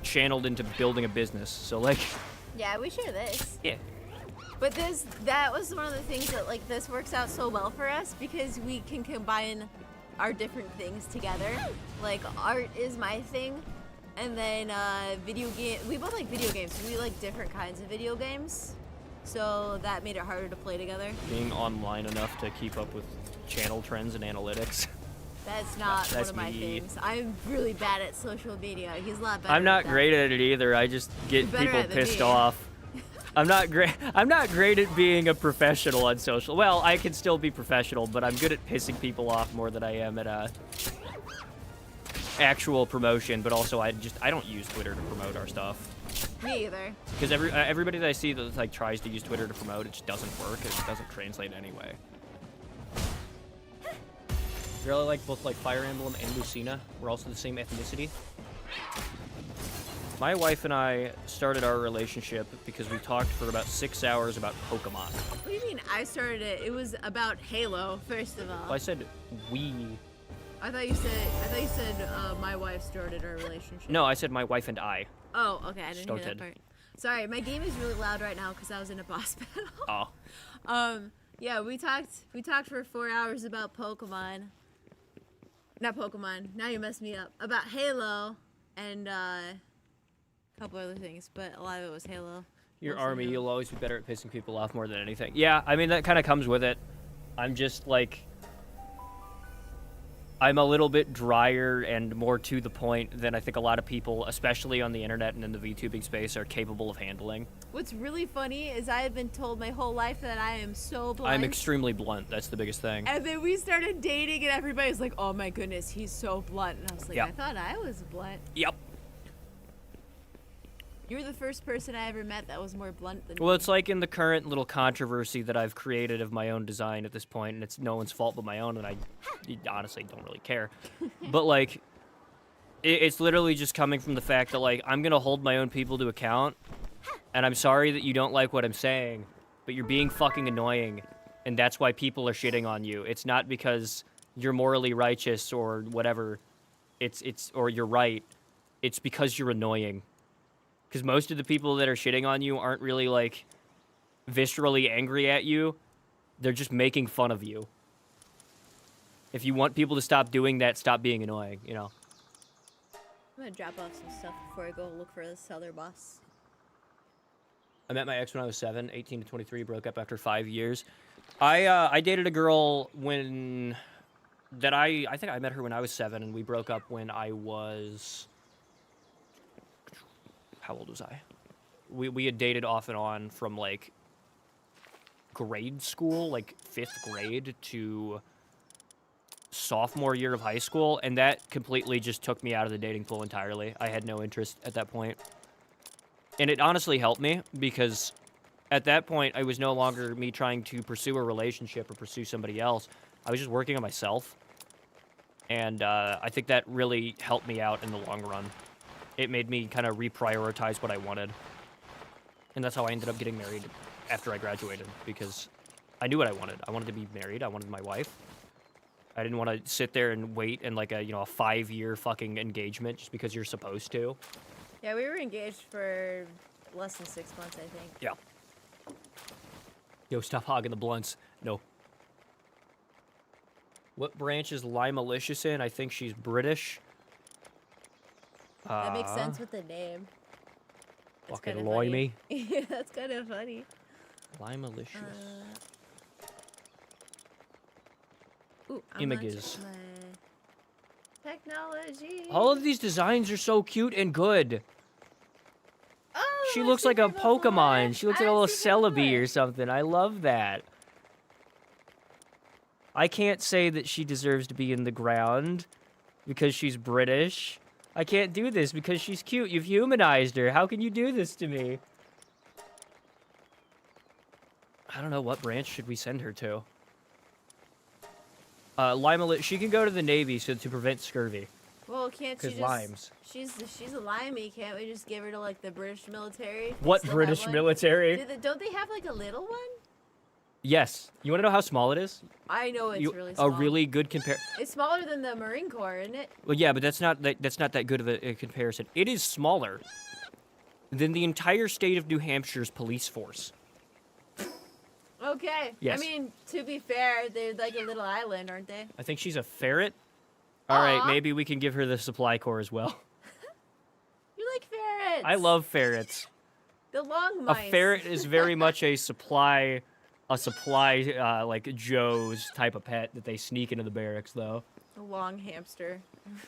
channeled into building a business. So, like... Yeah, we share this. Yeah. But that was one of the things that, like, this works out so well for us because we can combine our different things together. Like, art is my thing, and then video game. We both like video games. We like different kinds of video games, so that made it harder to play together. Being online enough to keep up with channel trends and analytics. That's not That's one of my me. things. I'm really bad at social media. He's a lot better. I'm not at that. great at it either. I just get You're better people at it than pissed me. off. I'm not great at being a professional on social. Well, I can still be professional, but I'm good at pissing people off more than I am at actual promotion. But also, I don't use Twitter to promote our stuff. Me either. Because everybody that I see that like tries to use Twitter to promote, it just doesn't work. It doesn't translate anyway. Really like both like Fire Emblem and Lucina. We're also the same ethnicity. My wife and I started our relationship because we talked for about 6 hours about Pokemon. What do you mean I started it? It was about Halo, first of all. Well, I said we. I thought you said my wife started our relationship. No, I said my wife and I. Oh, okay. I didn't hear Started. that part. Sorry, my game is really loud right now because I was in a boss battle. Oh. Yeah, we talked for 4 hours about Pokemon. Not Pokemon. Now you messed me up. About Halo and a couple other things, but a lot of it was Halo. Your Mostly army, Halo. you'll always be better at pissing people off more than anything. Yeah, I mean, that kind of comes with it. I'm just like... I'm a little bit drier and more to the point than I think a lot of people, especially on the internet and in the VTubing space, are capable of handling. What's really funny is I have been told my whole life that I am so blunt. I'm extremely blunt. That's the biggest thing. And then we started dating, and everybody's like, "Oh my goodness, he's so blunt." And I was like, Yep. "I thought I was blunt." Yep. You were the first person I ever met that was more blunt than Well, me. it's like in the current little controversy that I've created of my own design at this point, and it's no one's fault but my own, and I honestly don't really care. But, like, it's literally just coming from the fact that, like, I'm going to hold my own people to account, and I'm sorry that you don't like what I'm saying, but you're being fucking annoying, and that's why people are shitting on you. It's not because you're morally righteous or whatever, or you're right. It's because you're annoying. Because most of the people that are shitting on you aren't really, like, viscerally angry at you. They're just making fun of you. If you want people to stop doing that, stop being annoying, you know? I'm gonna drop off some stuff before I go look for this other boss. I met my ex when I was 7, 18 to 23, broke up after 5 years. I dated a girl when... I think I met her when I was 7, and we broke up when I was... How old was I? We had dated off and on from, like, grade school, like 5th grade to sophomore year of high school, and that completely just took me out of the dating pool entirely. I had no interest at that point. And it honestly helped me, because at that point, I was no longer me trying to pursue a relationship or pursue somebody else. I was just working on myself. And I think that really helped me out in the long run. It made me kind of reprioritize what I wanted. And that's how I ended up getting married after I graduated, because I knew what I wanted. I wanted to be married. I wanted my wife. I didn't want to sit there and wait in like a 5-year fucking engagement just because you're supposed to. Yeah, we were engaged for less than 6 months, I think. Yeah. Yo, stop hogging the blunts. No. What branch is Limalicious in? I think she's British. That makes sense with the name. That's Fucking kinda limey. funny. Yeah, that's kind of funny. Limalicious. Ooh, I'm gonna Images. check my technology. All of these designs are so cute and good. Oh, She I've looks seen like her a before. Pokemon. She looks like a I've little seen her Celebi before. or something. I love that. I can't say that she deserves to be in the ground because she's British. I can't do this because she's cute. You've humanized her. How can you do this to me? I don't know. What branch should we send her to? Lima, she can go to the Navy to prevent scurvy. Well, can't she 'Cause just... limes. She's a limey. Can't we just give her to, like, the British military? They What still have British one? military? Don't they have, like, a little one? Yes. You want to know how small it is? I know it's You- really small. A really good compare. It's smaller than the Marine Corps, isn't it? Well, yeah, but that's not that good of a comparison. It is smaller than the entire state of New Hampshire's police force. Okay. Yes. I mean, to be fair, they're like a little island, aren't they? I think she's a ferret. All right, Aw. maybe we can give her the supply corps as well. You like ferrets. I love ferrets. the long A mice. ferret is very much a supply, like Joe's type of pet that they sneak into the barracks, though. A long hamster.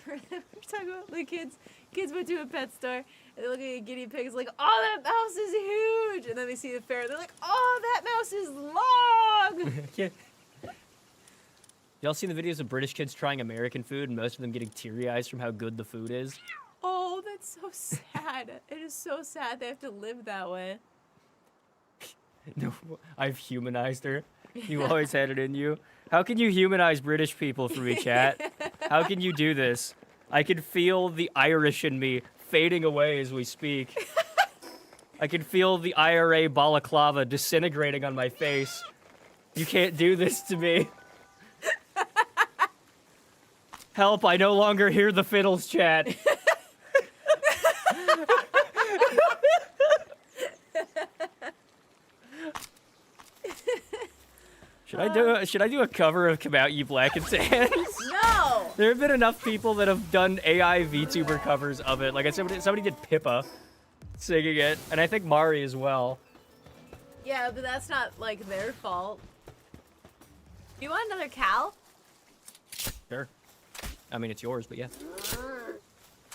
We're talking about the kids. Kids went to a pet store and they're looking at guinea pigs like, oh, that mouse is huge. And then they see the ferret. They're like, oh, that mouse is long. Yeah. Y'all seen the videos of British kids trying American food and most of them getting teary eyes from how good the food is? Oh, that's so sad. It is so sad they have to live that way. No, I've humanized her. You always had it in you. How can you humanize British people for me, chat? How can you do this? I can feel the Irish in me fading away as we speak. I can feel the IRA balaclava disintegrating on my face. You can't do this to me. Help, I no longer hear the fiddles, chat. Should I do a cover of Come Out You Black and Tans? No. There have been enough people that have done AI VTuber covers of it. Like I said, somebody did Pippa singing it, and I think Mari as well. Yeah, but that's not like their fault. You want another cow? Sure. I mean, it's yours, but yeah.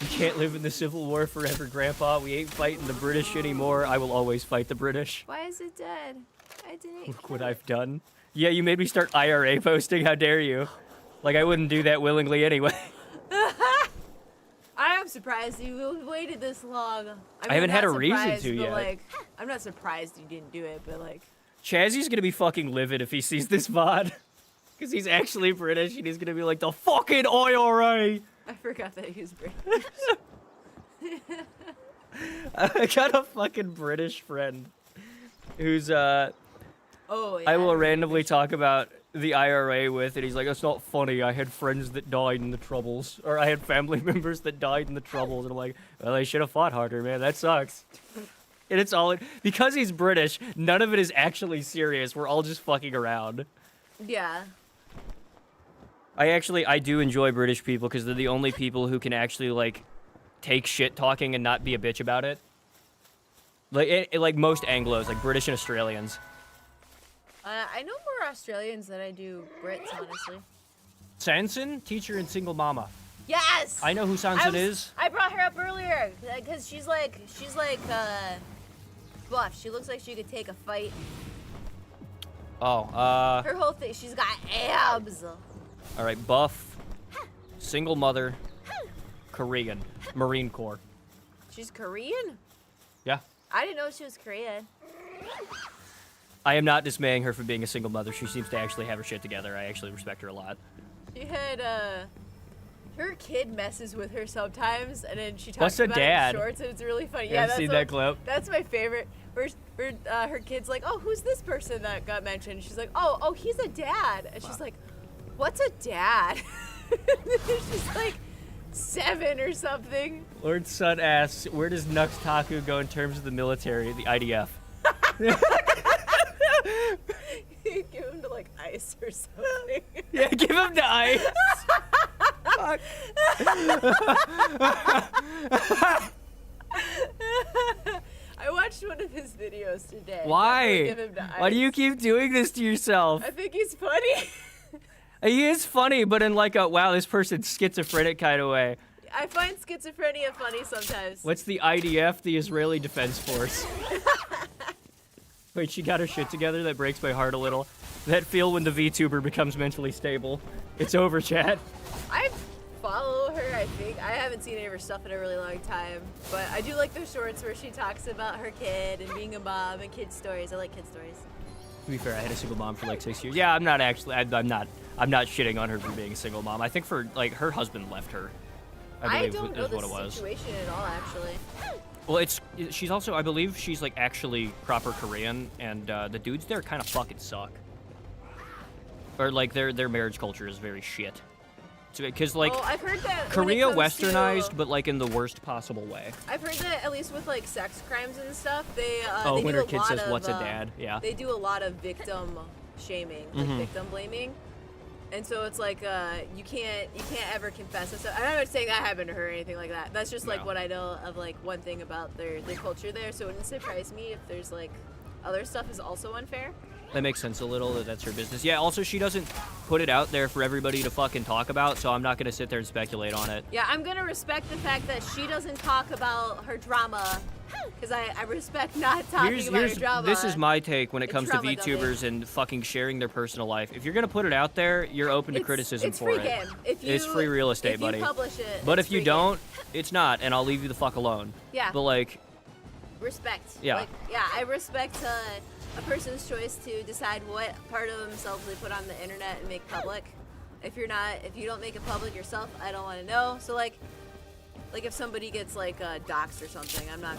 You can't live in the Civil War forever, Grandpa. We ain't fighting the British anymore. I will always fight the British. Why is it dead? I didn't. Look kill what it. I've done. Yeah, you made me start IRA posting. How dare you? Like, I wouldn't do that willingly anyway. I am surprised you waited this long. I haven't had a not reason surprised, to but, yet. Like, I'm not surprised you didn't do it, but like, Chazzy's gonna be fucking livid if he sees this VOD. Because he's actually British and he's gonna be like, the fucking IRA! I forgot that he was British. I got a fucking British friend who's, Oh, yeah. I will randomly talk about the IRA with, and he's like, that's not funny. I had friends that died in the Troubles. Or I had family members that died in the Troubles. And I'm like, well, they should have fought harder, man. That sucks. And it's all, because he's British, none of it is actually serious. We're all just fucking around. Yeah. I do enjoy British people because they're the only people who can actually, like, take shit talking and not be a bitch about it. Like most Anglos, like British and Australians. I know more Australians than I do Brits, honestly. Sanson, teacher and single mama. Yes. I know who Sanson is. I brought her up earlier because she's like buff. She looks like she could take a fight. Oh, Her whole thing. She's got abs. all right, buff, single mother, Korean, Marine Corps. She's Korean? Yeah. I didn't know she was Korean. I am not dismaying her for being a single mother. She seems to actually have her shit together. I actually respect her a lot. She had her kid messes with her sometimes, and then she talks What's a about dad? it in shorts, and it's really funny. Yeah, I've that's seen what- that clip. That's my favorite. Where her kid's like, oh, who's this person that got mentioned? She's like, oh, he's a dad, and she's like, what's a dad? She's like 7 or something. Lord Sun asks, where does Nux Taku go in terms of the military, the IDF? Give him to like ICE or something. Yeah, give him the ice. Fuck. I watched one of his videos today. Why? Give him to Why do you ICE. keep doing this to yourself? I think he's funny. He is funny, but in like a, wow, this person's schizophrenic kind of way. I find schizophrenia funny sometimes. What's the IDF, the Israeli Defense Force? Wait, she got her shit together? That breaks my heart a little. That feel when the VTuber becomes mentally stable. It's over, chat. I follow her, I think. I haven't seen any of her stuff in a really long time. But I do like the shorts where she talks about her kid and being a mom and kid stories. I like kid stories. To be fair, I had a single mom for like 6 years. Yeah, I'm not actually, I'm not shitting on her for being a single mom. I think for, like, her husband left her. I believe don't know is what it the was. situation at all, actually. Well, she's also, I believe she's like actually proper Korean, and the dudes there kind of fucking suck. Or like their marriage culture is very shit. Because like I've heard that Korea when it comes westernized, to, but like in the worst possible way. I've heard that at least with like sex crimes and stuff, they Oh, they when do her a kid lot says, of, "What's a dad?" Yeah. They do a lot of victim shaming, like victim blaming. And so it's like you can't ever confess and stuff. I'm not saying that happened to her or anything like that. That's just like No. what I know of like one thing about their culture there. So it wouldn't surprise me if there's like other stuff is also unfair. That makes sense a little, that's her business. Yeah, also she doesn't put it out there for everybody to fucking talk about, so I'm not gonna sit there and speculate on it. Yeah, I'm gonna respect the fact that she doesn't talk about her drama, because I respect not talking about her drama. This is my take when it It's comes to trauma VTubers and fucking sharing their personal life. If you're gonna put it out there, you're open to criticism it's for free it. game. It's free real estate, buddy. If you publish it, But it's if you free game. don't, it's not, and I'll leave you the fuck alone. Yeah. But like, Respect. Yeah. Like, yeah, I respect a person's choice to decide what part of themselves they put on the internet and make public. If you don't make it public yourself, I don't want to know. So like if somebody gets like doxxed or something, I'm not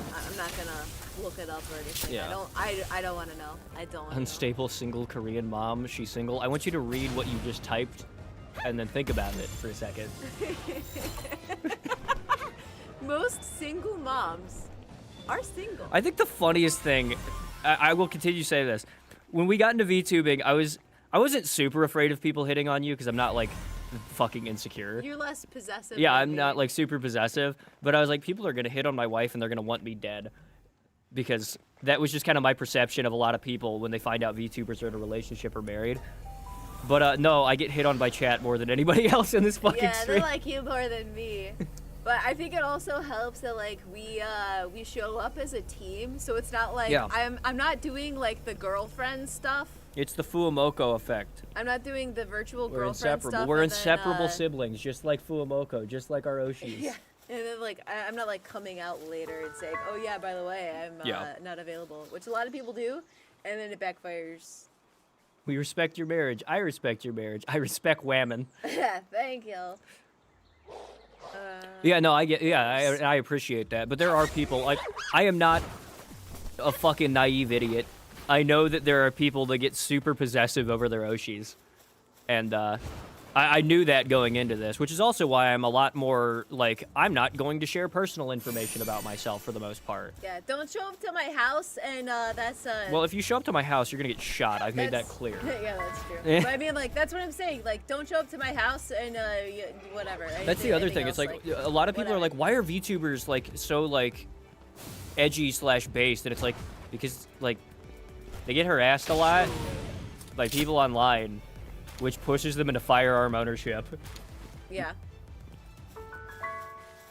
gonna look it up or anything. Yeah. I don't want to know. I don't want to know. unstable single Korean mom, she's single. I want you to read what you just typed, and then think about it for a second. Most single moms are single. I think the funniest thing, I will continue to say this. When we got into VTubing, I wasn't super afraid of people hitting on you because I'm not like fucking insecure. You're less possessive. Yeah, than I'm me. not like super possessive, but I was like, people are gonna hit on my wife and they're gonna want me dead. Because that was just kind of my perception of a lot of people when they find out VTubers are in a relationship or married. But no, I get hit on by chat more than anybody else in this fucking Yeah, stream. they like you more than me. But I think it also helps that like we show up as a team, so it's not like I'm not doing like the girlfriend stuff. It's the Fuamoko effect. I'm not doing the virtual We're girlfriend inseparable. stuff. We're and inseparable then, siblings, just like Fuamoko, just like our Oshis. Yeah. And then like I'm not like coming out later and saying, oh yeah, by the way, I'm not available, which a lot of people do, and then it backfires. We respect your marriage. I respect your marriage. I respect Whammon. Thank you. Yeah, no, I get. Yeah, I appreciate that. But there are people like I am not a fucking naive idiot. I know that there are people that get super possessive over their Oshis, and I knew that going into this, which is also why I'm a lot more like I'm not going to share personal information about myself for the most part. Yeah, don't show up to my house, and that's Well, if you show up to my house, you're gonna get shot. I've made that clear. Yeah, that's true. But I mean, like, that's what I'm saying. Like, don't show up to my house and whatever. That's the other thing. It's like a lot of people are like, why are VTubers like so like edgy/based? And it's like because like they get harassed a lot by people online, which pushes them into firearm ownership. Yeah.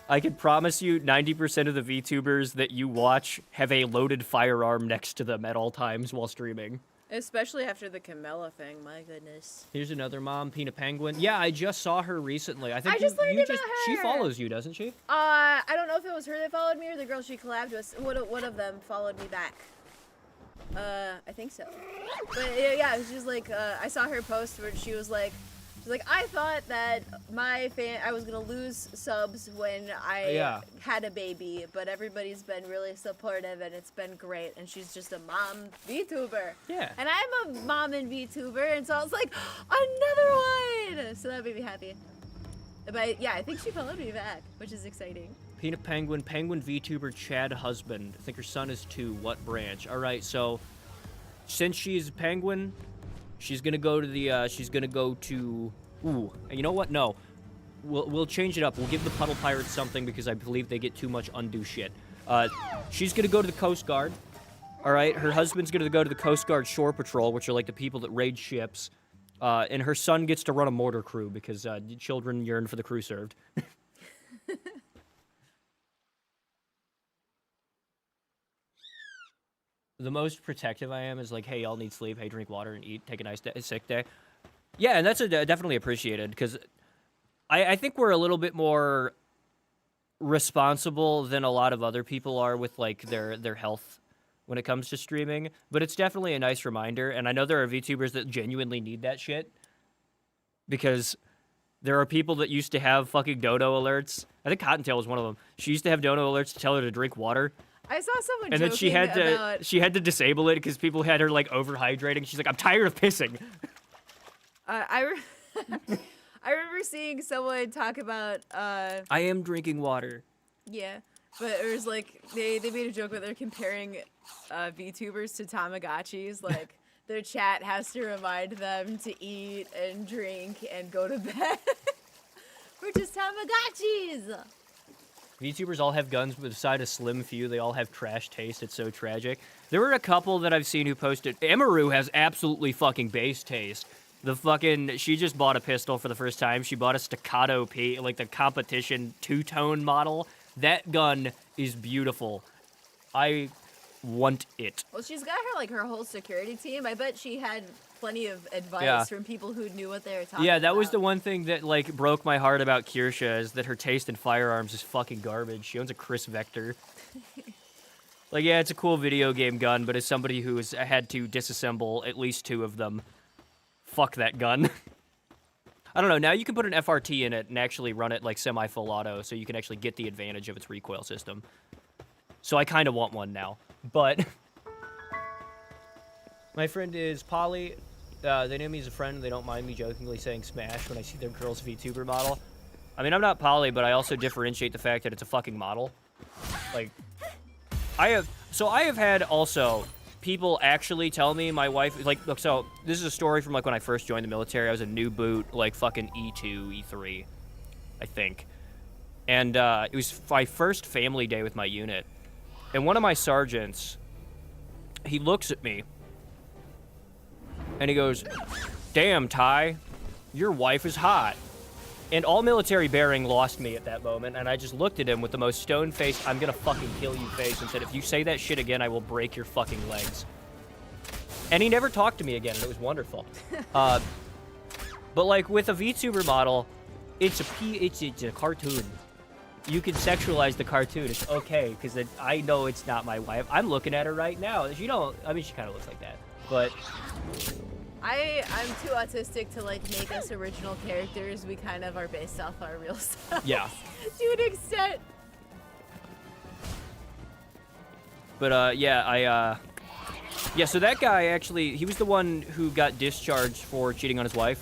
I can promise you 90% of the VTubers that you watch have a loaded firearm next to them at all times while streaming. Especially after the Camilla thing, my goodness. Here's another mom, Peanut Penguin. Yeah, I just saw her recently. I think I just learned about her. She follows you, doesn't she? I don't know if it was her that followed me or the girl she collabed with. One of them followed me back. I think so. But yeah, it was just like I saw her post where she was like, I thought that I was gonna lose subs when I had a baby, but everybody's been really supportive and it's been great. And she's just a mom VTuber. Yeah. And I'm a mom and VTuber, and so I was like, another one. So that made me happy. But yeah, I think she followed me back, which is exciting. Peanut Penguin, Penguin VTuber Chad husband. I think her son is 2. What branch? All right, so since she's a penguin, she's gonna go to the. She's gonna go to. Ooh, and you know what? No, we'll change it up. We'll give the Puddle Pirates something because I believe they get too much undue shit. She's gonna go to the Coast Guard. All right, her husband's gonna go to the Coast Guard Shore Patrol, which are like the people that raid ships. And her son gets to run a mortar crew because children yearn for the crew served. The most protective I am is like, hey, y'all need sleep. Hey, drink water and eat. Take a nice sick day. Yeah, and that's definitely appreciated because I think we're a little bit more responsible than a lot of other people are with like their health when it comes to streaming. But it's definitely a nice reminder, and I know there are VTubers that genuinely need that shit because there are people that used to have fucking dono alerts. I think Cottontail was one of them. She used to have dono alerts to tell her to drink water. I saw someone and then she had to disable it because people had her like overhydrating. She's like, I'm tired of pissing. I remember seeing someone talk about I am drinking water. Yeah, but it was like they made a joke where they're comparing VTubers to Tamagotchis. Like their chat has to remind them to eat and drink and go to bed. We're just Tamagotchis. VTubers all have guns, but beside a slim few, they all have trash taste. It's so tragic. There were a couple that I've seen who posted. Emaru has absolutely fucking base taste. She just bought a pistol for the first time. She bought a Staccato P, like the competition two-tone model. That gun is beautiful. I want it. Well, she's got her whole security team. I bet she had plenty of advice from people who knew what they were talking about. Yeah, that was the one thing that like broke my heart about Kirsha is that her taste in firearms is fucking garbage. She owns a Chris Vector. Like, yeah, it's a cool video game gun, but as somebody who has had to disassemble at least 2 of them, fuck that gun. I don't know, now you can put an FRT in it and actually run it like semi-full auto, so you can actually get the advantage of its recoil system. So I kind of want one now, but... My friend is Polly. They know me as a friend. They don't mind me jokingly saying Smash when I see their girl's VTuber model. I mean, I'm not Polly, but I also differentiate the fact that it's a fucking model. Like, I have had also people actually tell me my wife, like, look, so this is a story from like when I first joined the military. I was a new boot, like fucking E2, E3, I think. And it was my first family day with my unit. And one of my sergeants, he looks at me and he goes, damn, Ty, your wife is hot. And all military bearing lost me at that moment, and I just looked at him with the most stone-faced, I'm gonna fucking kill you face, and said, if you say that shit again, I will break your fucking legs. And he never talked to me again, and it was wonderful. But like with a VTuber model, it's a cartoon. You can sexualize the cartoon. It's okay, because I know it's not my wife. I'm looking at her right now. She don't. I mean, she kind of looks like that, but I'm too autistic to like make us original characters. We kind of are based off our real selves. yeah. To an extent. But yeah, yeah. So that guy actually, he was the one who got discharged for cheating on his wife.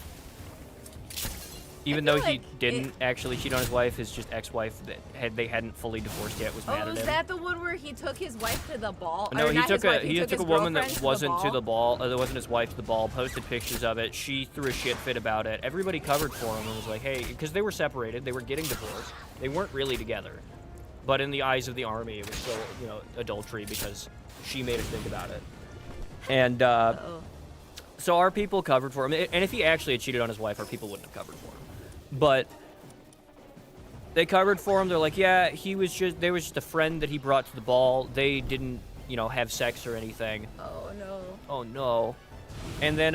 Even though he didn't actually cheat on his wife, his just ex-wife that they hadn't fully divorced yet was mad at him. Oh, is that the one where he took his wife to the ball? No, or he took a woman that wasn't to the ball. that wasn't his wife to the ball, posted pictures of it. She threw a shit fit about it. Everybody covered for him and was like, hey, because they were separated, they were getting divorced. They weren't really together. But in the eyes of the army, it was still, you know, adultery because she made us think about it. And so our people covered for him. And if he actually had cheated on his wife, our people wouldn't have covered for him. But they covered for him. They're like, yeah, they was just a friend that he brought to the ball. They didn't, you know, have sex or anything. Oh no. Oh no. And then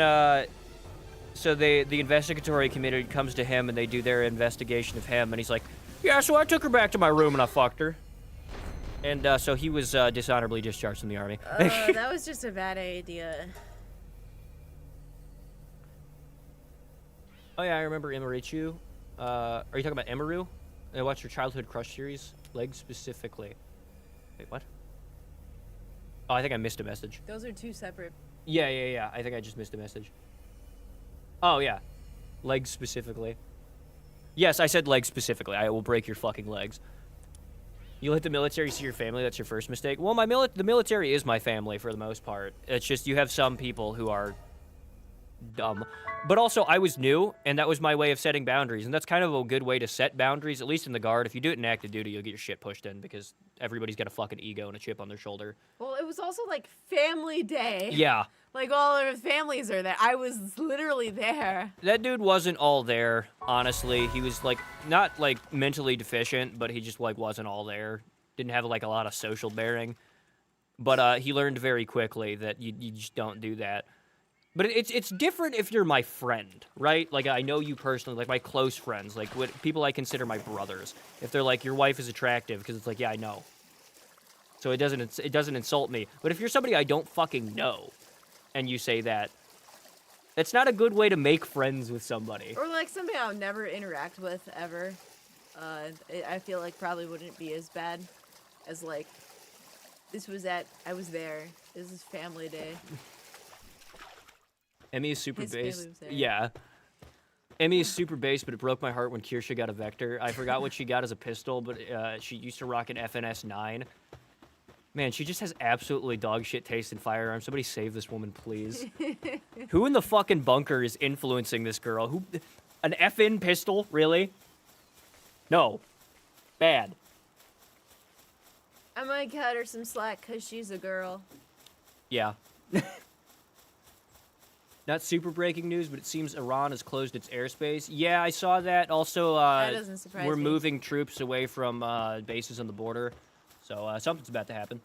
so the investigatory committee comes to him and they do their investigation of him, and he's like, yeah, so I took her back to my room and I fucked her. And so he was dishonorably discharged from the army. That was just a bad idea. Oh yeah, I remember Imarichu. Are you talking about Emaru? I watched your childhood crush series, Legs specifically. Wait, what? Oh, I think I missed a message. Those are two separate. Yeah. I think I just missed a message. Oh yeah, Legs specifically. Yes, I said legs specifically. I will break your fucking legs. You let the military see your family. That's your first mistake. Well, the military is my family for the most part. It's just you have some people who are dumb. But also, I was new, and that was my way of setting boundaries. And that's kind of a good way to set boundaries, at least in the Guard. If you do it in active duty, you'll get your shit pushed in because everybody's got a fucking ego and a chip on their shoulder. Well, it was also like family day. Yeah. Like all of his families are there. I was literally there. That dude wasn't all there, honestly. He was like, not like mentally deficient, but he just like wasn't all there. Didn't have like a lot of social bearing. But he learned very quickly that you just don't do that. But it's different if you're my friend, right? Like, I know you personally, like my close friends, like what people I consider my brothers. If they're like, your wife is attractive, because it's like, yeah, I know. So it doesn't insult me. But if you're somebody I don't fucking know, and you say that, that's not a good way to make friends with somebody. Or like somebody I'll never interact with ever. I feel like probably wouldn't be as bad as like, I was there. This is family day. Emmy is super His based. family was there. Yeah. Emmy is super based, but it broke my heart when Kirsha got a Vector. I forgot what she got as a pistol, but she used to rock an FNS 9. Man, she just has absolutely dog shit taste in firearms. Somebody save this woman, please. Who in the fucking bunker is influencing this girl? Who? An FN pistol? Really? No. Bad. I might cut her some slack because she's a girl. Yeah. Not super breaking news, but it seems Iran has closed its airspace. Yeah, I saw that. Also, That doesn't surprise we're me. moving troops away from bases on the border. So something's about to happen.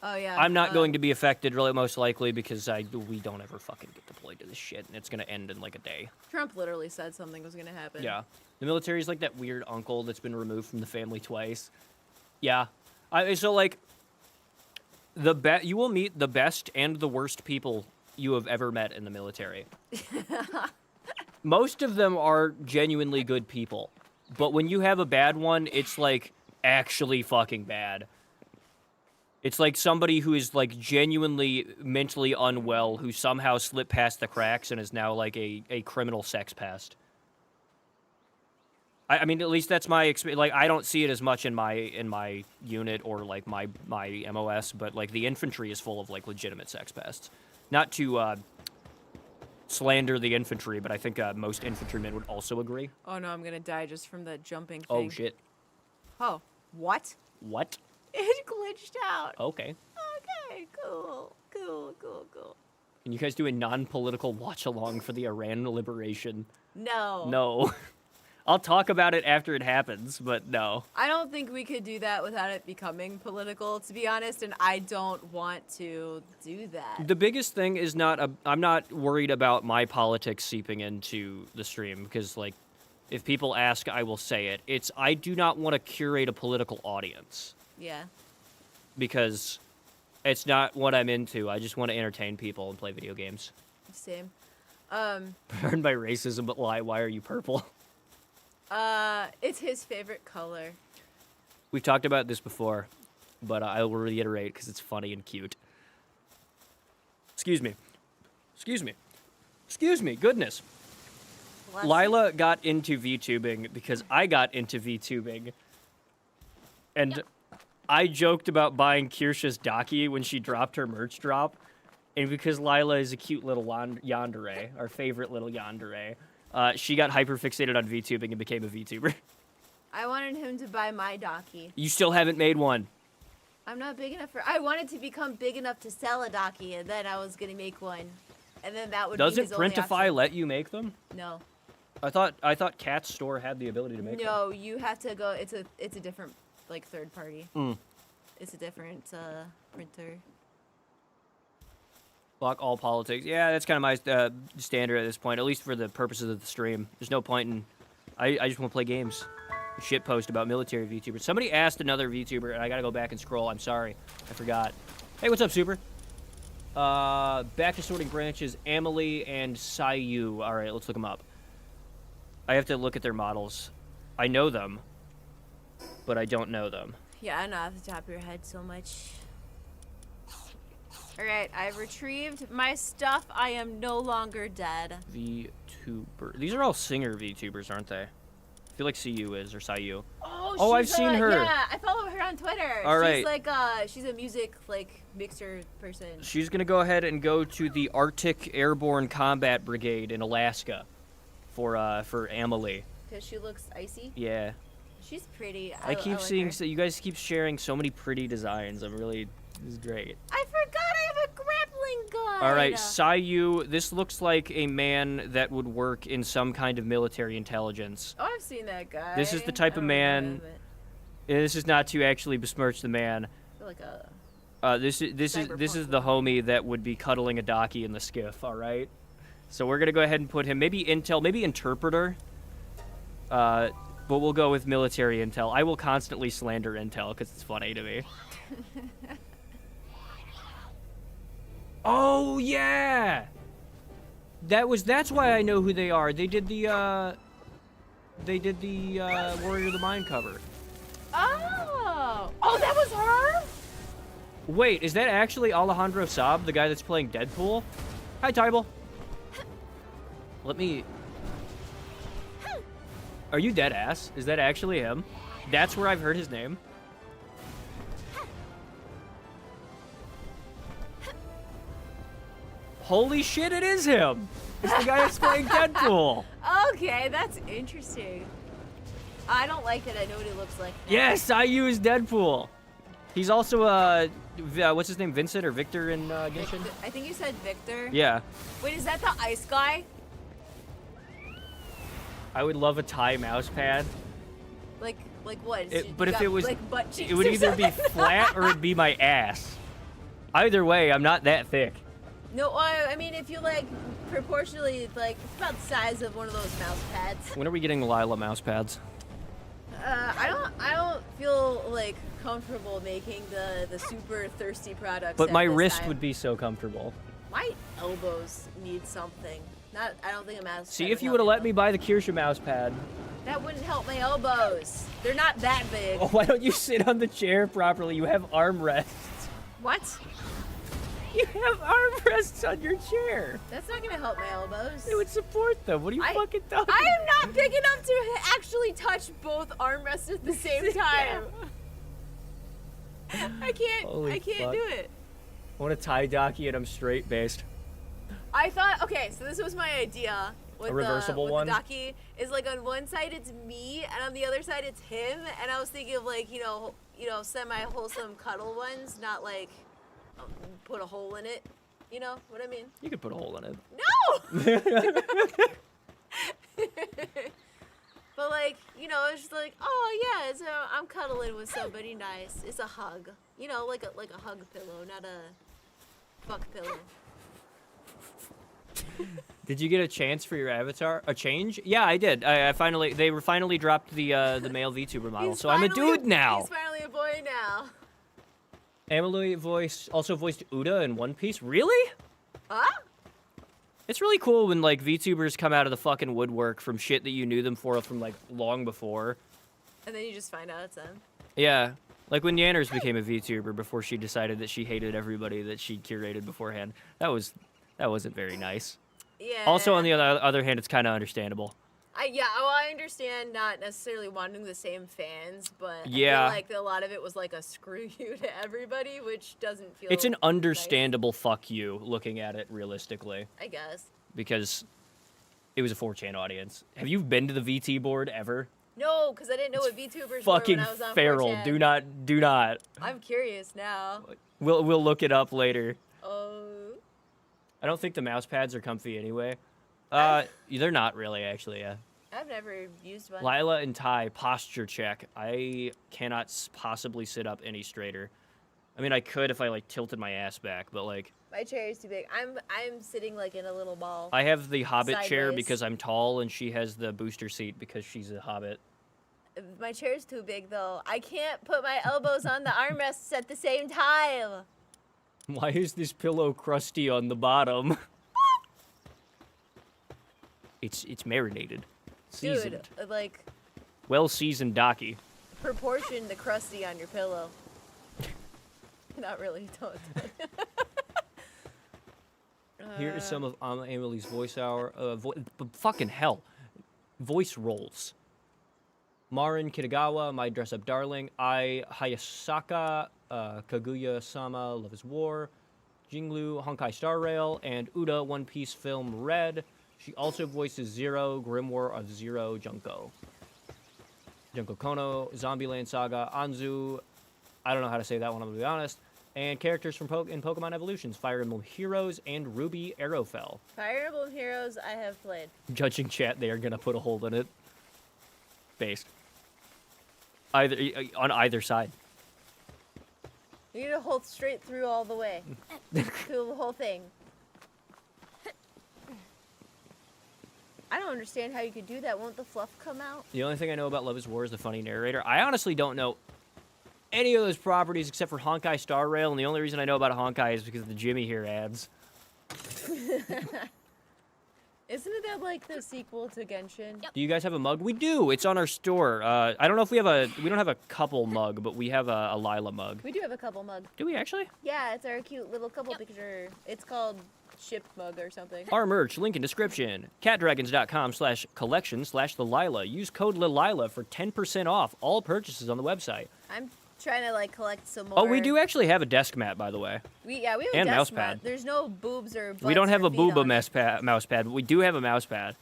Oh, yeah. I'm not going to be affected, really, most likely, because we don't ever fucking get deployed to this shit, and it's going to end in, like, a day. Trump literally said something was going to happen. Yeah. The military's like that weird uncle that's been removed from the family twice. Yeah. So, like, you will meet the best and the worst people you have ever met in the military. Most of them are genuinely good people. But when you have a bad one, it's, like, actually fucking bad. It's like somebody who is, like, genuinely mentally unwell who somehow slipped past the cracks and is now, like, a criminal sex pest. I mean, at least that's my experience. Like, I don't see it as much in my unit or, like, my MOS, but, like, the infantry is full of, like, legitimate sex pests. Not to slander the infantry, but I think most infantrymen would also agree. Oh, no, I'm going to die just from the jumping thing. Oh, shit. Oh, what? What? It glitched out. Okay. Okay, cool. Can you guys do a non-political watch-along for the Iran liberation? No. No. I'll talk about it after it happens, but no. I don't think we could do that without it becoming political, to be honest, and I don't want to do that. The biggest thing is I'm not worried about my politics seeping into the stream, because, like, if people ask, I will say it. I do not want to curate a political audience. Yeah. Because it's not what I'm into. I just want to entertain people and play video games. Same. Pardon my racism, but why are you purple? It's his favorite color. We've talked about this before, but I will reiterate because it's funny and cute. Excuse me. Excuse me. Excuse me. Goodness. Bless you. Lila got into VTubing because I got into VTubing. And Yep. I joked about buying Kirsha's Daki when she dropped her merch drop. And because Lila is a cute little yandere, our favorite little yandere, she got hyper-fixated on VTubing and became a VTuber. I wanted him to buy my Daki. You still haven't made one. I'm not big enough for. I wanted to become big enough to sell a Daki, and then I was gonna make one, and then that would. be Doesn't his only Printify option. let you make them? No. I thought Cat's store had the ability to make them. No, you have to go. It's a different like third party. Mm. It's a different printer. Block all politics. Yeah, that's kind of my standard at this point, at least for the purposes of the stream. There's no point in... I just want to play games. Shit post about military VTubers. Somebody asked another VTuber, and I gotta go back and scroll. I'm sorry. I forgot. Hey, what's up, Super? Back to sorting branches. Amelie and Sayu. All right, let's look them up. I have to look at their models. I know them, but I don't know them. Yeah, I know off the top of your head so much. Alright, I've retrieved my stuff. I am no longer dead. VTuber. These are all singer VTubers, aren't they? I feel like CU is, or Sayu. Oh, I've seen her. Yeah, I follow her on Twitter. All right. She's like, she's a music, like, mixer person. She's gonna go ahead and go to the Arctic Airborne Combat Brigade in Alaska for Amelie. Because she looks icy. Yeah. She's pretty. I keep like seeing, her. so you guys keep sharing so many pretty designs. This is great. I forgot I have a grappling gun. All right, Sayu, this looks like a man that would work in some kind of military intelligence. Oh, I've seen that guy. This is the type I of don't man. know him, And this is not to actually besmirch the man. I feel like a. This is the Cyberpunk. homie that would be cuddling a Daki in the skiff. All right, so we're gonna go ahead and put him maybe intel, maybe interpreter. But we'll go with military intel. I will constantly slander intel because it's funny to me. Oh yeah, that's why I know who they are. They did the Warrior of the Mind cover. Oh, that was her. Wait, is that actually Alejandro Saab, the guy that's playing Deadpool? Hi, Tybal. Let me... Are you dead ass? Is that actually him? That's where I've heard his name. Holy shit, it is him! It's the guy that's playing Deadpool. Okay, that's interesting. I don't like it. I know what he looks like. Yes, I use Deadpool. He's also, what's his name, Vincent or Victor in Genshin? I think you said Victor. Yeah. Wait, is that the ice guy? I would love a Thai mouse pad. Like what? But if it was, like butt cheeks it would or either be something? flat or it'd be my ass. Either way, I'm not that thick. No, I mean if you like proportionally, like it's about the size of one of those mouse pads. When are we getting Lila mouse pads? I don't feel like comfortable making the super thirsty products. But at my this wrist time. would be so comfortable. My elbows need something. I don't think a mouse. See, pad if you would would have help let me buy the Kirsha mouse pad. That wouldn't help my elbows. They're not that big. Oh, why don't you sit on the chair properly? You have armrests. What? You have armrests on your chair. That's not gonna help my elbows. They would support them. What are you fucking talking I am not big enough to actually touch both armrests at the same time. I can't. Holy I can't fuck. do it. I want a Thai Daki and I'm straight based. I thought. Okay, so this was my idea. With A reversible with one? The Daki is like on one side it's me and on the other side it's him, and I was thinking of like you know semi wholesome cuddle ones, not like put a hole in it. You know what I mean? You could put a hole in it. No! But like, you know, it's just like, oh yeah, it's I'm cuddling with somebody nice. It's a hug. You know, like a hug pillow, not a fuck pillow. Did you get a chance for your avatar? A change? Yeah, I did. I finally, they were finally dropped the male VTuber model, so I'm a dude now. He's finally a boy now. Emily also voiced Uda in One Piece. Really? Huh? It's really cool when like VTubers come out of the fucking woodwork from shit that you knew them for from like long before. And then you just find out it's them. Yeah. Like when Yanners became a VTuber before she decided that she hated everybody that she curated beforehand. That wasn't very nice. Yeah. Also, on the other hand, it's kind of understandable. I understand not necessarily wanting the same fans, but yeah. I feel like a lot of it was like a screw you to everybody, which doesn't feel It's an understandable nice. fuck you looking at it realistically. I guess. Because it was a 4chan audience. Have you been to the VT board ever? No, because I didn't know what VTubers were Fucking when I was on feral. 4chan. Do not. I'm curious now. We'll look it up later. Oh. I don't think the mouse pads are comfy anyway. They're not really, actually, yeah. I've never used one. Lila and Ty, posture check. I cannot possibly sit up any straighter. I mean, I could if I, like, tilted my ass back, but, like... My chair is too big. I'm sitting, like, in a little ball. I have the Hobbit chair sideways. because I'm tall, and she has the booster seat because she's a Hobbit. My chair's too big, though. I can't put my elbows on the armrests at the same time. Why is this pillow crusty on the bottom? It's marinated. Seasoned. Dude, like... Well-seasoned Docky. Proportion the crusty on your pillow. Not really, don't. Here is some of Emily's voice fucking hell. Voice roles. Marin Kitagawa, My Dress Up Darling. Ai Hayasaka, Kaguya-sama, Love is War. Jinglu, Honkai Star Rail. And Uda, One Piece Film Red. She also voices Zero, Grimoire of Zero, Junko. Junko Kono, Zombieland Saga, Anzu. I don't know how to say that one, I'm gonna be honest. And characters from in Pokemon Evolutions, Fire Emblem Heroes and Ruby Arrowfell. Fire Emblem Heroes I have played. Judging chat, they are gonna put a hole in it. Based. On either side. You need to hold straight through all the way. Through the whole thing. I don't understand how you could do that. Won't the fluff come out? The only thing I know about Love is War is the funny narrator. I honestly don't know any of those properties except for Honkai Star Rail, and the only reason I know about Honkai is because of the Jimmy here ads. Isn't that like the sequel to Genshin? Yep. Do you guys have a mug? We do. It's on our store. I don't know if we don't have a couple mug, but we have a Lila mug. We do have a couple mug. Do we actually? Yeah, it's our cute little couple Yep. picture. It's called Ship Mug or something. Our merch, link in description. catdragons.com/collection/the Lila. Use code LILILA for 10% off all purchases on the website. I'm trying to like collect some more. Oh, we do actually have a desk mat, by the way. We have and a mouse desk mat. pad. There's no boobs or butts We don't have or a feet booba on it. mouse pad, but we do have a mouse pad.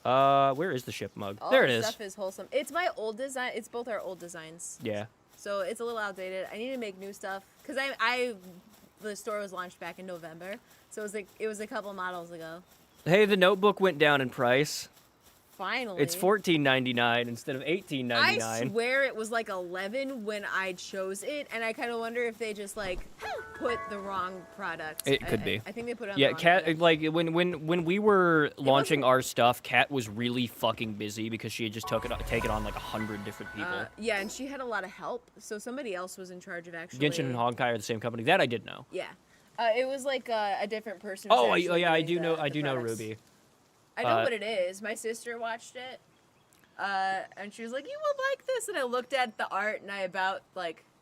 Where is the ship mug? All there it the is. stuff is wholesome. It's my old design. It's both our old designs. Yeah. So it's a little outdated. I need to make new stuff because the store was launched back in November, so it was a couple models ago. Hey, the notebook went down in price. Finally. It's $14.99 instead of $18.99. I swear it was like 11 when I chose it, and I kind of wonder if they just like put the wrong product. It could be. I think they put it on Yeah, the wrong Kat. product. Like when we were launching wasn't- our stuff, Kat was really fucking busy because she had just taken on like 100 different people. Yeah, and she had a lot of help, so somebody else was in charge of actually. Genshin and Honkai are the same company. That I did know. Yeah, it was like a different person. who's Oh, actually yeah, I doing do know. the I do know products. Ruby. I know what it is. My sister watched it, and she was like, "You will like this," and I looked at the art, and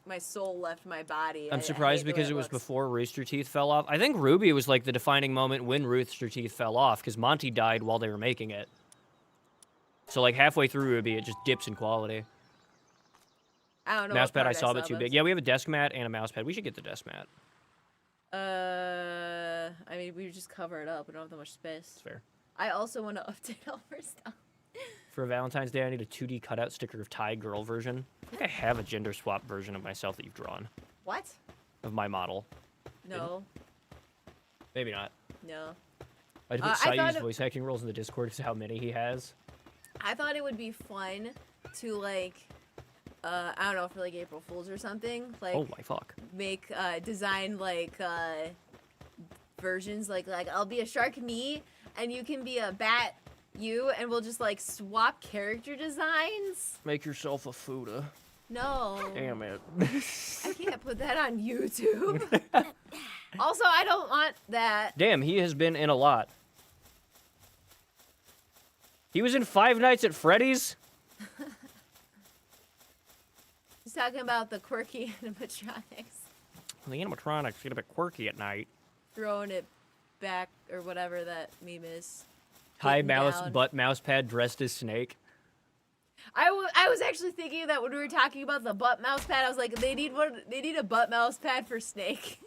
my soul left my body. I'm I surprised hate the way because it was looks. before Rooster Teeth fell off. I think Ruby was like the defining moment when Rooster Teeth fell off because Monty died while they were making it. So like halfway through Ruby, it just dips in quality. I don't know. Mouse what pad I part saw a bit too this. big. Yeah, we have a desk mat and a mouse pad. We should get the desk mat. I mean, we just cover it up. We don't have that much space. It's fair. I also want to update all our stuff. For Valentine's Day, I need a 2D cutout sticker of Thai girl version. I think I have a gender swap version of myself that you've drawn What? of my model. No. Maybe not. No. I'd put I thought Sayu's it- voice acting roles in the Discord because how many he has. I thought it would be fun to like, I don't know, for like April Fools or something. Like, Oh my fuck. make design like versions like I'll be a shark me and you can be a bat you, and we'll just like swap character designs. Make yourself a Fuda. No. Damn it. I can't put that on YouTube. Also, I don't want that. Damn, he has been in a lot. He was in Five Nights at Freddy's? He's talking about the quirky animatronics. The animatronics get a bit quirky at night. Throwing it back or whatever that meme is. High Hitting mouse, down. butt mouse pad dressed as Snake. I was actually thinking of that when we were talking about the butt mouse pad. I was like, they need a butt mouse pad for Snake.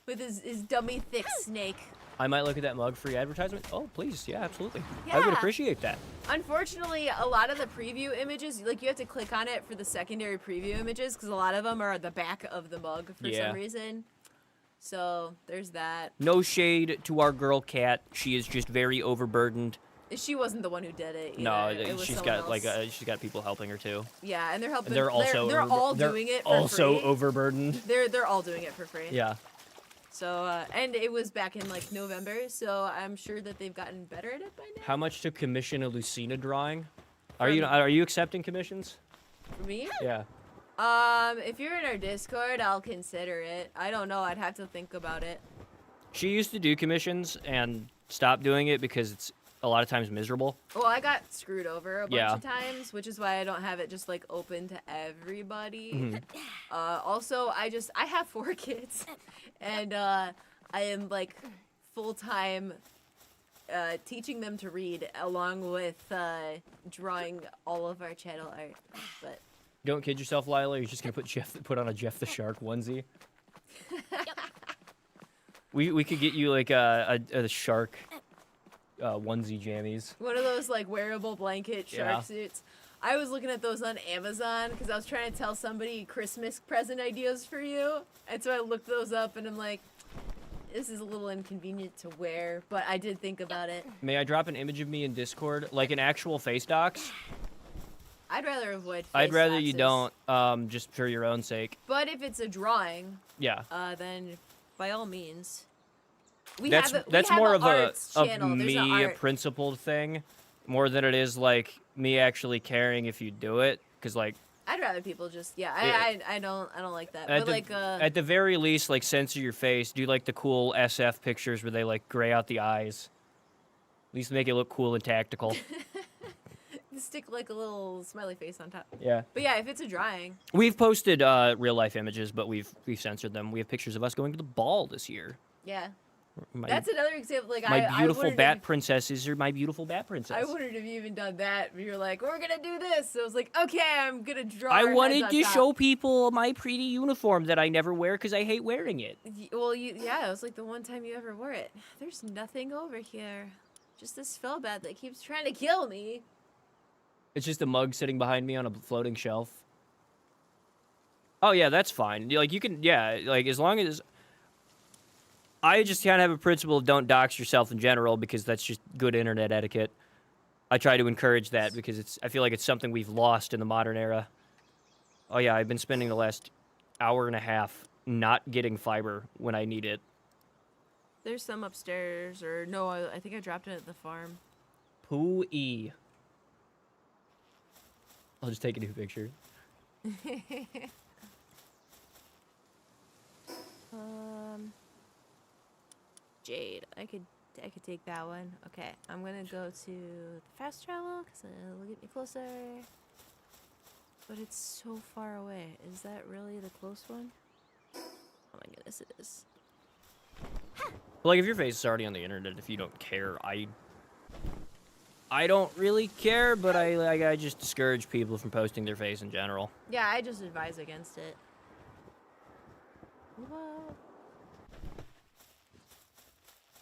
With his dummy thick snake. I might look at that mug free advertisement. Oh, please. Yeah, absolutely. I would Yeah. appreciate that. Unfortunately, a lot of the preview images, like you have to click on it for the secondary preview images because a lot of them are at the back of the mug for Yeah. some reason. So there's that. No shade to our girl Cat. She is just very overburdened. She wasn't the one who did it. No, either. It was she's someone got like else. she's got people helping her too. Yeah, and they're helping. And they're also they're all doing it for also free. overburdened. They're all doing it for free. Yeah. So and it was back in like November, so I'm sure that they've gotten better at it by now. How much to commission a Lucina drawing? Are From- you accepting commissions? For me? Yeah. If you're in our Discord, I'll consider it. I don't know. I'd have to think about it. She used to do commissions and stopped doing it because it's a lot of times miserable. Well, I got screwed over a bunch Yeah. of times, which is why I don't have it just like open to everybody. Mhm. Also, I have 4 kids, and I am like full time teaching them to read along with drawing all of our channel art. But Don't kid yourself, Lila. You're just gonna put on a Jeff the Shark onesie. We could get you like a shark onesie jammies. one of those like wearable blanket shark Yeah. suits. I was looking at those on Amazon because I was trying to tell somebody Christmas present ideas for you, and so I looked those up, and I'm like, this is a little inconvenient to wear, but I did think about it. May I drop an image of me in Discord, like an actual face docs? I'd rather avoid. I'd face rather you doxes. don't, just for your own sake. But if it's a drawing, Yeah. then by all means. We That's have that's more of a arts of channel. There's me a a principled thing, more than it is like me actually caring if you do it. Cause like I'd rather people just Yeah. I don't like that. at But the, like at the very least, like censor your face. Do like the cool SF pictures where they like gray out the eyes. At least make it look cool and tactical. stick like a little smiley face on top. Yeah. But yeah, if it's a drawing, We've posted real life images, but we've censored them. We have pictures of us going to the ball this year. yeah. My, That's another example. Like my I beautiful wouldn't bat have- princesses are my beautiful bat princess. I wouldn't have even done that. But you're like, we're gonna do this. So I was like, okay, I'm gonna draw. I our wanted heads to on top. show people my pretty uniform that I never wear because I hate wearing it. Well, yeah, it was like the one time you ever wore it. There's nothing over here. Just this Felbat that keeps trying to kill me. It's just a mug sitting behind me on a floating shelf. Oh yeah, that's fine. Like you can, yeah, like as long as I just kind of have a principle of don't dox yourself in general because that's just good internet etiquette. I try to encourage that because I feel like it's something we've lost in the modern era. Oh yeah, I've been spending the last hour and a half not getting fiber when I need it. There's some upstairs, or no, I think I dropped it at the farm. Poo-ee. I'll just take a new picture. Jade, I could take that one. Okay, I'm gonna go to the fast travel because it'll get me closer. But it's so far away. Is that really the close one? Oh my goodness, it is. Like, if your face is already on the internet, if you don't care, I don't really care, but I just discourage people from posting their face in general. Yeah, I just advise against it. Whoa.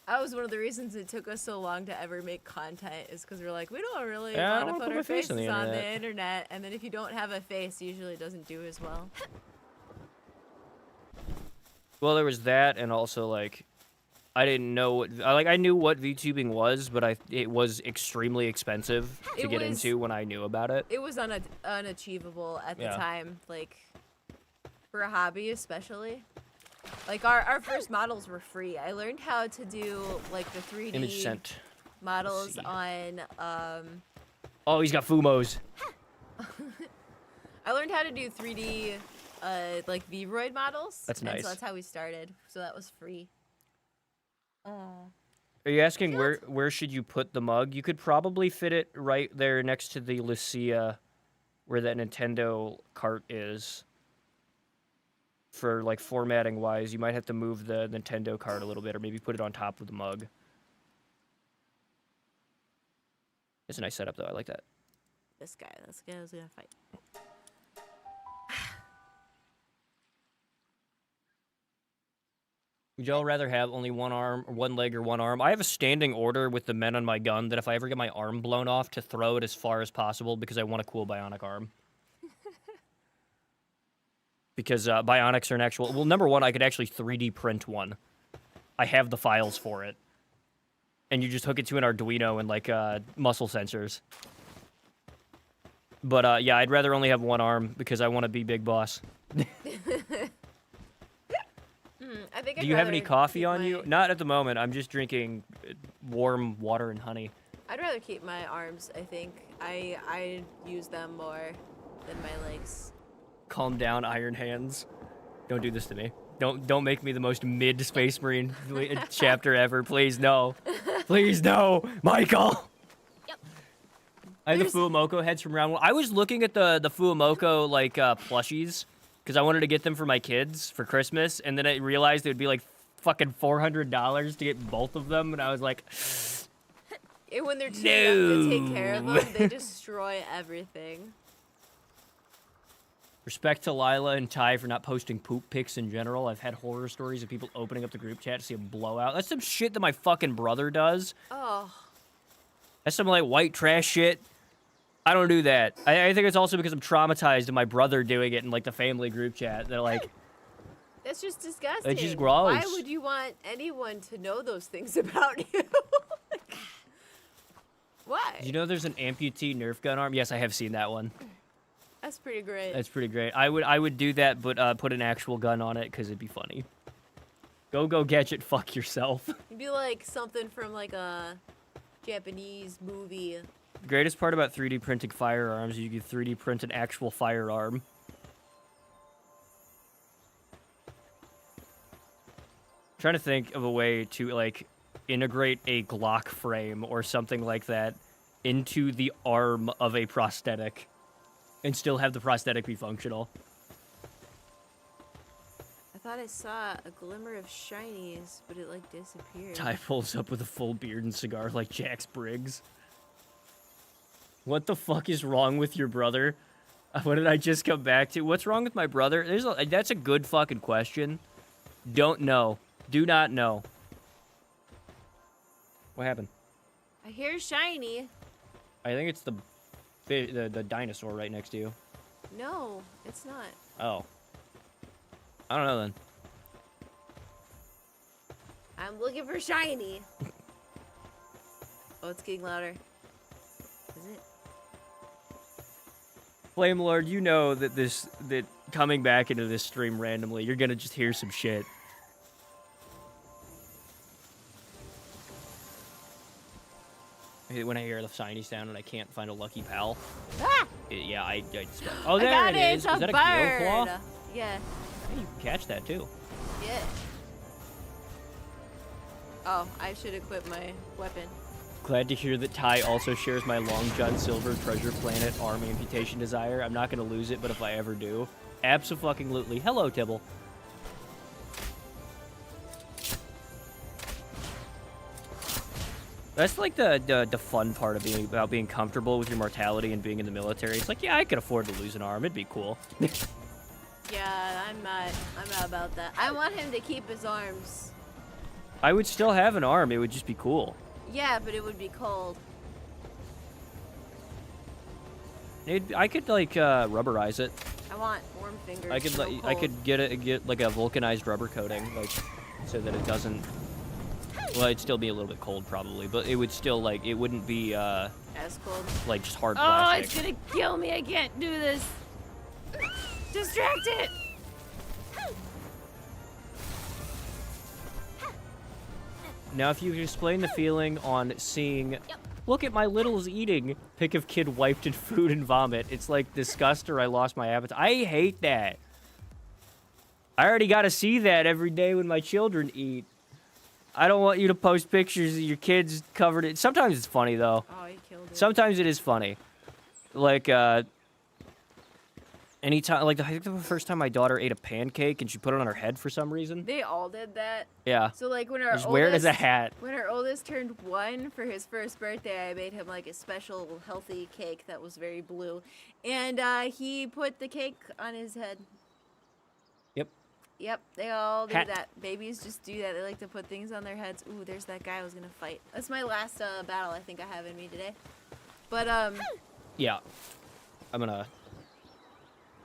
That was one of the reasons it took us so long to ever make content, is because we're like, we don't really Yeah, I want don't to wanna put put my our face faces on the on the internet. internet, and then if you don't have a face, usually it doesn't do as well. Well, there was that, and also like, I didn't know what I knew what VTubing was, but it was extremely expensive to get into when I knew about it. It was unachievable at the time, like for a hobby especially. Like our first models were free. I learned how to do like the 3D Image sent. models on Oh, he's got Fumos. I learned how to do 3D like Vroid models. That's nice. So that's how we started. So that was free. Are you asking where should you put the mug? You could probably fit it right there next to the Lucia, where that Nintendo cart is. For like formatting wise, you might have to move the Nintendo cart a little bit, or maybe put it on top of the mug. It's a nice setup though. I like that. This guy was gonna fight. Would y'all rather have only one arm, or one leg, or one arm? I have a standing order with the men on my gun that if I ever get my arm blown off, to throw it as far as possible because I want a cool bionic arm. Because bionics are an actual... Well, number one, I could actually 3D print one. I have the files for it. And you just hook it to an Arduino and, like, muscle sensors. But, yeah, I'd rather only have one arm because I want to be Big Boss. I think Do you have any coffee on you? Not at the moment. I'm just drinking warm water and honey. I'd rather keep my arms, I think. I use them more than my legs. Calm down, Iron Hands. Don't do this to me. Don't make me the most mid Space Marine chapter ever. Please no. Please no, Michael. Yep. I have the Fuamoko heads from round one. I was looking at the Fuamoko like plushies because I wanted to get them for my kids for Christmas, and then I realized it would be like fucking $400 to get both of them, and I was like, and when they're too young to take care of them, they destroy everything. Respect to Lila and Ty for not posting poop pics in general. I've had horror stories of people opening up the group chat to see a blowout. That's some shit that my fucking brother does. Oh. That's some, like, white trash shit. I don't do that. I think it's also because I'm traumatized of my brother doing it in, like, the family group chat. They're like... That's just disgusting. It's just gross. Why would you want anyone to know those things about you? Why? You know there's an amputee Nerf gun arm? Yes, I have seen that one. That's pretty great. That's pretty great. I would do that, but put an actual gun on it because it'd be funny. Go gadget, fuck yourself. You'd be like something from like a Japanese movie. The greatest part about 3D printing firearms is you can 3D print an actual firearm. I'm trying to think of a way to like integrate a Glock frame or something like that into the arm of a prosthetic. And still have the prosthetic be functional. I thought I saw a glimmer of shinies, but it like disappeared. Ty pulls up with a full beard and cigar like Jax Briggs. What the fuck is wrong with your brother? What did I just come back to? What's wrong with my brother? That's a good fucking question. Don't know. Do not know. What happened? I hear shiny. I think it's the dinosaur right next to you. No, it's not. Oh. I don't know then. I'm looking for shiny. Oh, it's getting louder. Is it? Flame Lord, you know that coming back into this stream randomly, you're gonna just hear some shit. When I hear the shiny sound and I can't find a lucky pal. Ah! Yeah, oh, there I got it is. It's Is that a bird. Claw? Yeah. Hey, you can catch that too. Yeah. Oh, I should equip my weapon. Glad to hear that Ty also shares my Long John Silver Treasure Planet arm amputation desire. I'm not gonna lose it, but if I ever do, abso-fucking-lutely. Hello, Tibble. That's like the fun part of about being comfortable with your mortality and being in the military. It's like, yeah, I could afford to lose an arm. It'd be cool. Yeah, I'm not about that. I want him to keep his arms. I would still have an arm. It would just be cool. Yeah, but it would be cold. I could like rubberize it. I want warm fingers. I could no I cold. could get like a vulcanized rubber coating, like so that it doesn't. Well, it'd still be a little bit cold probably, but it would still like it wouldn't be As cold. like just hard Oh, plastic. it's gonna kill me. I can't do this. Distract it. Now, if you could explain the feeling on seeing, look at my littles eating, pic of kid wiped in food and vomit. It's like disgust or I lost my appetite. I hate that. I already got to see that every day when my children eat. I don't want you to post pictures of your kids covered in. Sometimes it's funny though. Oh, he killed it. Sometimes it is funny. Like, anytime, like, I think the first time my daughter ate a pancake and she put it on her head for some reason. They all did that. Yeah. So like when our Just wear it as a hat. When our oldest turned 1 for his first birthday, I made him like a special healthy cake that was very blue, and he put the cake on his head. Yep. Yep, they all do Hat. that. Babies just do that. They like to put things on their heads. Ooh, there's that guy I was gonna fight. That's my last battle I think I have in me today. But Yeah. I'm gonna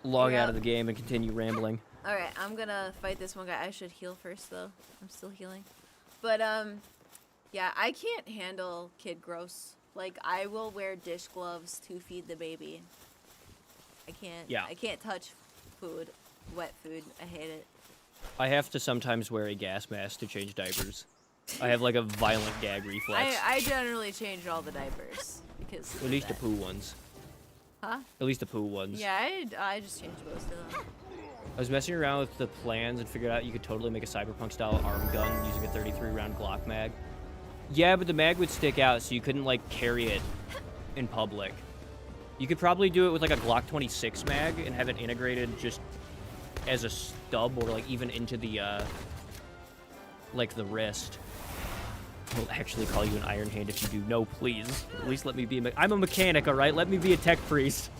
log Yeah. out of the game and continue rambling. all right, I'm gonna fight this one guy. I should heal first though. I'm still healing. But yeah, I can't handle kid gross. Like I will wear dish gloves to feed the baby. I can't. Yeah. I can't touch food, wet food. I hate it. I have to sometimes wear a gas mask to change diapers. I have like a violent gag reflex. I generally change all the diapers because. At of least the that. poo ones. Huh? At least the poo ones. Yeah, I just changed most of them. I was messing around with the plans and figured out you could totally make a cyberpunk style arm gun using a 33 round Glock mag. Yeah, but the mag would stick out, so you couldn't like carry it in public. You could probably do it with like a Glock 26 mag and have it integrated just as a stub or like even into the like the wrist. I'll actually call you an Iron Hand if you do. No, please. At least let me be I'm a mechanic, all right? Let me be a tech priest.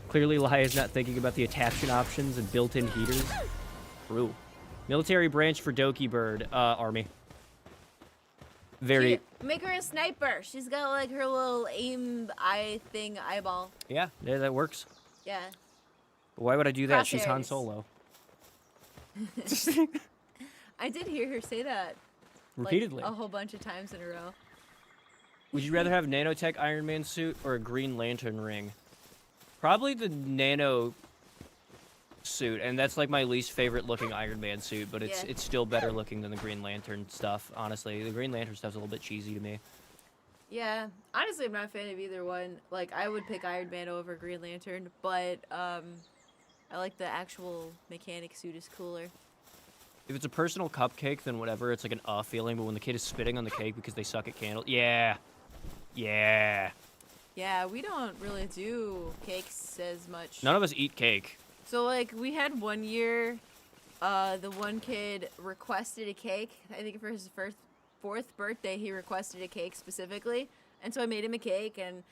Clearly, Lai is not thinking about the attachment options and built-in heaters. True. Military branch for Doki Bird, Army. Very... Make her a sniper. She's got like her little aim eye thing eyeball. Yeah, that works. Yeah. But why would I do that? She's Han Crosshairs. Solo. I did hear her say that. Repeatedly. Like, a whole bunch of times in a row. Would you rather have nanotech Iron Man suit or a Green Lantern ring? Probably the nano suit, and that's like my least favorite looking Iron Man suit, but it's Yeah. it's still better looking than the Green Lantern stuff, honestly. The Green Lantern stuff's a little bit cheesy to me. Yeah. Honestly, I'm not a fan of either one. Like, I would pick Iron Man over Green Lantern, but I like the actual mechanic suit is cooler. If it's a personal cupcake, then whatever, it's like an feeling, but when the kid is spitting on the cake because they suck at candles, yeah. Yeah. Yeah, we don't really do cakes as much. None of us eat cake. So, like, we had one year, the one kid requested a cake. I think for his fourth birthday, he requested a cake specifically. And so I made him a cake, and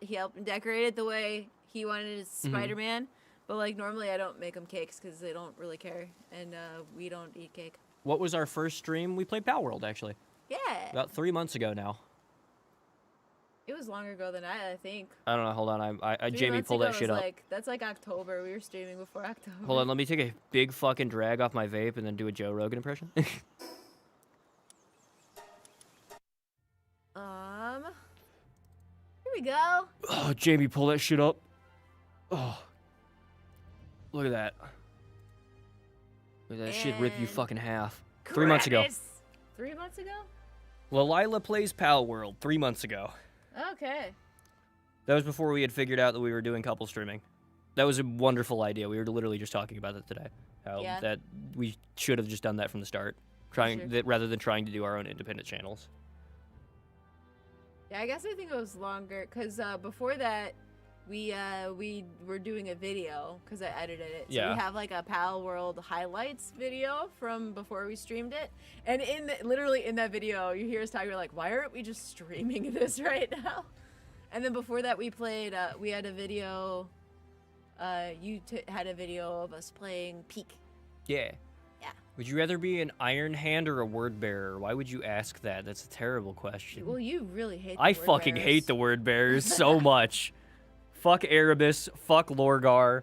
he helped him decorate it the way he wanted his Spider-Man. But, like, normally I don't make them cakes because they don't really care. And we don't eat cake. What was our first stream? We played Palworld, actually. Yeah. About 3 months ago now. It was longer ago than I think. I don't know, hold on, 3 Jamie months pulled ago that shit was up. like, that's like October. We were streaming before October. Hold on, let me take a big fucking drag off my vape and then do a Joe Rogan impression. Here we go. Oh, Jamie, pull that shit up. Oh. Look at that. Look at that shit rip you And fucking half. 3 months ago. Kravis. 3 months ago? Well, Lila plays Palworld 3 months ago. Okay. That was before we had figured out that we were doing couple streaming. That was a wonderful idea. We were literally just talking about that today. How Yeah. that we should have just done that from the start, trying Sure. that rather than trying to do our own independent channels. Yeah, I guess I think it was longer because before that, we were doing a video because I edited it. So Yeah. we have like a Palworld highlights video from before we streamed it, and literally in that video, you hear us talking. We're like, why aren't we just streaming this right now? And then before that, we played. We had a video. You had a video of us playing Peak. Yeah. Yeah. Would you rather be an iron hand or a word bearer? Why would you ask that? That's a terrible question. Well, you really hate. I the word fucking bearers. hate the word bearers so much. Fuck Erebus. Fuck Lorgar.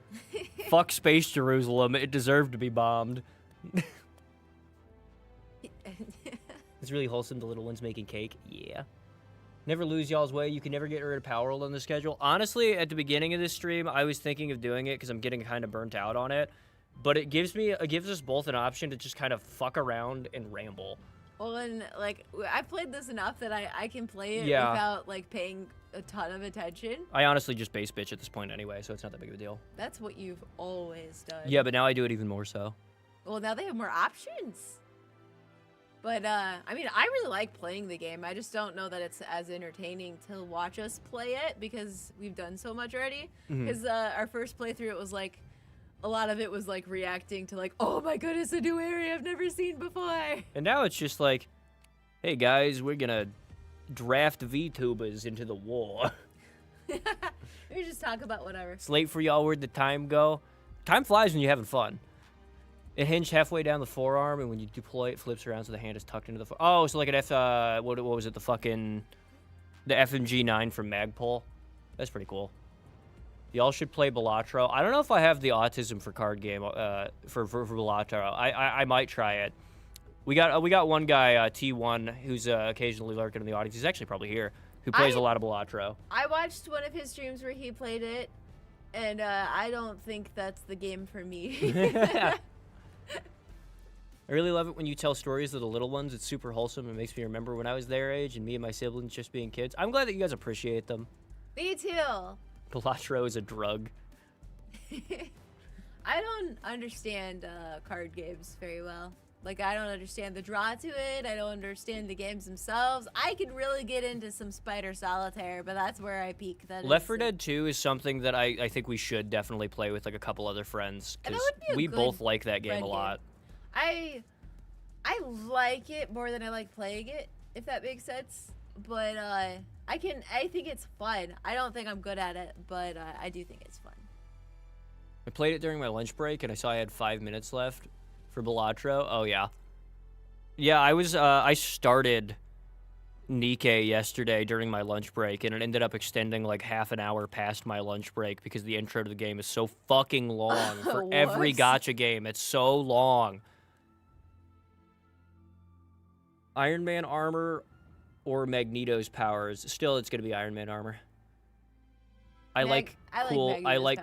Fuck Space Jerusalem. It deserved to be bombed. It's really wholesome. The little ones making cake. Yeah. Never lose y'all's way. You can never get rid of Palworld on the schedule. Honestly, at the beginning of this stream, I was thinking of doing it because I'm getting kind of burnt out on it. But it gives us both an option to just kind of fuck around and ramble. Well, and like I've played this enough that I can play it Yeah. without like paying a ton of attention. I honestly just base bitch at this point anyway, so it's not that big of a deal. That's what you've always done. Yeah, but now I do it even more so. Well, now they have more options. But I mean, I really like playing the game. I just don't know that it's as entertaining to watch us play it because we've done so much already. Because our first playthrough, it was like a lot of it was like reacting to like, oh my goodness, a new area I've never seen before. And now it's just like, hey guys, we're gonna draft VTubers into the war. We just talk about whatever. It's late for y'all. Where'd the time go? Time flies when you're having fun. It hinged halfway down the forearm, and when you deploy, it flips around so the hand is tucked into the. Oh, so like an what was it? The FMG9 from Magpul. That's pretty cool. Y'all should play Balatro. I don't know if I have the autism for card game for Balatro. I might try it. We got one guy T1 who's occasionally lurking in the audience. He's actually probably here. Who plays a lot of Balatro. I watched one of his streams where he played it, and I don't think that's the game for me. I really love it when you tell stories of the little ones. It's super wholesome. It makes me remember when I was their age and me and my siblings just being kids. I'm glad that you guys appreciate them. Me too. Balatro is a drug. I don't understand card games very well. Like, I don't understand the draw to it. I don't understand the games themselves. I can really get into some Spider Solitaire, but that's where I peak. Left 4 Dead 2 is something that I think we should definitely play with like a couple other friends because we both like that game a lot. I like it more than I like playing it, if that makes sense. But I think it's fun. I don't think I'm good at it, but I do think it's fun. I played it during my lunch break and I saw I had 5 minutes left for Balatro. Oh yeah. Yeah, I started Nikkei yesterday during my lunch break and it ended up extending like half an hour past my lunch break because the intro to the game is so fucking long for every gacha game. It's so long. Iron Man armor or Magneto's powers? Still, it's gonna be Iron Man armor. I like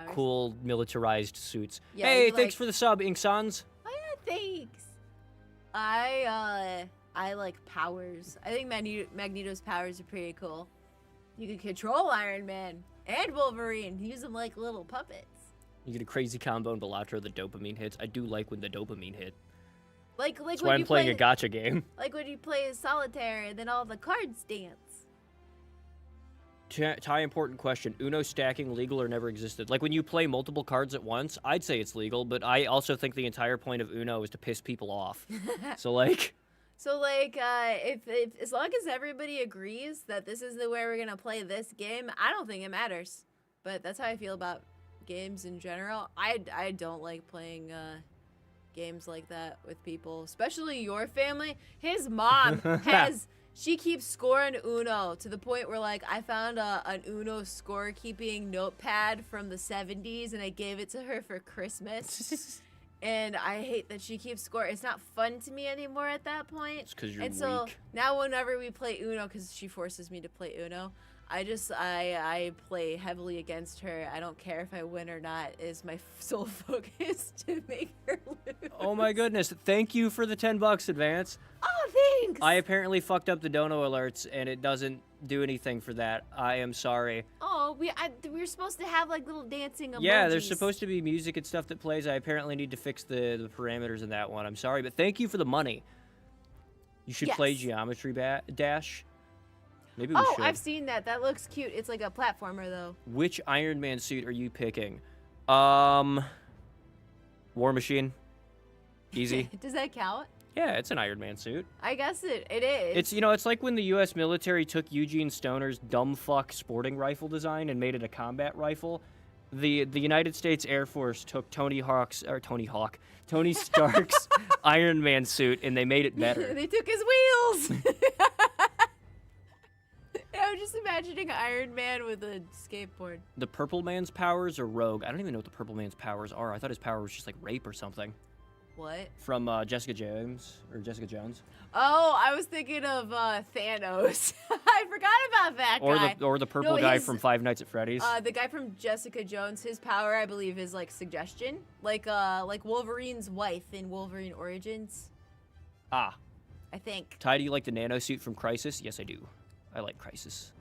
cool militarized suits. Yeah, hey, thanks for the sub, Ink Sans. Oh yeah, thanks. I like powers. I think Magneto's powers are pretty cool. You can control Iron Man and Wolverine. Use them like little puppets. You get a crazy combo in Balatro. The dopamine hits. I do like when the dopamine hit. Like That's when why I'm playing a gacha game. Like when you play Solitaire and then all the cards dance. Ty, important question. Uno stacking legal or never existed? Like when you play multiple cards at once, I'd say it's legal, but I also think the entire point of Uno is to piss people off. So like, if as long as everybody agrees that this is the way we're gonna play this game, I don't think it matters. But that's how I feel about games in general. I don't like playing games like that with people, especially your family. His mom she keeps scoring Uno to the point where like I found an Uno scorekeeping notepad from the 70s and I gave it to her for Christmas. And I hate that she keeps scoring. It's not fun to me anymore at that point. It's because you're weak. So now whenever we play Uno, because she forces me to play Uno, I play heavily against her. I don't care if I win or not. Is my sole focus to make her lose. Oh my goodness! Thank you for the $10, Advance. Oh, thanks. I apparently fucked up the dono alerts, and it doesn't do anything for that. I am sorry. Oh, we were supposed to have like little dancing emojis. Yeah, there's supposed to be music and stuff that plays. I apparently need to fix the parameters in that one. I'm sorry, but thank you for the money. You should play Geometry Dash. Maybe we should. I've seen that. That looks cute. It's like a platformer, though. Which Iron Man suit are you picking? War Machine. Easy. Does that count? Yeah, it's an Iron Man suit. I guess it is. It's, it's like when the U.S. military took Eugene Stoner's dumb fuck sporting rifle design and made it a combat rifle. The United States Air Force took Tony Stark's Iron Man suit and they made it better. They took his wheels. I was just imagining Iron Man with a skateboard. The Purple Man's powers or Rogue? I don't even know what the Purple Man's powers are. I thought his power was just like rape or something. What? From Jessica Jones. Oh, I was thinking of Thanos. I forgot about that guy. Or the purple guy from Five Nights at Freddy's. The guy from Jessica Jones, his power, I believe, is like suggestion. Like Wolverine's wife in Wolverine Origins. Ah. I think. Ty, do you like the nanosuit from Crisis? Yes, I do. I like Crisis.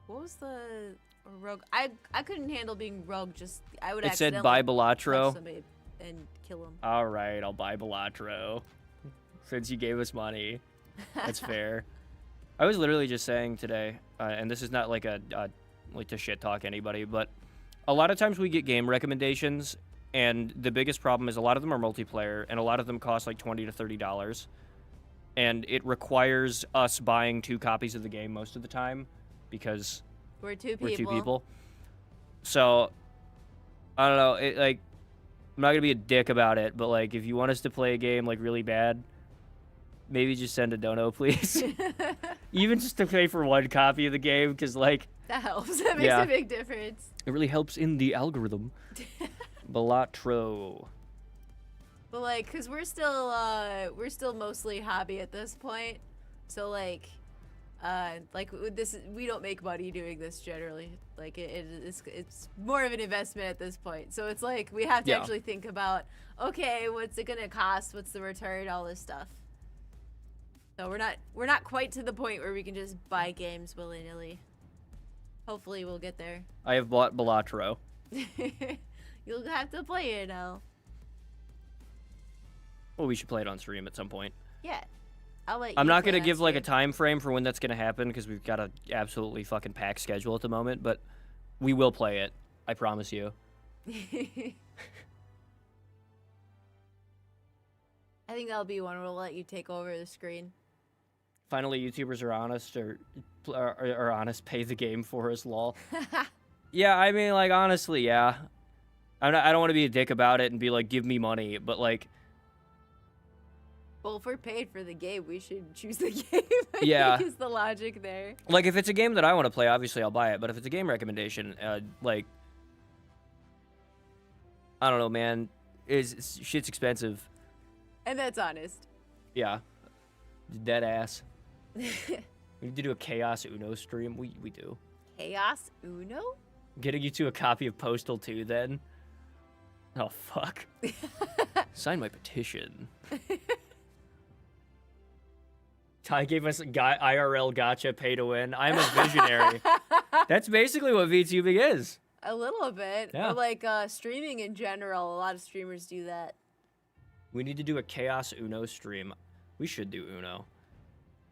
What was the Rogue? I couldn't handle being Rogue. Just I would. It said accidentally buy touch Belatro. somebody and kill him. All right, I'll buy Belatro. Since you gave us money, that's fair. I was literally just saying today, and this is not like like to shit talk anybody, but a lot of times we get game recommendations, and the biggest problem is a lot of them are multiplayer, and a lot of them cost like $20 to $30, and it requires us buying 2 copies of the game most of the time because We're two people. So I don't know. I'm not gonna be a dick about it, but like if you want us to play a game like really bad, maybe just send a dono, please. Even just to pay for 1 copy of the game, because like That helps. That makes a big difference. it really helps in the algorithm. Belatro. But like, cause we're still mostly hobby at this point, so like we don't make money doing this generally. Like it's more of an investment at this point. So it's like we have to actually think about, okay, what's it gonna cost? What's the return? All this stuff. So we're not quite to the point where we can just buy games willy nilly. Hopefully we'll get there. I have bought Belatro. You'll have to play it now. Well, we should play it on stream at some point. Yeah. I'll let you I'm not play gonna on give like a stream. time frame for when that's gonna happen because we've got a absolutely fucking packed schedule at the moment, but we will play it. I promise you. I think that'll be one where we'll let you take over the screen. Finally, YouTubers are honest or are honest. Pay the game for us, lol. Yeah, I mean, like honestly, yeah. I don't want to be a dick about it and be like, give me money, but like. Well, if we're paid for the game, we should choose the game. Yeah. Is the logic there? Like, if it's a game that I want to play, obviously I'll buy it. But if it's a game recommendation, like, I don't know, man. Shit's expensive. And that's honest. Yeah. Dead ass. We need to do a Chaos Uno stream. We do. Chaos Uno? Getting you to a copy of Postal 2, then. Oh, fuck. Sign my petition. Ty gave us IRL gotcha pay to win. I'm a visionary. That's basically what VTubing is. A little bit. Yeah. Or like streaming in general. A lot of streamers do that. We need to do a Chaos Uno stream. We should do Uno.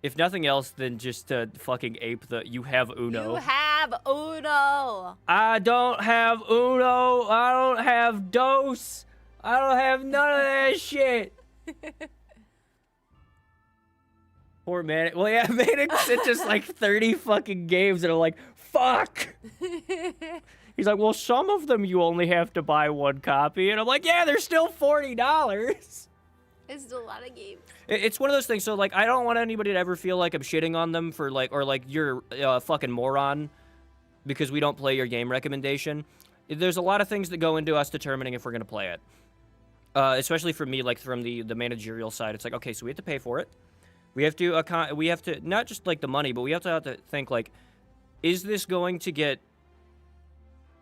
If nothing else, then just to fucking ape the you have Uno. You have Uno. I don't have Uno. I don't have Dos. I don't have none of that shit. Poor man. Well, yeah, Manic sent us like 30 fucking games, and I'm like, fuck. He's like, well, some of them you only have to buy 1 copy, and I'm like, yeah, they're still $40. It's still a lot of games. It's one of those things. So like, I don't want anybody to ever feel like I'm shitting on them for like, or like you're a fucking moron because we don't play your game recommendation. There's a lot of things that go into us determining if we're gonna play it. Especially for me, like from the managerial side, it's like, okay, so we have to pay for it. We have to not just like the money, but we have to think like, is this going to get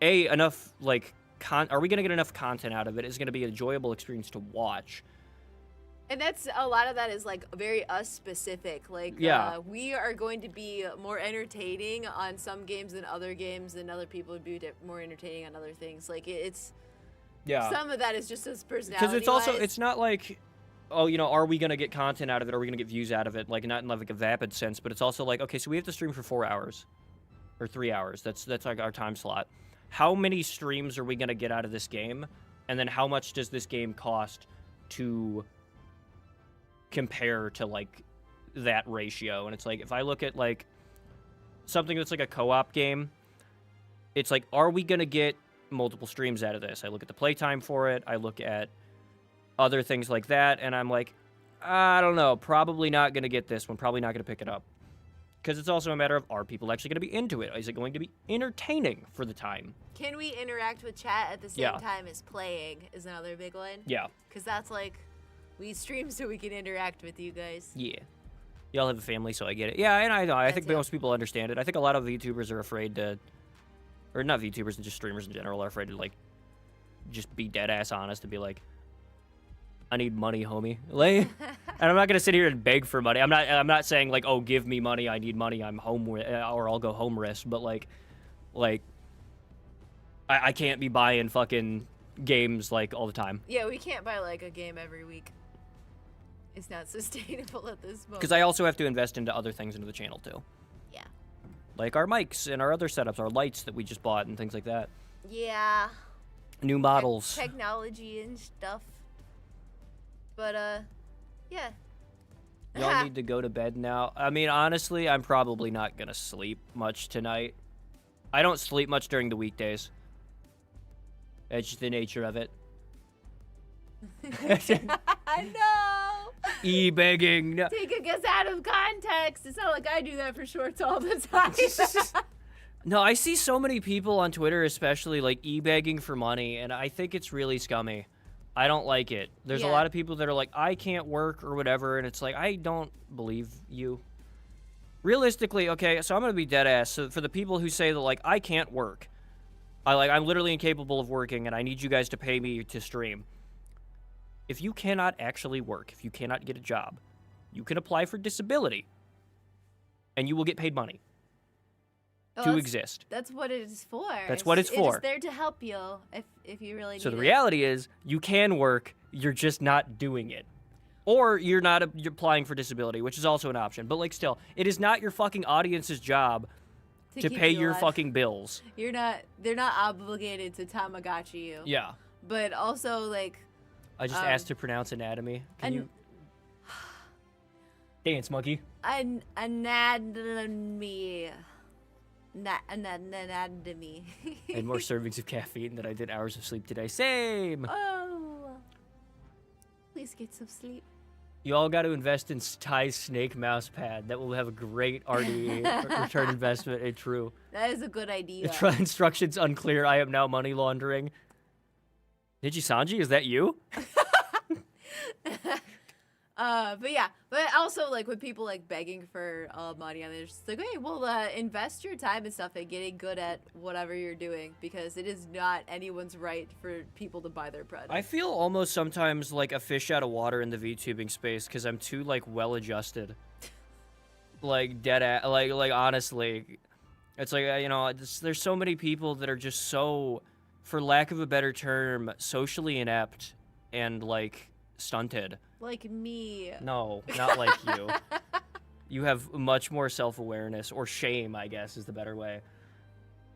enough like are we gonna get enough content out of it? Is it gonna be an enjoyable experience to watch? And that's a lot of that is like very us specific. Like, yeah. We are going to be more entertaining on some games than other games, and other people would be more entertaining on other things. Like it's, some of that is just as personality. Because it's also, it's not like, oh, you know, are we gonna get content out of it? Are we gonna get views out of it? Like not in like a vapid sense, but it's also like, okay, so we have to stream for 4 hours, or 3 hours. That's like our time slot. How many streams are we gonna get out of this game? And then how much does this game cost to compare to like that ratio? And it's like, if I look at like something that's like a co-op game, it's like, are we gonna get multiple streams out of this? I look at the playtime for it, I look at other things like that, and I'm like, I don't know, probably not gonna get this one, probably not gonna pick it up. Because it's also a matter of, are people actually going to be into it? Is it going to be entertaining for the time? Can we interact with chat at the same Yeah. time as playing is another big one. Yeah. Because that's like, we stream so we can interact with you guys. Yeah. Y'all have a family, so I get it. Yeah, and I know. I think That's it. most people understand it. I think a lot of VTubers are afraid to, or not VTubers, and just streamers in general are afraid to, like, just be dead ass honest and be like, I need money, homie. Like, and I'm not gonna sit here and beg for money. I'm not saying like, oh, give me money. I need money. I'm home or I'll go homeless. But like, I can't be buying fucking games like all the time. Yeah, we can't buy like a game every week. It's not sustainable at this moment. Because I also have to invest into other things into the channel too. Yeah. Like our mics and our other setups, our lights that we just bought and things like that. Yeah. New models. Technology and stuff. But, yeah. Y'all need to go to bed now. I mean, honestly, I'm probably not going to sleep much tonight. I don't sleep much during the weekdays. It's just the nature of it. I know. E-begging. No. Taking us out of context. It's not like I do that for shorts all the time. No, I see so many people on Twitter, especially, like, e-begging for money, and I think it's really scummy. I don't like it. There's a Yeah. lot of people that are like, I can't work or whatever, and it's like, I don't believe you. Realistically, okay, so I'm gonna be dead ass. So for the people who say that, like, I can't work, I'm literally incapable of working, and I need you guys to pay me to stream. If you cannot actually work, if you cannot get a job, you can apply for disability, and you will get paid money to exist. That's what it is for. That's what it's for. It's there to help you if you really need So the it. reality is, you can work, you're just not doing it. Or you're applying for disability, which is also an option. But, like, still, it is not your fucking audience's job to keep pay you your alive. fucking bills. They're not obligated to Tamagotchi you. Yeah. But also, like... I just asked to pronounce anatomy. Can you... Dance, monkey. Anatomy. Anatomy. I had more servings of caffeine than I did hours of sleep today. Same! Oh. Please get some sleep. You all got to invest in Ty's snake mouse pad. That will have a great RDE, return investment, and true. That is a good idea. Instructions unclear. I am now money laundering. Niji Sanji, is that you? But yeah, but also like with people like begging for money, and they're just like, hey, well, invest your time and stuff in getting good at whatever you're doing, because it is not anyone's right for people to buy their product. I feel almost sometimes like a fish out of water in the VTubing space because I'm too like well adjusted. Like dead at like honestly, it's like there's so many people that are just so, for lack of a better term, socially inept and like stunted. Like me. No, not like you. You have much more self-awareness, or shame, I guess, is the better way.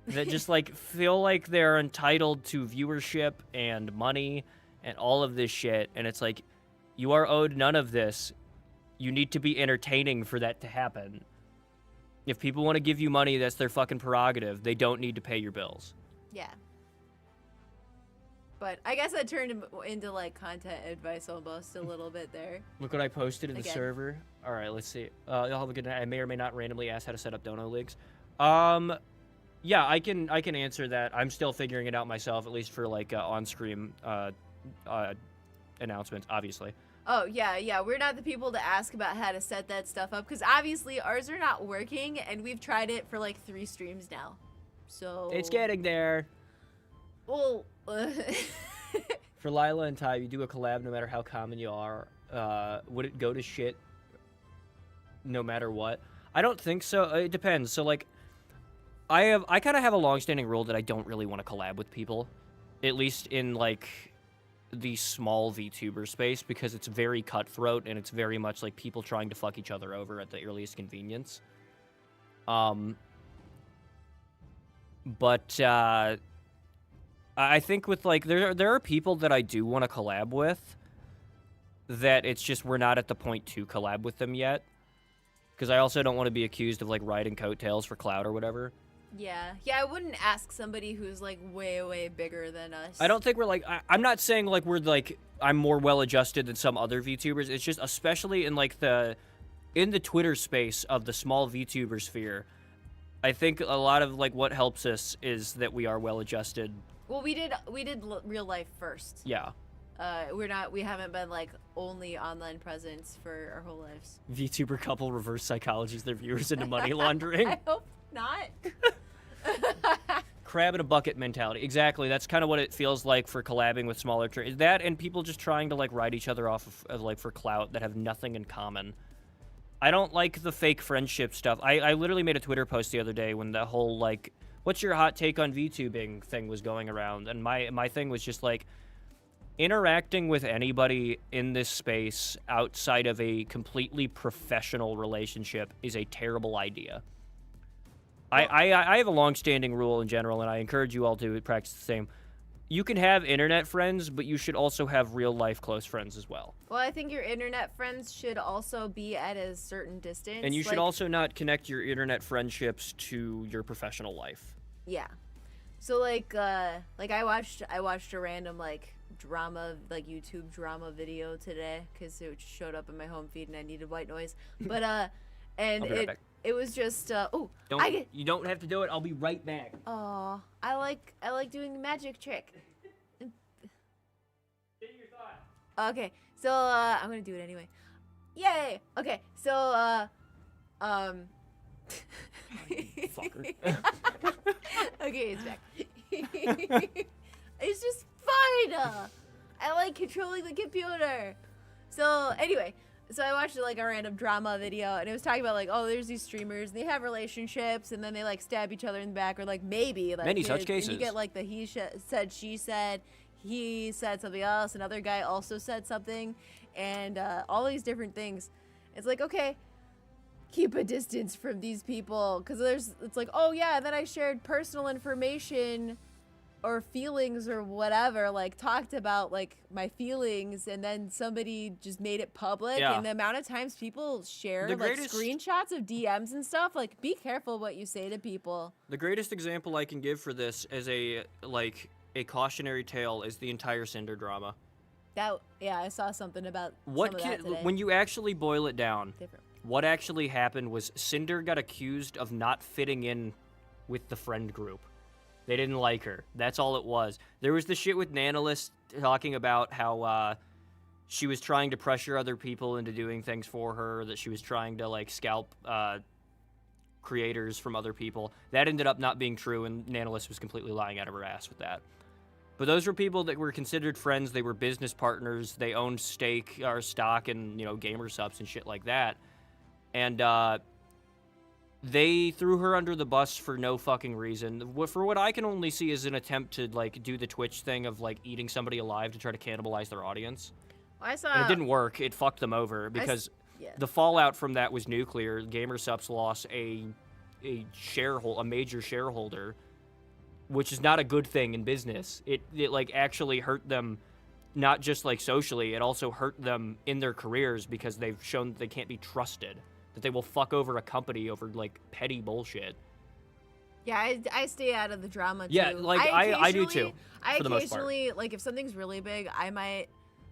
That just, like, feel like they're entitled to viewership and money and all of this shit. And it's like, you are owed none of this. You need to be entertaining for that to happen. If people want to give you money, that's their fucking prerogative. They don't need to pay your bills. Yeah. But I guess that turned into like content advice almost a little bit there. Look what I posted in the Again. server. All right, let's see. Y'all have a good night. I may or may not randomly ask how to set up dono leagues. Yeah, I can answer that. I'm still figuring it out myself, at least for like on-screen announcements, obviously. Oh, yeah, we're not the people to ask about how to set that stuff up, because obviously ours are not working, and we've tried it for like 3 streams now. So... It's getting there. Well... For Lila and Ty, you do a collab no matter how common you are. Would it go to shit no matter what? I don't think so. It depends. So, like, I kind of have a long-standing rule that I don't really want to collab with people. At least in, like, the small VTuber space, because it's very cutthroat, and it's very much like people trying to fuck each other over at the earliest convenience. But, I think with, like, there are people that I do want to collab with that it's just we're not at the point to collab with them yet. Because I also don't want to be accused of, like, riding coattails for clout or whatever. Yeah, I wouldn't ask somebody who's, like, way bigger than us. I don't think we're, like, I'm not saying, like, we're, like, I'm more well-adjusted than some other VTubers. It's just, especially in, like, the in the Twitter space of the small VTuber sphere, I think a lot of like what helps us is that we are well adjusted. Well, we did real life first. Yeah. We haven't been like only online presence for our whole lives. VTuber couple reverse psychologies their viewers into money laundering. I hope not. Crab in a bucket mentality. Exactly. That's kind of what it feels like for collabing with smaller that and people just trying to like write each other off of like for clout that have nothing in common. I don't like the fake friendship stuff. I literally made a Twitter post the other day when the whole like, what's your hot take on VTubing thing was going around, and my thing was just like, interacting with anybody in this space outside of a completely professional relationship is a terrible idea. Well, I have a long-standing rule in general, and I encourage you all to practice the same. You can have internet friends, but you should also have real-life close friends as well. Well, I think your internet friends should also be at a certain distance. And you should also not connect your internet friendships to your professional life. Yeah. So like I watched a random like drama, like YouTube drama video today because it showed up in my home feed and I needed white noise. But and it was just you don't have to do it. I'll be right back. Oh, I like doing the magic trick. Say your thought. Okay, so I'm gonna do it anyway. Yay! Okay, so Fucker. Okay, it's back. It's just fun. I like controlling the computer. So anyway, so I watched like a random drama video, and it was talking about like, oh, there's these streamers, and they have relationships, and then they like stab each other in the back, or like maybe like many such cases. And you get like the said, she said, he said something else, another guy also said something, and all these different things. It's like, okay, keep a distance from these people, because it's like, oh yeah, and then I shared personal information or feelings or whatever, like talked about like my feelings, and then somebody just made it public. Yeah. And the amount of times people share The like greatest- screenshots of DMs and stuff, like be careful what you say to people. The greatest example I can give for this as a cautionary tale is the entire Cinder drama. I saw something about some of that today. When you actually boil it down, Different. what actually happened was Cinder got accused of not fitting in with the friend group. They didn't like her. That's all it was. There was the shit with Nanolist talking about how she was trying to pressure other people into doing things for her, that she was trying to like scalp creators from other people. That ended up not being true, and Nanolist was completely lying out of her ass with that. But those were people that were considered friends. They were business partners. They owned stock in, gamer subs and shit like that. And they threw her under the bus for no fucking reason. For what I can only see is an attempt to like do the Twitch thing of like eating somebody alive to try to cannibalize their audience. I saw. And it didn't work. It fucked them over because the fallout from that was nuclear. GamerSupps lost a major shareholder, which is not a good thing in business. It like actually hurt them, not just like socially. It also hurt them in their careers because they've shown that they can't be trusted. That they will fuck over a company over like petty bullshit. Yeah, I stay out of the drama too. Yeah, like I do too. For the most part. Like if something's really big, I might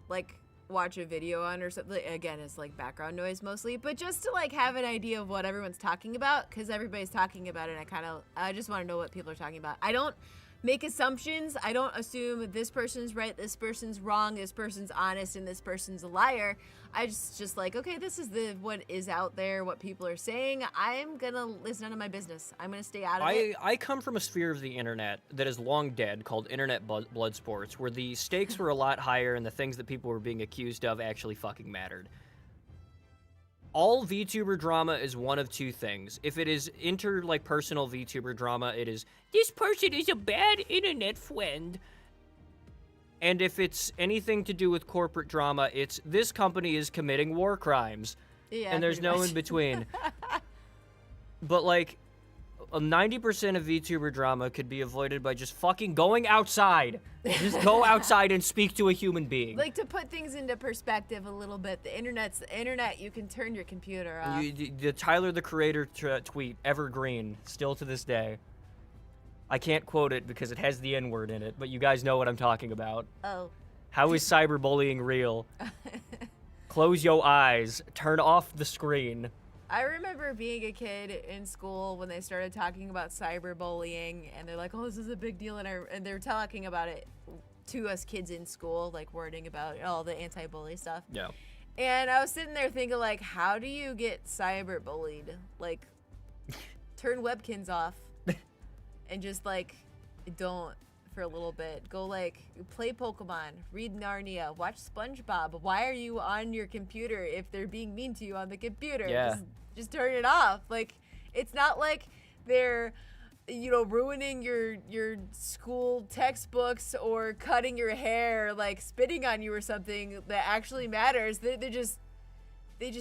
like watch a video on or something. Again, it's like background noise mostly, but just to like have an idea of what everyone's talking about, because everybody's talking about it. I just want to know what people are talking about. I don't make assumptions. I don't assume this person's right, this person's wrong, this person's honest, and this person's a liar. I just like, okay, this is what is out there, what people are saying. I'm gonna listen none of my business. I'm gonna stay out of it. I come from a sphere of the internet that is long dead called internet blood sports, where the stakes were a lot higher and the things that people were being accused of actually fucking mattered. All VTuber drama is one of two things. If it is personal VTuber drama, it is, this person is a bad internet friend. And if it's anything to do with corporate drama, it's, this company is committing war crimes. Yeah, and there's pretty no much. in between. But like, 90% of VTuber drama could be avoided by just fucking going outside. Just go outside and speak to a human being. Like, to put things into perspective a little bit, the internet, you can turn your computer off. The Tyler, the Creator tweet, evergreen, still to this day. I can't quote it because it has the N-word in it, but you guys know what I'm talking about. Oh. How is cyberbullying real? Close your eyes. Turn off the screen. I remember being a kid in school when they started talking about cyberbullying, and they're like, "Oh, this is a big deal," and they're talking about it to us kids in school, like wording about all the anti-bully stuff. Yeah. And I was sitting there thinking, like, how do you get cyberbullied? Like, turn webkins off, and just like, don't for a little bit. Go like play Pokemon, read Narnia, watch SpongeBob. Why are you on your computer if they're being mean to you on the computer? Yeah. Just turn it off. Like, it's not like they're, you know, ruining your school textbooks or cutting your hair, like spitting on you or something that actually matters. They just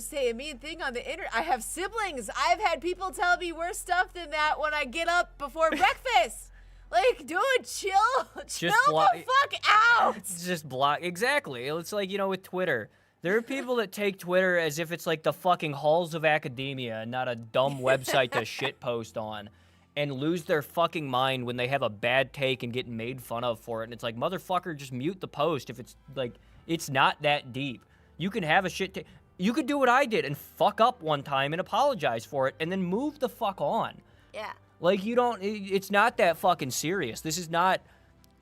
say a mean thing on the internet. I have siblings. I've had people tell me worse stuff than that when I get up before breakfast. Like, dude, chill the fuck out. Just block. Exactly. It's like, you know, with Twitter. There are people that take Twitter as if it's like the fucking halls of academia and not a dumb website to shitpost on, and lose their fucking mind when they have a bad take and get made fun of for it. And it's like, motherfucker, just mute the post if it's like, it's not that deep. You can have a shit take. You could do what I did and fuck up one time and apologize for it and then move the fuck on. Yeah. Like, you don't, it's not that fucking serious. This is not,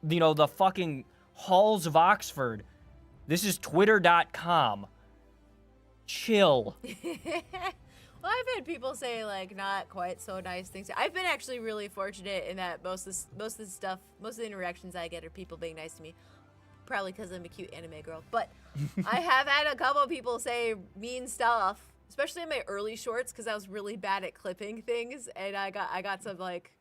you know, the fucking halls of Oxford. This is twitter.com. Chill. Well, I've had people say, like, not quite so nice things. I've been actually really fortunate in that most of the interactions I get are people being nice to me. Probably because I'm a cute anime girl. But I have had a couple of people say mean stuff, especially in my early shorts, because I was really bad at clipping things, and I got some, like,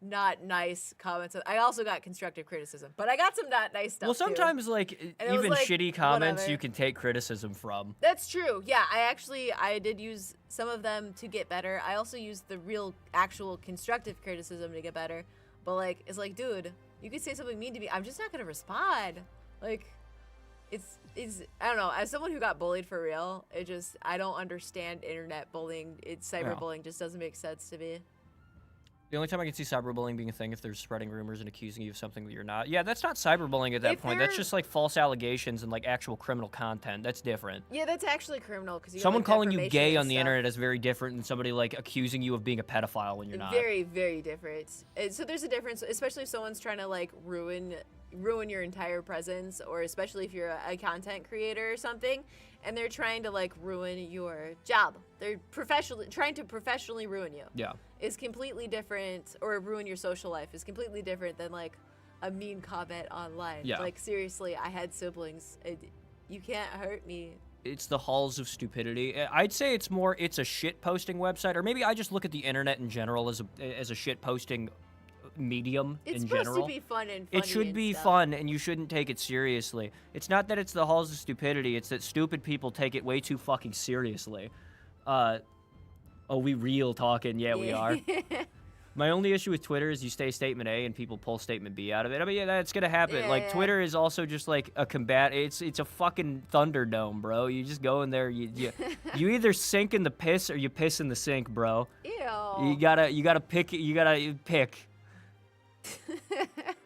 not nice comments. I also got constructive criticism, but I got some not nice stuff. Well, sometimes, too. like, And even like, shitty comments whatever. you can take criticism from. That's true. Yeah, I did use some of them to get better. I also used the real, actual constructive criticism to get better. But, like, it's like, dude, you could say something mean to me. I'm just not going to respond. Like, it's, I don't know. As someone who got bullied for real, I don't understand internet bullying. Cyberbullying just doesn't make sense to me. The only time I can see cyberbullying being a thing if they're spreading rumors and accusing you of something that you're not. Yeah, that's not cyberbullying at that point. That's just like false allegations and like actual criminal content. That's different. Yeah, that's actually criminal because Someone calling you gay on the internet is very different than somebody like accusing you of being a pedophile when you're not. Very, very different. So there's a difference, especially if someone's trying to like ruin your entire presence, or especially if you're a content creator or something, and they're trying to like ruin your job. They're trying to professionally ruin you. Yeah. Is completely different, or ruin your social life is completely different than like a mean comment online. Yeah. Like, seriously, I had siblings. You can't hurt me. It's the halls of stupidity. I'd say it's a shit posting website, or maybe I just look at the internet in general as a shit posting medium in general. It's supposed to be fun and funny. It should be fun, and you shouldn't take it seriously. It's not that it's the halls of stupidity, it's that stupid people take it way too fucking seriously. Oh, we real talking. Yeah, we are. My only issue with Twitter is you say statement A and people pull statement B out of it. I mean, yeah, that's gonna happen. Yeah, like, yeah. Twitter is also just like a combat. It's a fucking Thunderdome, bro. You just go in there. You either sink in the piss or you piss in the sink, bro. Ew. You gotta pick. You gotta pick.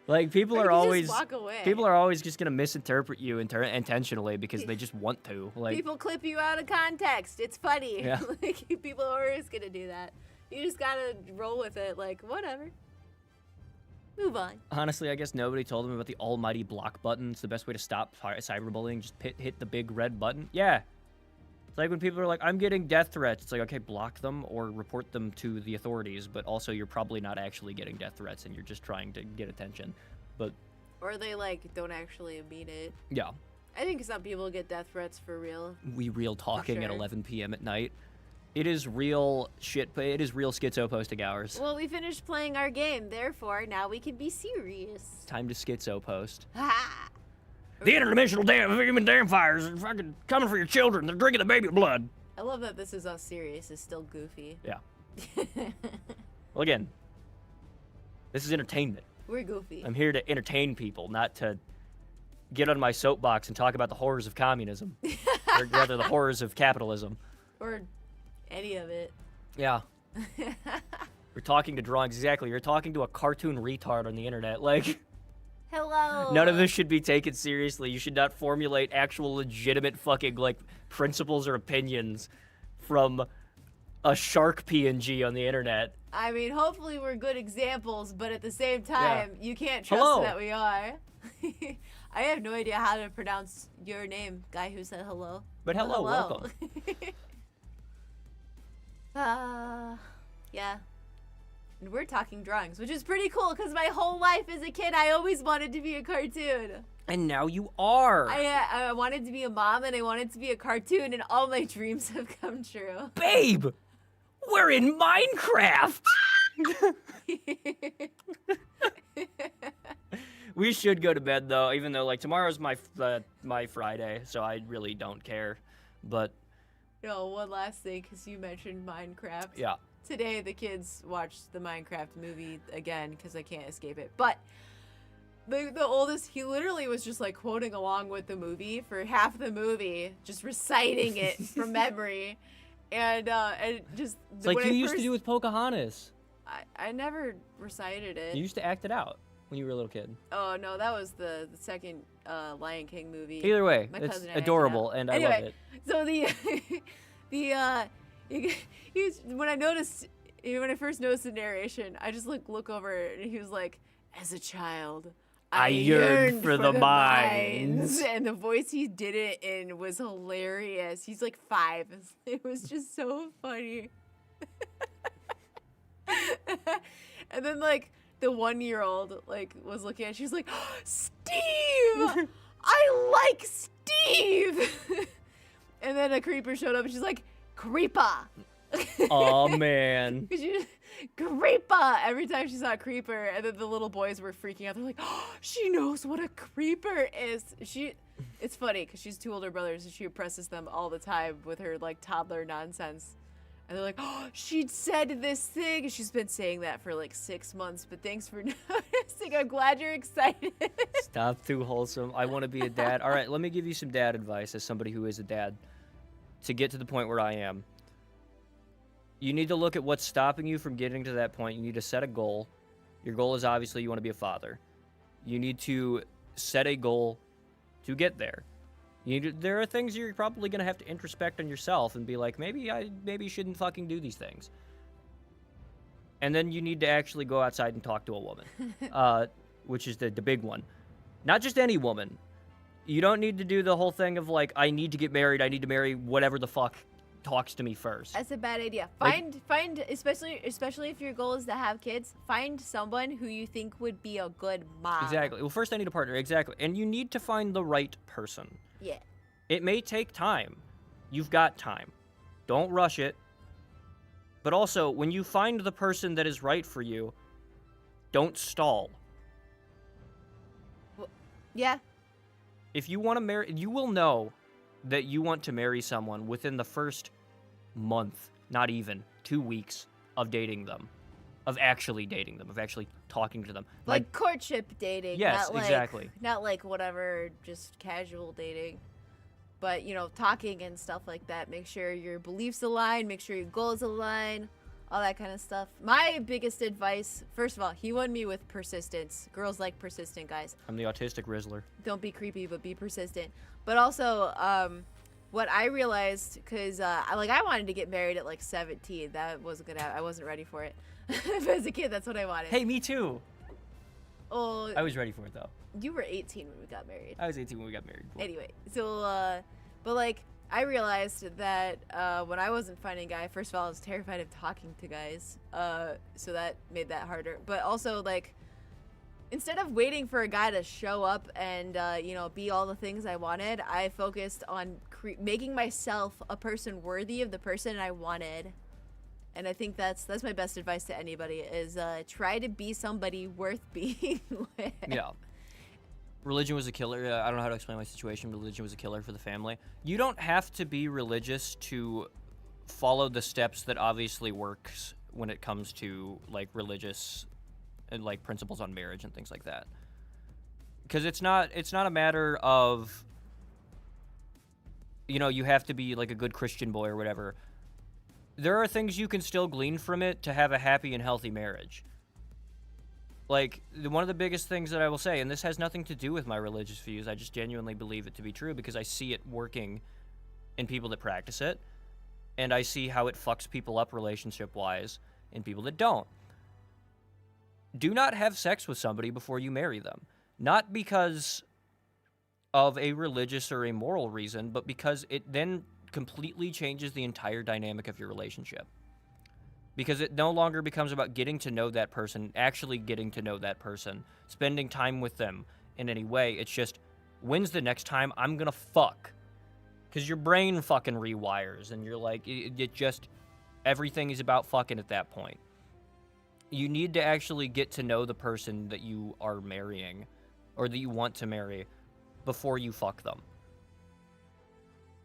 Like, people Or are you can always just walk away. people are always just gonna misinterpret you intentionally because they just want to. Like, People clip you out of context. It's funny. Yeah. Like, people are always gonna do that. You just gotta roll with it. Like, whatever. Move on. honestly, I guess nobody told them about the almighty block button. It's the best way to stop cyberbullying. Just hit the big red button. Yeah. It's like when people are like, I'm getting death threats. It's like, okay, block them or report them to the authorities. But also, you're probably not actually getting death threats and you're just trying to get attention. But Or they, like, don't actually mean it. yeah, I think some people get death threats for real. we real talking at sure. 11 p.m. at night. It is real shit. It is real schizo posting hours. Well, we finished playing our game. Therefore, now we can be serious. Time to schizo post. Ha! The interdimensional human damn fires are fucking coming for your children. They're drinking the baby blood. I love that this is all serious. It's still goofy. Yeah. Well, again, this is entertainment. We're goofy. I'm here to entertain people, not to get on my soapbox and talk about the horrors of communism. Or rather, the horrors of capitalism. Or any of it. Yeah. We're talking to drawings. Exactly. You're talking to a cartoon retard on the internet. Like, Hello. None of this should be taken seriously. You should not formulate actual legitimate fucking, like, principles or opinions from a shark PNG on the internet. I mean, hopefully we're good examples, but at the same time, you can't trust Hello. that we are. I have no idea how to pronounce your name, guy who said hello. But hello. Welcome. Yeah. And we're talking drawings, which is pretty cool because my whole life as a kid, I always wanted to be a cartoon. And now you are. I wanted to be a mom and I wanted to be a cartoon, and all my dreams have come true. Babe, we're in Minecraft. We should go to bed though, even though like tomorrow's my Friday, so I really don't care. But One last thing, because you mentioned Minecraft. yeah. Today the kids watched the Minecraft movie again because I can't escape it. But the oldest, he literally was just like quoting along with the movie for half the movie, just reciting it from memory, and just It's like you used to do with Pocahontas. I never recited it. You used to act it out when you were a little kid. Oh no, that was the second Lion King movie. Either way, My it's cousin and I adorable, acted and out. I love Anyway, it. So when I first noticed the narration, I just look over and he was like, "As a child, I yearned for the mines." And the voice he did it in was hilarious. He's like 5. It was just so funny. And then like the 1-year-old like was looking at it, she was like, "Steve! I like Steve!" And then a creeper showed up and she's like, "Creeper!" Oh man. Creeper! Every time she saw a creeper, and then the little boys were freaking out. They're like, "Oh, she knows what a creeper is." It's funny because she's 2 older brothers and she oppresses them all the time with her like toddler nonsense. And they're like, "Oh, she said this thing." She's been saying that for like 6 months, but thanks for noticing. I'm glad you're excited. Stop, too wholesome. I want to be a dad. All right, let me give you some dad advice as somebody who is a dad. To get to the point where I am, you need to look at what's stopping you from getting to that point. You need to set a goal. Your goal is obviously you want to be a father. You need to set a goal to get there. There are things you're probably going to have to introspect on yourself and be like, maybe you shouldn't fucking do these things. And then you need to actually go outside and talk to a woman, which is the big one. Not just any woman. You don't need to do the whole thing of like, I need to get married. I need to marry whatever the fuck talks to me first. That's a bad idea. Like- Find especially if your goal is to have kids, find someone who you think would be a good mom. Exactly. Well, first I need a partner. Exactly. And you need to find the right person. Yeah. It may take time. You've got time. Don't rush it. But also, when you find the person that is right for you, don't stall. Yeah. If you want to marry, you will know that you want to marry someone within the first month, not even 2 weeks of dating them, of actually dating them, of actually talking to them. Like courtship dating. Yes, not like, exactly. Not like whatever, just casual dating. But, talking and stuff like that. Make sure your beliefs align. Make sure your goals align. All that kind of stuff. My biggest advice, first of all, he won me with persistence. Girls like persistent guys. I'm the autistic Rizzler. Don't be creepy, but be persistent. But also, what I realized, because I wanted to get married at like 17. That wasn't gonna happen. I wasn't ready for it. As a kid, that's what I wanted. Hey, me too. Oh, I was ready for it though. you were 18 when we got married. I was 18 when we got married. Anyway, so but like I realized that when I wasn't finding a guy, first of all, I was terrified of talking to guys, so that made that harder. But also, like, instead of waiting for a guy to show up and be all the things I wanted, I focused on making myself a person worthy of the person I wanted. And I think that's my best advice to anybody is try to be somebody worth being with. Yeah. Religion was a killer. I don't know how to explain my situation. Religion was a killer for the family. You don't have to be religious to follow the steps that obviously works when it comes to like religious and like principles on marriage and things like that. Because it's not a matter of you have to be like a good Christian boy or whatever. There are things you can still glean from it to have a happy and healthy marriage. Like, one of the biggest things that I will say, and this has nothing to do with my religious views, I just genuinely believe it to be true because I see it working in people that practice it, and I see how it fucks people up relationship-wise in people that don't. Do not have sex with somebody before you marry them. Not because of a religious or a moral reason, but because it then completely changes the entire dynamic of your relationship. Because it no longer becomes about getting to know that person, actually getting to know that person, spending time with them in any way. It's just, when's the next time I'm gonna fuck? Because your brain fucking rewires, and you're like, it just, everything is about fucking at that point. You need to actually get to know the person that you are marrying, or that you want to marry, before you fuck them.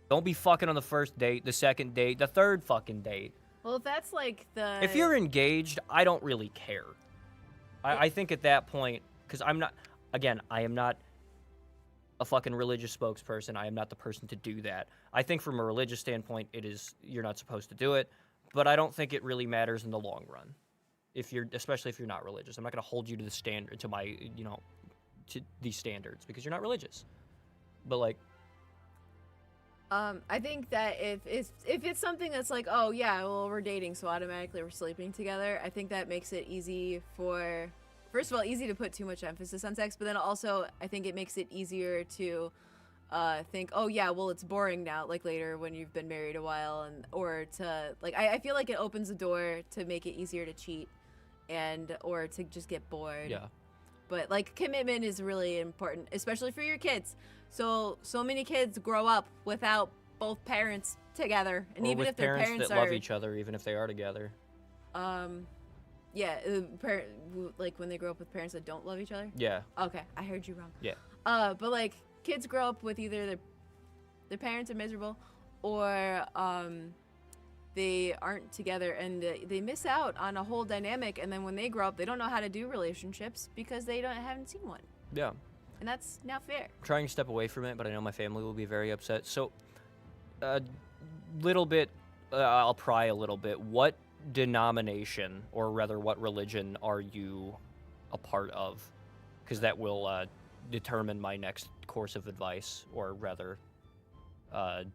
Don't be fucking on the first date, the second date, the third fucking date. Well, if that's like the... If you're engaged, I don't really care. I think at that point, because I'm not, again, I am not a fucking religious spokesperson. I am not the person to do that. I think from a religious standpoint, it is, you're not supposed to do it, but I don't think it really matters in the long run. Especially if you're not religious. I'm not going to hold you to the standard, to my, to these standards, because you're not religious. But like, I think that if it's something that's like, oh yeah, well we're dating, so automatically we're sleeping together, I think that makes it easy for, first of all, easy to put too much emphasis on sex, but then also I think it makes it easier to think, oh yeah, well it's boring now, like later when you've been married a while, and or to like, I feel like it opens the door to make it easier to cheat, and or to just get bored. yeah. But like, commitment is really important, especially for your kids. So many kids grow up without both parents together, and Or even with if their parents that are, love each other, even if they are together. yeah, like when they grow up with parents that don't love each other. Yeah. Okay, I heard you wrong. Yeah. But like, kids grow up with either their parents are miserable, or they aren't together, and they miss out on a whole dynamic. And then when they grow up, they don't know how to do relationships because they haven't seen one. Yeah. And that's not fair. I'm trying to step away from it, but I know my family will be very upset. So, a little bit, I'll pry a little bit. What denomination, or rather, what religion are you a part of? Because that will determine my next course of advice, or rather, I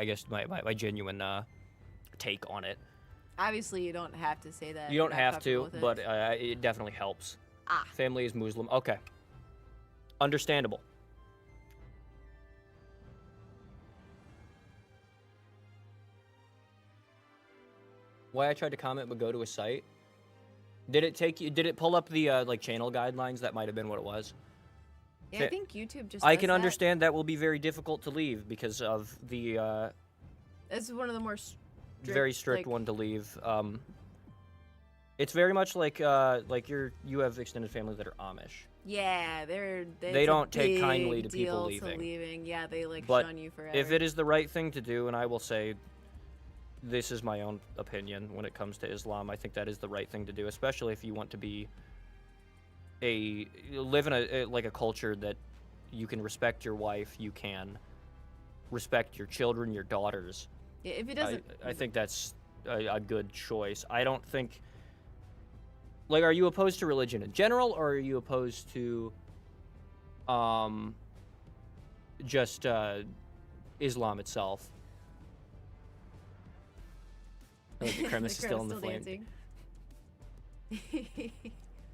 guess my genuine take on it. Obviously, you don't have to say that. You You're don't not have comfortable to, with but it. it definitely helps. Ah. Family is Muslim. Okay. Understandable. Why I tried to comment but go to a site? Did it pull up the like channel guidelines? That might have been what it was. Yeah, I think YouTube just. I does can that. understand that will be very difficult to leave because of the This is one of the more very strict like, one to leave. It's very much like you have extended family that are Amish. Yeah, They don't take kindly to people leaving. leaving. Yeah, they like But shun you forever. if it is the right thing to do, and I will say, this is my own opinion when it comes to Islam, I think that is the right thing to do, especially if you want to live in a culture that you can respect your wife, you can respect your children, your daughters. Yeah, if it doesn't, I think that's a good choice. I don't think. Like, are you opposed to religion in general, or are you opposed to, just Islam itself? I think the premise is still in the flame.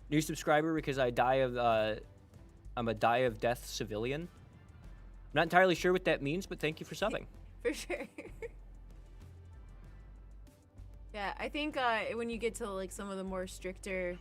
New subscriber because I'm a die of death civilian. I'm not entirely sure what that means, but thank you for subbing. For sure. Yeah, I think when you get to like some of the more stricter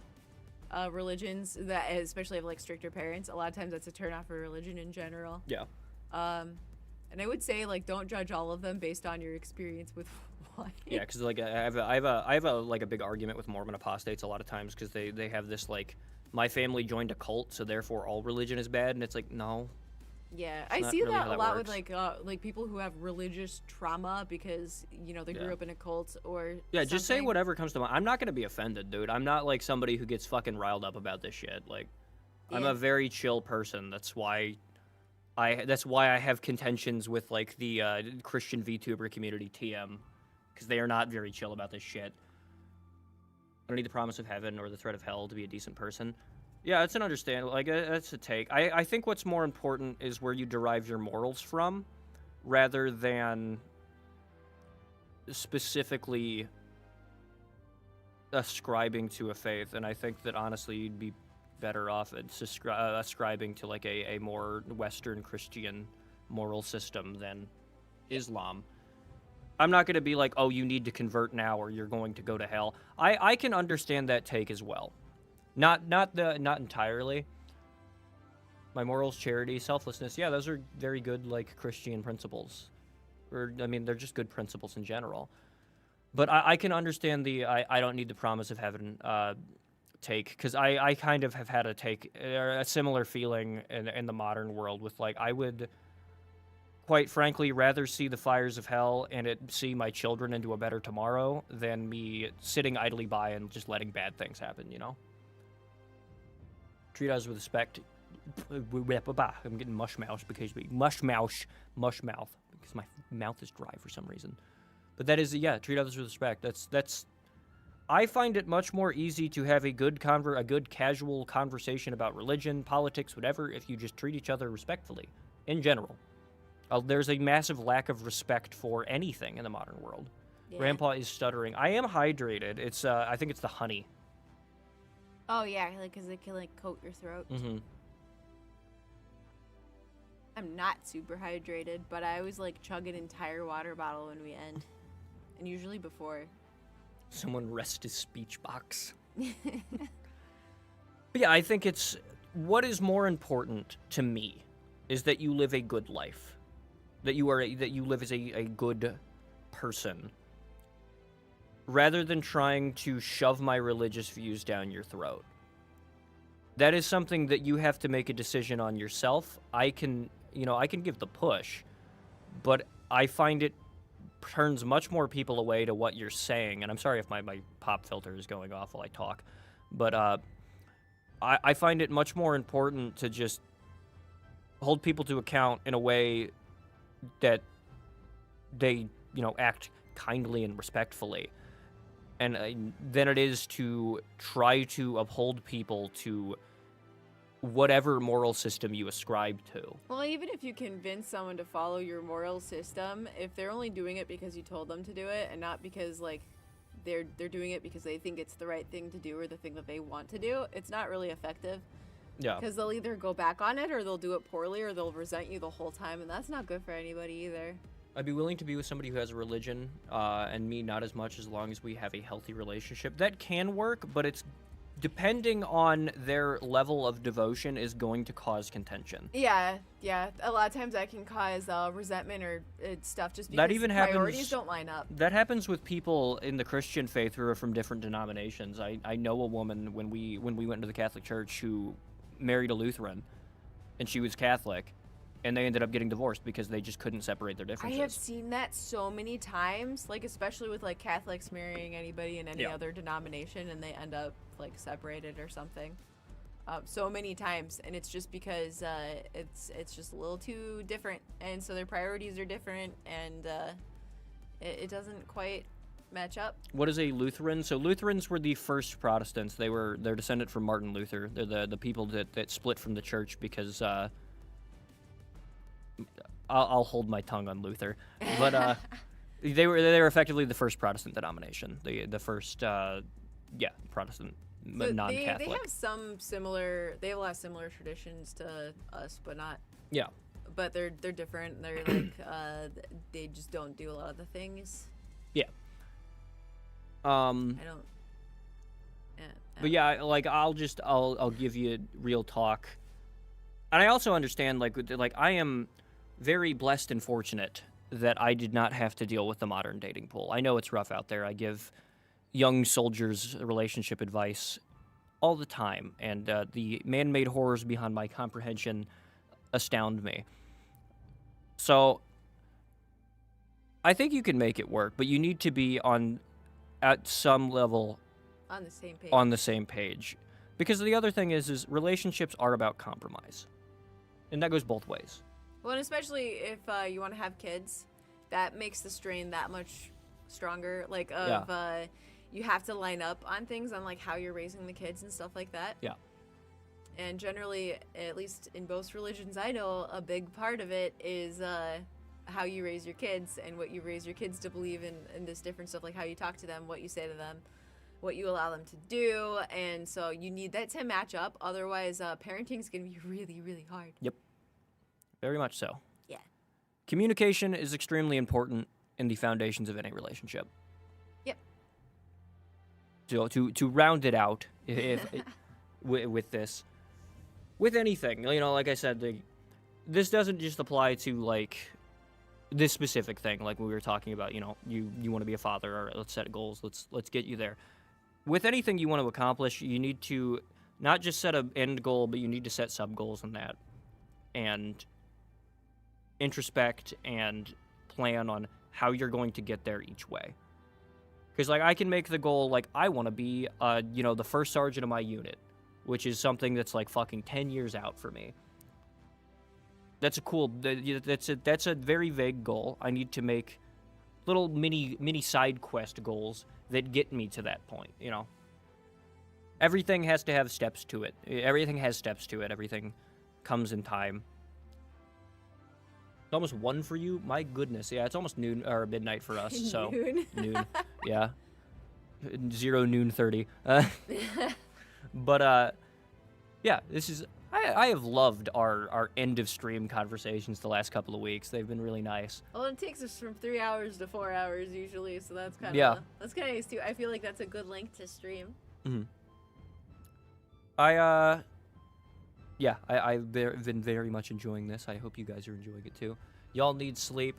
religions that especially have like stricter parents, a lot of times that's a turnoff for religion in general. Yeah. And I would say like don't judge all of them based on your experience with one. Yeah, because like I have a like a big argument with Mormon apostates a lot of times because they have this like, my family joined a cult, so therefore all religion is bad, and it's like, no. Yeah, I not see really that how a that lot works. with like people who have religious trauma because they grew Yeah. up in a cult or Yeah, just say something. whatever comes to mind. I'm not gonna be offended, dude. I'm not like somebody who gets fucking riled up about this shit. Like, I'm Yeah. a very chill person. That's why I have contentions with like the Christian VTuber community TM, because they are not very chill about this shit. I don't need the promise of heaven or the threat of hell to be a decent person. Yeah, it's an understandable. Like, that's a take. I think what's more important is where you derive your morals from, rather than specifically ascribing to a faith. And I think that honestly, you'd be better off at ascribing to like a more Western Christian moral system than Islam. I'm not going to be like, oh, you need to convert now or you're going to go to hell. I can understand that take as well. Not entirely. My morals, charity, selflessness, yeah, those are very good, like, Christian principles. Or, I mean, they're just good principles in general. But I can understand the I don't need the promise of heaven take, because I kind of have had a similar feeling in the modern world with, like, I would, quite frankly, rather see the fires of hell and see my children into a better tomorrow than me sitting idly by and just letting bad things happen, you know? Treat us with respect. I'm getting mush mouth because my mouth is dry for some reason. But that is, yeah, treat others with respect. That's. I find it much more easy to have a good casual conversation about religion, politics, whatever, if you just treat each other respectfully, in general. There's a massive lack of respect for anything in the modern world. Yeah. Grandpa is stuttering. I am hydrated. It's I think it's the honey. Oh yeah, like because it can like coat your throat. Mm-hmm. I'm not super hydrated, but I always like chug an entire water bottle when we end, and usually before. Someone rest his speech box. But yeah, I think it's what is more important to me is that you live a good life, that you live as a good person. Rather than trying to shove my religious views down your throat. That is something that you have to make a decision on yourself. I can give the push, but I find it turns much more people away to what you're saying. And I'm sorry if my pop filter is going off while I talk, but I find it much more important to just hold people to account in a way that they, act kindly and respectfully. And than it is to try to uphold people to whatever moral system you ascribe to. Well, even if you convince someone to follow your moral system, if they're only doing it because you told them to do it and not because, like, they're doing it because they think it's the right thing to do or the thing that they want to do, it's not really effective. Yeah. Because they'll either go back on it or they'll do it poorly or they'll resent you the whole time, and that's not good for anybody either. I'd be willing to be with somebody who has a religion, and me not as much, as long as we have a healthy relationship. That can work, but it's depending on their level of devotion is going to cause contention. Yeah. A lot of times that can cause resentment or stuff just because that even priorities don't line up. That happens with people in the Christian faith who are from different denominations. I know a woman when we went to the Catholic Church who married a Lutheran, and she was Catholic. And they ended up getting divorced because they just couldn't separate their differences. I have seen that so many times, like especially with like Catholics marrying anybody in any other denomination, and they end up like separated or something. So many times, and it's just because it's just a little too different, and so their priorities are different, and it doesn't quite match up. What is a Lutheran? So Lutherans were the first Protestants. They're descended from Martin Luther. They're the people that split from the church because. I'll hold my tongue on Luther, but they were effectively the first Protestant denomination, the first Protestant non-Catholic. They have some similar. They have a lot of similar traditions to us, but not. Yeah. But they're different. They're like they just don't do a lot of the things. Yeah. I don't. Yeah. But yeah, like I'll give you real talk, and I also understand like I am very blessed and fortunate that I did not have to deal with the modern dating pool. I know it's rough out there. I give young soldiers relationship advice all the time, and the man-made horrors beyond my comprehension astound me. So I think you can make it work, but you need to be at some level on the same page. On the same page. Because the other thing is relationships are about compromise. And that goes both ways. Well, and especially if you want to have kids, that makes the strain that much stronger. Like, you have to line up on things, on like how you're raising the kids and stuff like that. Yeah. And generally, at least in most religions I know, a big part of it is how you raise your kids and what you raise your kids to believe in, and this different stuff, like how you talk to them, what you say to them, what you allow them to do. And so you need that to match up. Otherwise, parenting is going to be really, really hard. Yep. Very much so. Yeah. Communication is extremely important in the foundations of any relationship. Yep. So to round it out, with this, with anything, like I said, this doesn't just apply to like this specific thing, like we were talking about. You want to be a father, or let's set goals. Let's get you there. With anything you want to accomplish, you need to not just set an end goal, but you need to set sub goals in that, and introspect and plan on how you're going to get there each way. Because like I can make the goal, like I want to be the first sergeant of my unit, which is something that's like fucking 10 years out for me. That's a very vague goal. I need to make little mini side quest goals that get me to that point, Everything has to have steps to it. Everything has steps to it. Everything comes in time. It's almost 1 for you? My goodness. Yeah, it's almost noon or midnight for us. So noon. Yeah. 0:30. But yeah, this is I have loved our end of stream conversations the last couple of weeks. They've been really nice. Well, it takes us from 3 hours to 4 hours usually, so that's kind of that's kind of nice too. I feel like that's a good length to stream. Mm-hmm. I've been very much enjoying this. I hope you guys are enjoying it too. Y'all need sleep.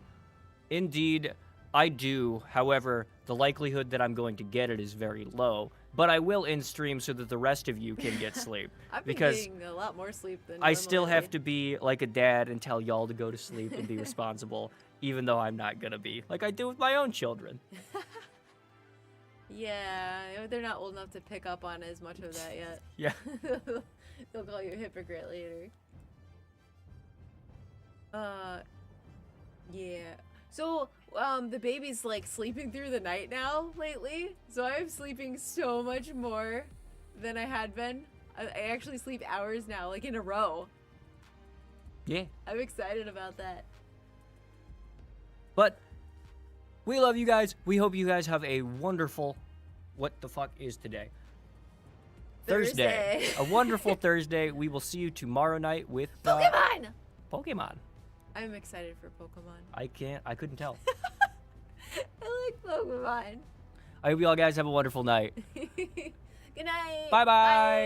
Indeed, I do. However, the likelihood that I'm going to get it is very low. But I will end stream so that the rest of you can get sleep. I've been getting a lot more sleep than I still have to be like a dad and tell y'all to go to sleep and be responsible, even though I'm not going to be, like I do with my own children. Yeah, they're not old enough to pick up on as much of that yet. Yeah. They'll call you a hypocrite later. Yeah. So, the baby's like sleeping through the night now lately. So I'm sleeping so much more than I had been. I actually sleep hours now, like in a row. Yeah. I'm excited about that. But we love you guys. We hope you guys have a wonderful, what the fuck is today? Thursday. A wonderful Thursday. We will see you tomorrow night with Pokemon. I'm excited for Pokemon. I couldn't tell. I like Pokemon. I hope you all guys have a wonderful night. Good night. Bye-bye.